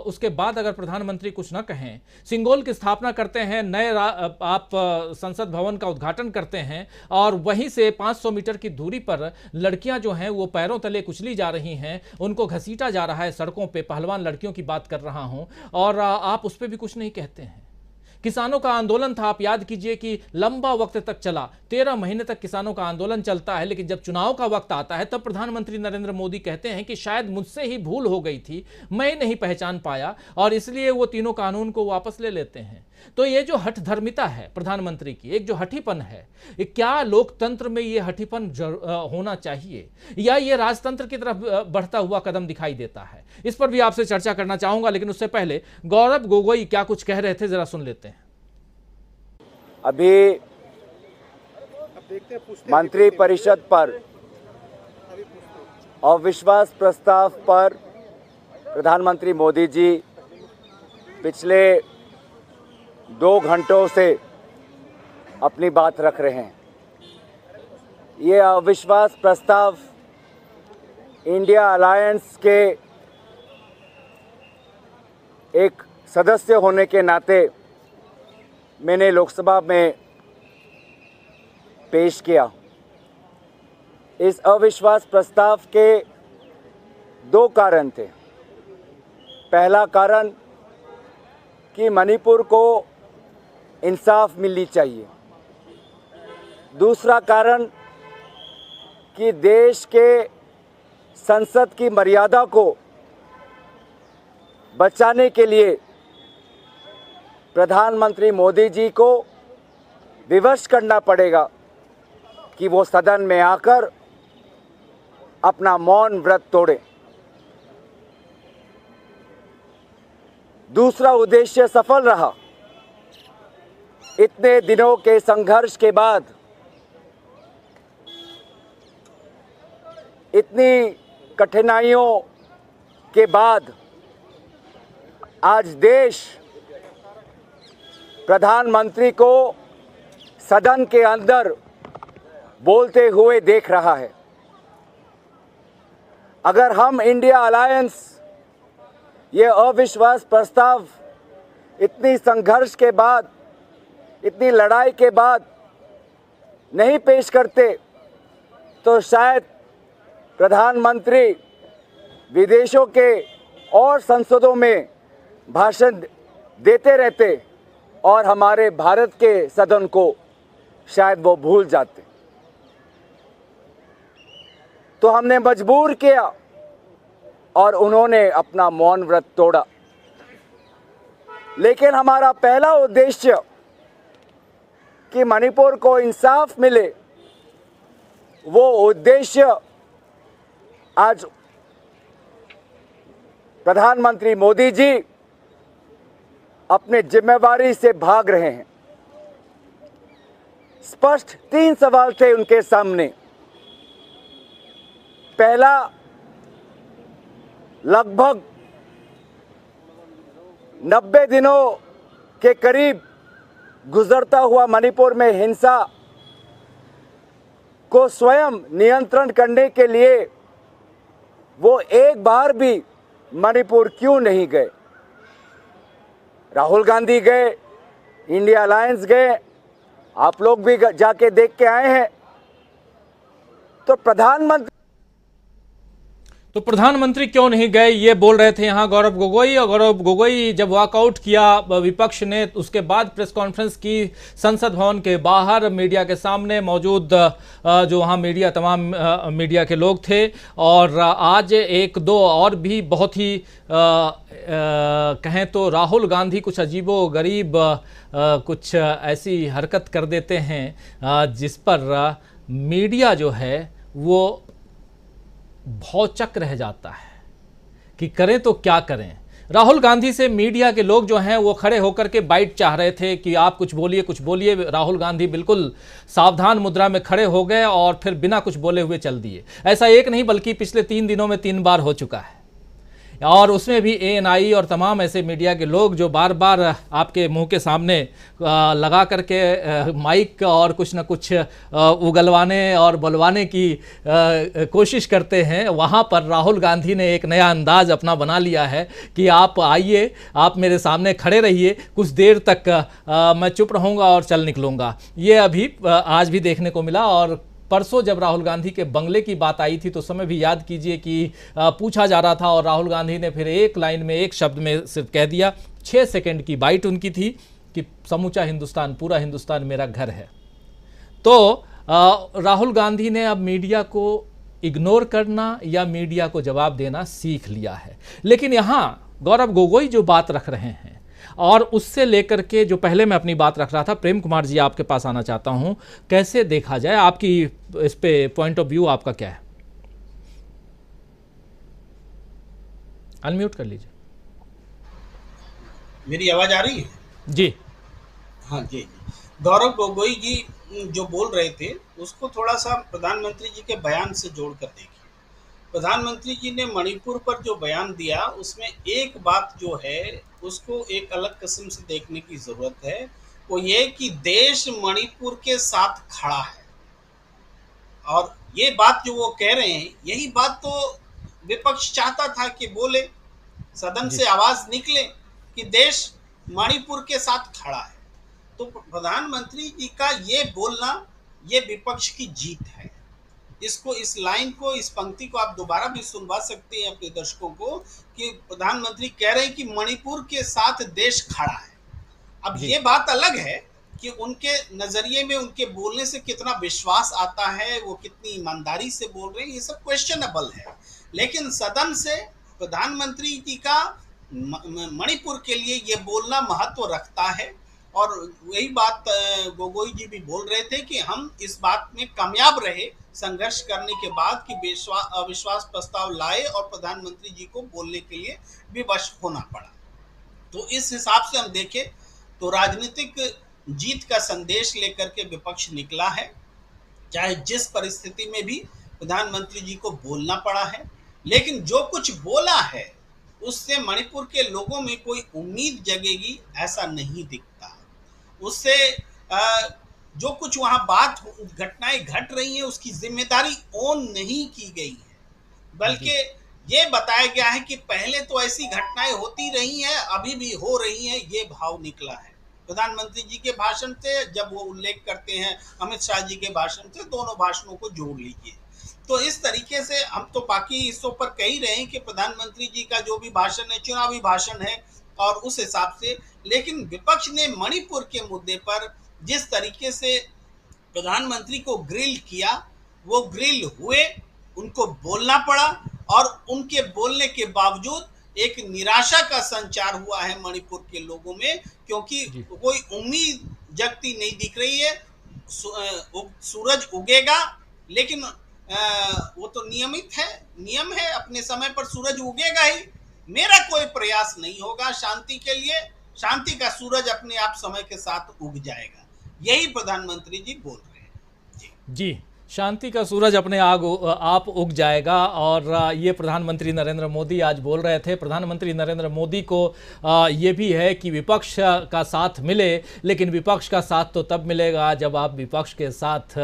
उसके बाद अगर प्रधानमंत्री कुछ न कहें, सिंगोल की स्थापना करते हैं, नए आप संसद भवन का उद्घाटन करते हैं और वहीं से 500 मीटर की दूरी पर लड़कियां जो हैं वो पैरों तले कुचली जा रही हैं, उनको घसीटा जा रहा है सड़कों पे, पहलवान लड़कियों की बात कर रहा हूं, और आप उस पर भी कुछ नहीं कहते हैं। किसानों का आंदोलन था, आप याद कीजिए कि लंबा वक्त तक चला, 13 महीने तक किसानों का आंदोलन चलता है, लेकिन जब चुनाव का वक्त आता है तब प्रधानमंत्री नरेंद्र मोदी कहते हैं कि शायद मुझसे ही भूल हो गई थी, मैं नहीं पहचान पाया, और इसलिए वो तीनों कानून को वापस ले लेते हैं। तो ये जो हठधर्मिता है प्रधानमंत्री की, एक जो हठीपन है, क्या लोकतंत्र में ये हठीपन होना चाहिए या ये राजतंत्र की तरफ बढ़ता हुआ कदम दिखाई देता है? इस पर भी आपसे चर्चा करना चाहूंगा, लेकिन उससे पहले गौरव गोगोई क्या कुछ कह रहे थे जरा सुन लेते हैं। अभी मंत्री परिषद पर अविश्वास प्रस्ताव पर प्रधानमंत्री मोदी जी पिछले 2 घंटों से अपनी बात रख रहे हैं। ये अविश्वास प्रस्ताव इंडिया अलायंस के एक सदस्य होने के नाते मैंने लोकसभा में पेश किया। इस अविश्वास प्रस्ताव के 2 कारण थे। पहला कारण कि मणिपुर को इंसाफ मिलनी चाहिए। दूसरा कारण कि देश के संसद की मर्यादा को बचाने के लिए प्रधानमंत्री मोदी जी को विवश करना पड़ेगा कि वो सदन में आकर अपना मौन व्रत तोड़े। दूसरा उद्देश्य सफल रहा। इतने दिनों के संघर्ष के बाद, इतनी कठिनाइयों के बाद आज देश प्रधानमंत्री को सदन के अंदर बोलते हुए देख रहा है। अगर हम इंडिया अलायंस ये अविश्वास प्रस्ताव इतनी संघर्ष के बाद, इतनी लड़ाई के बाद नहीं पेश करते तो शायद प्रधानमंत्री विदेशों के और संसदों में भाषण देते रहते और हमारे भारत के सदन को शायद वो भूल जाते। तो हमने मजबूर किया और उन्होंने अपना मौन व्रत तोड़ा। लेकिन हमारा पहला उद्देश्य कि मणिपुर को इंसाफ मिले, वो उद्देश्य आज प्रधानमंत्री मोदी जी अपने जिम्मेवारी से भाग रहे हैं। स्पष्ट 3 सवाल थे उनके सामने। पहला, लगभग 90 दिनों के करीब गुजरता हुआ मणिपुर में हिंसा को स्वयं नियंत्रण करने के लिए वो एक बार भी मणिपुर क्यों नहीं गए? राहुल गांधी गए, इंडिया अलायंस गए, आप लोग भी जाके देख के आए हैं। तो प्रधानमंत्री क्यों नहीं गए, ये बोल रहे थे यहाँ गौरव गोगोई। और गौरव गोगोई जब वॉकआउट किया विपक्ष ने, उसके बाद प्रेस कॉन्फ्रेंस की संसद भवन के बाहर मीडिया के सामने मौजूद जो वहाँ मीडिया, तमाम मीडिया के लोग थे। और आज एक दो और भी बहुत ही कहें तो राहुल गांधी कुछ अजीबो गरीब कुछ ऐसी हरकत कर देते हैं जिस पर मीडिया जो है वो भौचक रह जाता है कि करें तो क्या करें। राहुल गांधी से मीडिया के लोग जो हैं वो खड़े होकर के बाइट चाह रहे थे कि आप कुछ बोलिए, कुछ बोलिए। राहुल गांधी बिल्कुल सावधान मुद्रा में खड़े हो गए और फिर बिना कुछ बोले हुए चल दिए। ऐसा एक नहीं बल्कि पिछले 3 दिनों में 3 बार हो चुका है। और उसमें भी ANI और तमाम ऐसे मीडिया के लोग जो बार बार आपके मुंह के सामने लगा करके माइक और कुछ न कुछ उगलवाने और बुलवाने की कोशिश करते हैं, वहाँ पर राहुल गांधी ने एक नया अंदाज अपना बना लिया है कि आप आइए, आप मेरे सामने खड़े रहिए, कुछ देर तक मैं चुप रहूँगा और चल निकलूँगा। ये अभी आज भी देखने को मिला। और परसों जब राहुल गांधी के बंगले की बात आई थी तो समय भी याद कीजिए कि पूछा जा रहा था और राहुल गांधी ने फिर एक लाइन में, एक शब्द में सिर्फ कह दिया, 6 सेकंड की बाइट उनकी थी कि समूचा हिंदुस्तान, पूरा हिंदुस्तान मेरा घर है। तो राहुल गांधी ने अब मीडिया को इग्नोर करना या मीडिया को जवाब देना सीख लिया है। लेकिन यहाँ गौरव गोगोई जो बात रख रहे हैं और उससे लेकर के जो पहले मैं अपनी बात रख रहा था, प्रेम कुमार जी आपके पास आना चाहता हूं, कैसे देखा जाए, आपकी इस पे पॉइंट ऑफ व्यू आपका क्या है? अनम्यूट कर लीजिए। मेरी आवाज आ रही है? जी हाँ जी। गौरव गोगोई जी जो बोल रहे थे उसको थोड़ा सा प्रधानमंत्री जी के बयान से जोड़ कर देखिए। प्रधानमंत्री जी ने मणिपुर पर जो बयान दिया उसमें एक बात जो है उसको एक अलग किस्म से देखने की जरूरत है। वो ये कि देश मणिपुर के साथ खड़ा है। और ये बात जो वो कह रहे हैं, यही बात तो विपक्ष चाहता था कि बोले, सदन से आवाज निकले कि देश मणिपुर के साथ खड़ा है। तो प्रधानमंत्री जी का ये बोलना, ये विपक्ष की जीत है। इस लाइन को, इस पंक्ति को आप दोबारा भी सुनवा सकते हैं अपने दर्शकों को, कि प्रधानमंत्री कह रहे हैं कि मणिपुर के साथ देश खड़ा है। अब ये बात अलग है कि उनके नजरिए में, उनके बोलने से कितना विश्वास आता है, वो कितनी ईमानदारी से बोल रहे हैं, ये सब क्वेश्चनेबल है। लेकिन सदन से प्रधानमंत्री जी का मणिपुर के लिए ये बोलना महत्व रखता है। और वही बात गोगोई जी भी बोल रहे थे कि हम इस बात में कामयाब रहे संघर्ष करने के बाद कि अविश्वास प्रस्ताव लाए और प्रधानमंत्री जी को बोलने के लिए विवश होना पड़ा। तो इस हिसाब से हम देखें तो राजनीतिक जीत का संदेश लेकर के विपक्ष निकला है, चाहे जिस परिस्थिति में भी प्रधानमंत्री जी को बोलना पड़ा है। लेकिन जो कुछ बोला है उससे मणिपुर के लोगों में कोई उम्मीद जगेगी ऐसा नहीं दिखता। उससे जो कुछ वहाँ बात घटनाएं घट रही हैं उसकी जिम्मेदारी ओन नहीं की गई है, बल्कि ये बताया गया है कि पहले तो ऐसी घटनाएं होती रही हैं, अभी भी हो रही हैं, ये भाव निकला है प्रधानमंत्री जी के भाषण से। जब वो उल्लेख करते हैं अमित शाह जी के भाषण से, दोनों भाषणों को जोड़ लीजिए। तो इस तरीके से हम तो बाकी हिस्सों पर कह ही रहे हैं कि प्रधानमंत्री जी का जो भी भाषण है चुनावी भाषण है, और उस हिसाब से। लेकिन विपक्ष ने मणिपुर के मुद्दे पर जिस तरीके से प्रधानमंत्री को ग्रिल किया, वो ग्रिल हुए, उनको बोलना पड़ा, और उनके बोलने के बावजूद एक निराशा का संचार हुआ है मणिपुर के लोगों में, क्योंकि कोई उम्मीद जगती नहीं दिख रही है। सूरज उगेगा, लेकिन वो तो नियम है, अपने समय पर सूरज उगेगा ही। मेरा कोई प्रयास नहीं होगा शांति के लिए, शांति का सूरज अपने आप समय के साथ उग जाएगा, यही प्रधानमंत्री जी बोल रहे हैं। जी, शांति का सूरज अपने आप उग जाएगा। और ये प्रधानमंत्री नरेंद्र मोदी आज बोल रहे थे। प्रधानमंत्री नरेंद्र मोदी को ये भी है कि विपक्ष का साथ मिले, लेकिन विपक्ष का साथ तो तब मिलेगा जब आप विपक्ष के साथ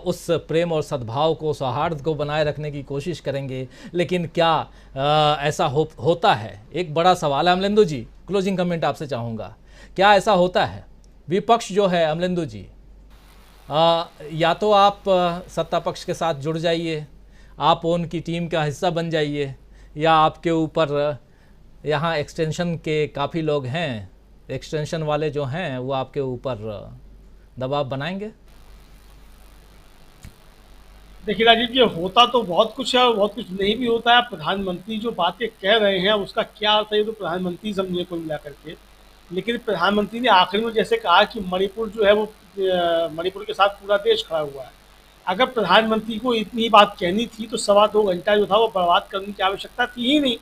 उस प्रेम और सद्भाव को, सौहार्द को बनाए रखने की कोशिश करेंगे। लेकिन क्या ऐसा होता है? एक बड़ा सवाल है। अमलेंदु जी, क्लोजिंग कमेंट आपसे चाहूँगा, क्या ऐसा होता है? विपक्ष जो है अमलेंदु जी, या तो आप सत्ता पक्ष के साथ जुड़ जाइए, आप उनकी टीम का हिस्सा बन जाइए, या आपके ऊपर यहाँ एक्सटेंशन के काफ़ी लोग हैं, एक्सटेंशन वाले जो हैं वो आपके ऊपर दबाव बनाएंगे। देखिए राजीव जी, होता तो बहुत कुछ है और बहुत कुछ नहीं भी होता है। प्रधानमंत्री जो बातें कह रहे हैं उसका क्या अर्थ है, तो प्रधानमंत्री समझे को मिला करके। लेकिन प्रधानमंत्री ने आखिर में जैसे कहा कि मणिपुर जो है वो मणिपुर के साथ पूरा देश खड़ा हुआ है। अगर प्रधानमंत्री को इतनी बात कहनी थी तो 2.25 घंटा जो था वो बर्बाद करने की आवश्यकता थी ही नहीं।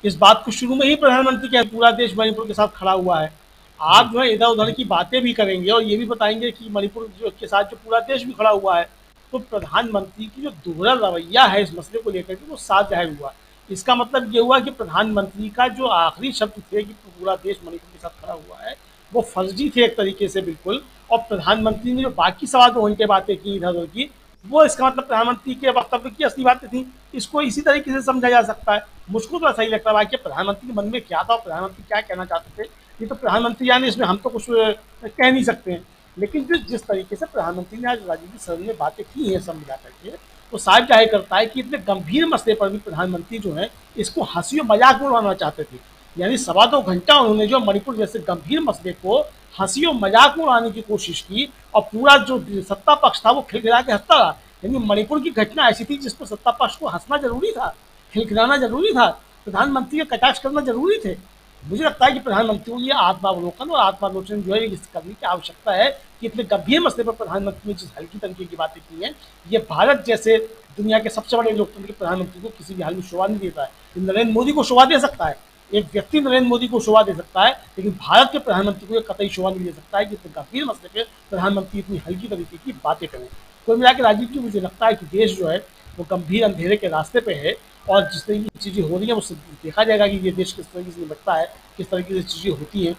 इस बात को शुरू में ही प्रधानमंत्री कहा पूरा देश मणिपुर के साथ खड़ा हुआ है। आप जो है इधर उधर की बातें भी करेंगे और ये भी बताएंगे कि मणिपुर के साथ जो पूरा देश भी खड़ा हुआ है, तो प्रधानमंत्री की जो दोहरा रवैया है इस मसले को लेकर के वो साफ जाहिर हुआ। इसका मतलब ये हुआ कि प्रधानमंत्री का जो आखिरी शब्द थे कि पूरा देश मणिपुर के साथ खड़ा हुआ है, वो फर्जी थे एक तरीके से बिल्कुल। और प्रधानमंत्री ने जो बाकी 2.25 घंटे बातें की इधर उधर की, वो इसका मतलब प्रधानमंत्री के वक्तव्य की असली बातें थी। इसको इसी तरीके से समझा जा सकता है। मुझको तो ऐसा ही लगता है कि प्रधानमंत्री के मन में क्या था और प्रधानमंत्री क्या कहना चाहते थे, ये तो प्रधानमंत्री यानी इसमें हम तो कुछ कह नहीं सकते हैं। लेकिन जिस तरीके से प्रधानमंत्री ने आज राजनीतिक सदन में बातें की हैं सब मिला करके, वो साफ जाहिर करता है कि इतने गंभीर मसले पर भी प्रधानमंत्री जो है इसको हंसी और मजाक में उड़ाना चाहते थे। यानी 2.25 घंटा उन्होंने जो मणिपुर जैसे गंभीर मसले को हंसी और मजाक में उड़ाने की कोशिश की, और पूरा जो सत्ता पक्ष था वो खिलखिला के हंसता रहा। यानी मणिपुर की घटना ऐसी थी जिस पर सत्ता पक्ष को हंसना जरूरी था, खिलखिलाना जरूरी था, प्रधानमंत्री का कटाक्ष करना जरूरी थे। मुझे लगता है कि प्रधानमंत्री को ये आत्मावलोकन और आत्मालोचन जो है इस करने की आवश्यकता है कि इतने गंभीर मसले पर प्रधानमंत्री ने जिस हल्की तरीके की बातें की हैं, ये भारत जैसे दुनिया के सबसे बड़े लोकतंत्र के प्रधानमंत्री को किसी भी हाल में शोभा नहीं देता है। नरेंद्र मोदी को शोभा दे सकता है, एक व्यक्ति नरेंद्र मोदी को शोभा दे सकता है, लेकिन भारत के प्रधानमंत्री को कतई शोभा नहीं दे सकता है कि इतने गंभीर मसले पर प्रधानमंत्री इतनी हल्की तरीके की बातें करें। कुल मिला के राजीव जी, मुझे लगता है कि देश जो है वो गंभीर अंधेरे के रास्ते पे है, और जिस तरीके की चीज़ें हो रही हैं उससे देखा जाएगा कि ये देश किस तरीके से निपटता है, किस तरीके से चीज़ें होती हैं,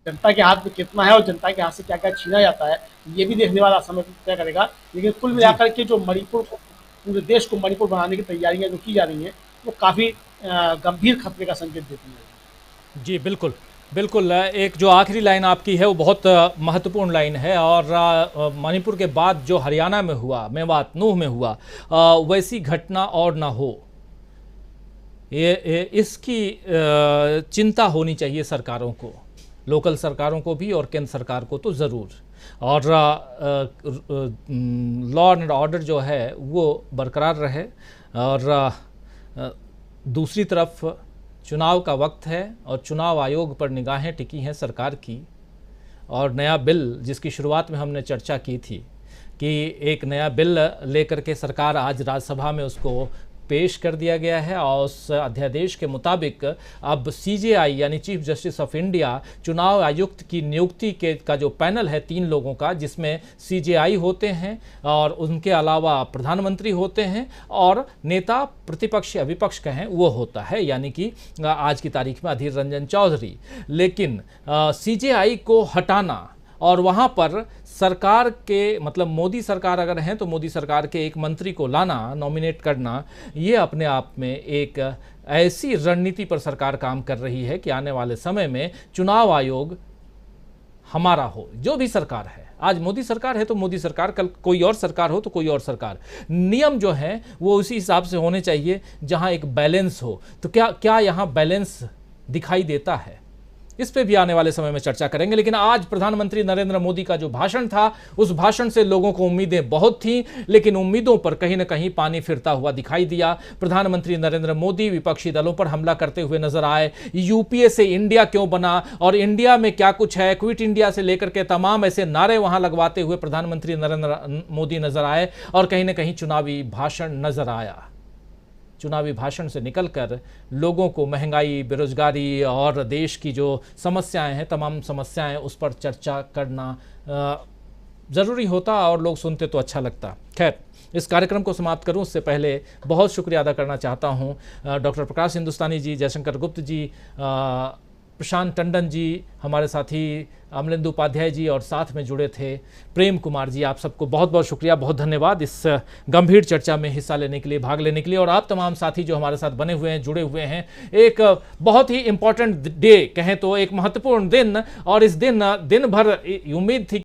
जनता के हाथ में कितना है और जनता के हाथ से क्या क्या छीना जाता है, ये भी देखने वाला समय तय करेगा। लेकिन कुल मिलाकर के जो मणिपुर को, पूरे देश को मणिपुर बनाने की तैयारियां जो की जा रही हैं, वो काफ़ी गंभीर खतरे का संकेत देती है। जी बिल्कुल। बिल्कुल, एक जो आखिरी लाइन आपकी है वो बहुत महत्वपूर्ण लाइन है, और मणिपुर के बाद जो हरियाणा में हुआ, मेवात नूह में हुआ, वैसी घटना और ना हो, ये इसकी चिंता होनी चाहिए सरकारों को, लोकल सरकारों को भी और केंद्र सरकार को तो ज़रूर। और लॉ एंड ऑर्डर जो है वो बरकरार रहे। और दूसरी तरफ चुनाव का वक्त है और चुनाव आयोग पर निगाहें टिकी हैं सरकार की, और नया बिल जिसकी शुरुआत में हमने चर्चा की थी कि एक नया बिल लेकर के सरकार आज राज्यसभा में उसको पेश कर दिया गया है, और उस अध्यादेश के मुताबिक अब सीजेआई यानी चीफ जस्टिस ऑफ इंडिया चुनाव आयुक्त की नियुक्ति का जो पैनल है 3 लोगों का, जिसमें सीजेआई होते हैं और उनके अलावा प्रधानमंत्री होते हैं और नेता प्रतिपक्ष या विपक्ष कहें वो होता है, यानी कि आज की तारीख में अधीर रंजन चौधरी। लेकिन सीजेआई को हटाना और वहाँ पर सरकार के मतलब मोदी सरकार अगर है तो मोदी सरकार के एक मंत्री को लाना, नॉमिनेट करना, ये अपने आप में एक ऐसी रणनीति पर सरकार काम कर रही है कि आने वाले समय में चुनाव आयोग हमारा हो, जो भी सरकार है। आज मोदी सरकार है तो मोदी सरकार, कल कोई और सरकार हो तो कोई और सरकार। नियम जो है वो उसी हिसाब से होने चाहिए जहां एक बैलेंस हो। तो क्या यहाँ बैलेंस दिखाई देता है? इस पे भी आने वाले समय में चर्चा करेंगे। लेकिन आज प्रधानमंत्री नरेंद्र मोदी का जो भाषण था, उस भाषण से लोगों को उम्मीदें बहुत थीं, लेकिन उम्मीदों पर कहीं ना कहीं पानी फिरता हुआ दिखाई दिया। प्रधानमंत्री नरेंद्र मोदी विपक्षी दलों पर हमला करते हुए नजर आए। यूपीए से इंडिया क्यों बना और इंडिया में क्या कुछ है, क्विट इंडिया से लेकर के तमाम ऐसे नारे वहां लगवाते हुए प्रधानमंत्री नरेंद्र मोदी नजर आए, और कहीं ना कहीं चुनावी भाषण नजर आया। चुनावी भाषण से निकलकर लोगों को महंगाई, बेरोजगारी और देश की जो समस्याएं हैं, तमाम समस्याएं, उस पर चर्चा करना ज़रूरी होता और लोग सुनते तो अच्छा लगता। खैर, इस कार्यक्रम को समाप्त करूं उससे पहले बहुत शुक्रिया अदा करना चाहता हूं डॉक्टर प्रकाश हिंदुस्तानी जी, जयशंकर गुप्त जी, प्रशांत टंडन जी, हमारे साथी अमलेंदु उपाध्याय जी, और साथ में जुड़े थे प्रेम कुमार जी। आप सबको बहुत बहुत शुक्रिया, बहुत धन्यवाद इस गंभीर चर्चा में हिस्सा लेने के लिए, भाग लेने के लिए। और आप तमाम साथी जो हमारे साथ बने हुए हैं, जुड़े हुए हैं। एक बहुत ही इंपॉर्टेंट डे कहें तो, एक महत्वपूर्ण दिन, और इस दिन भर उम्मीद थी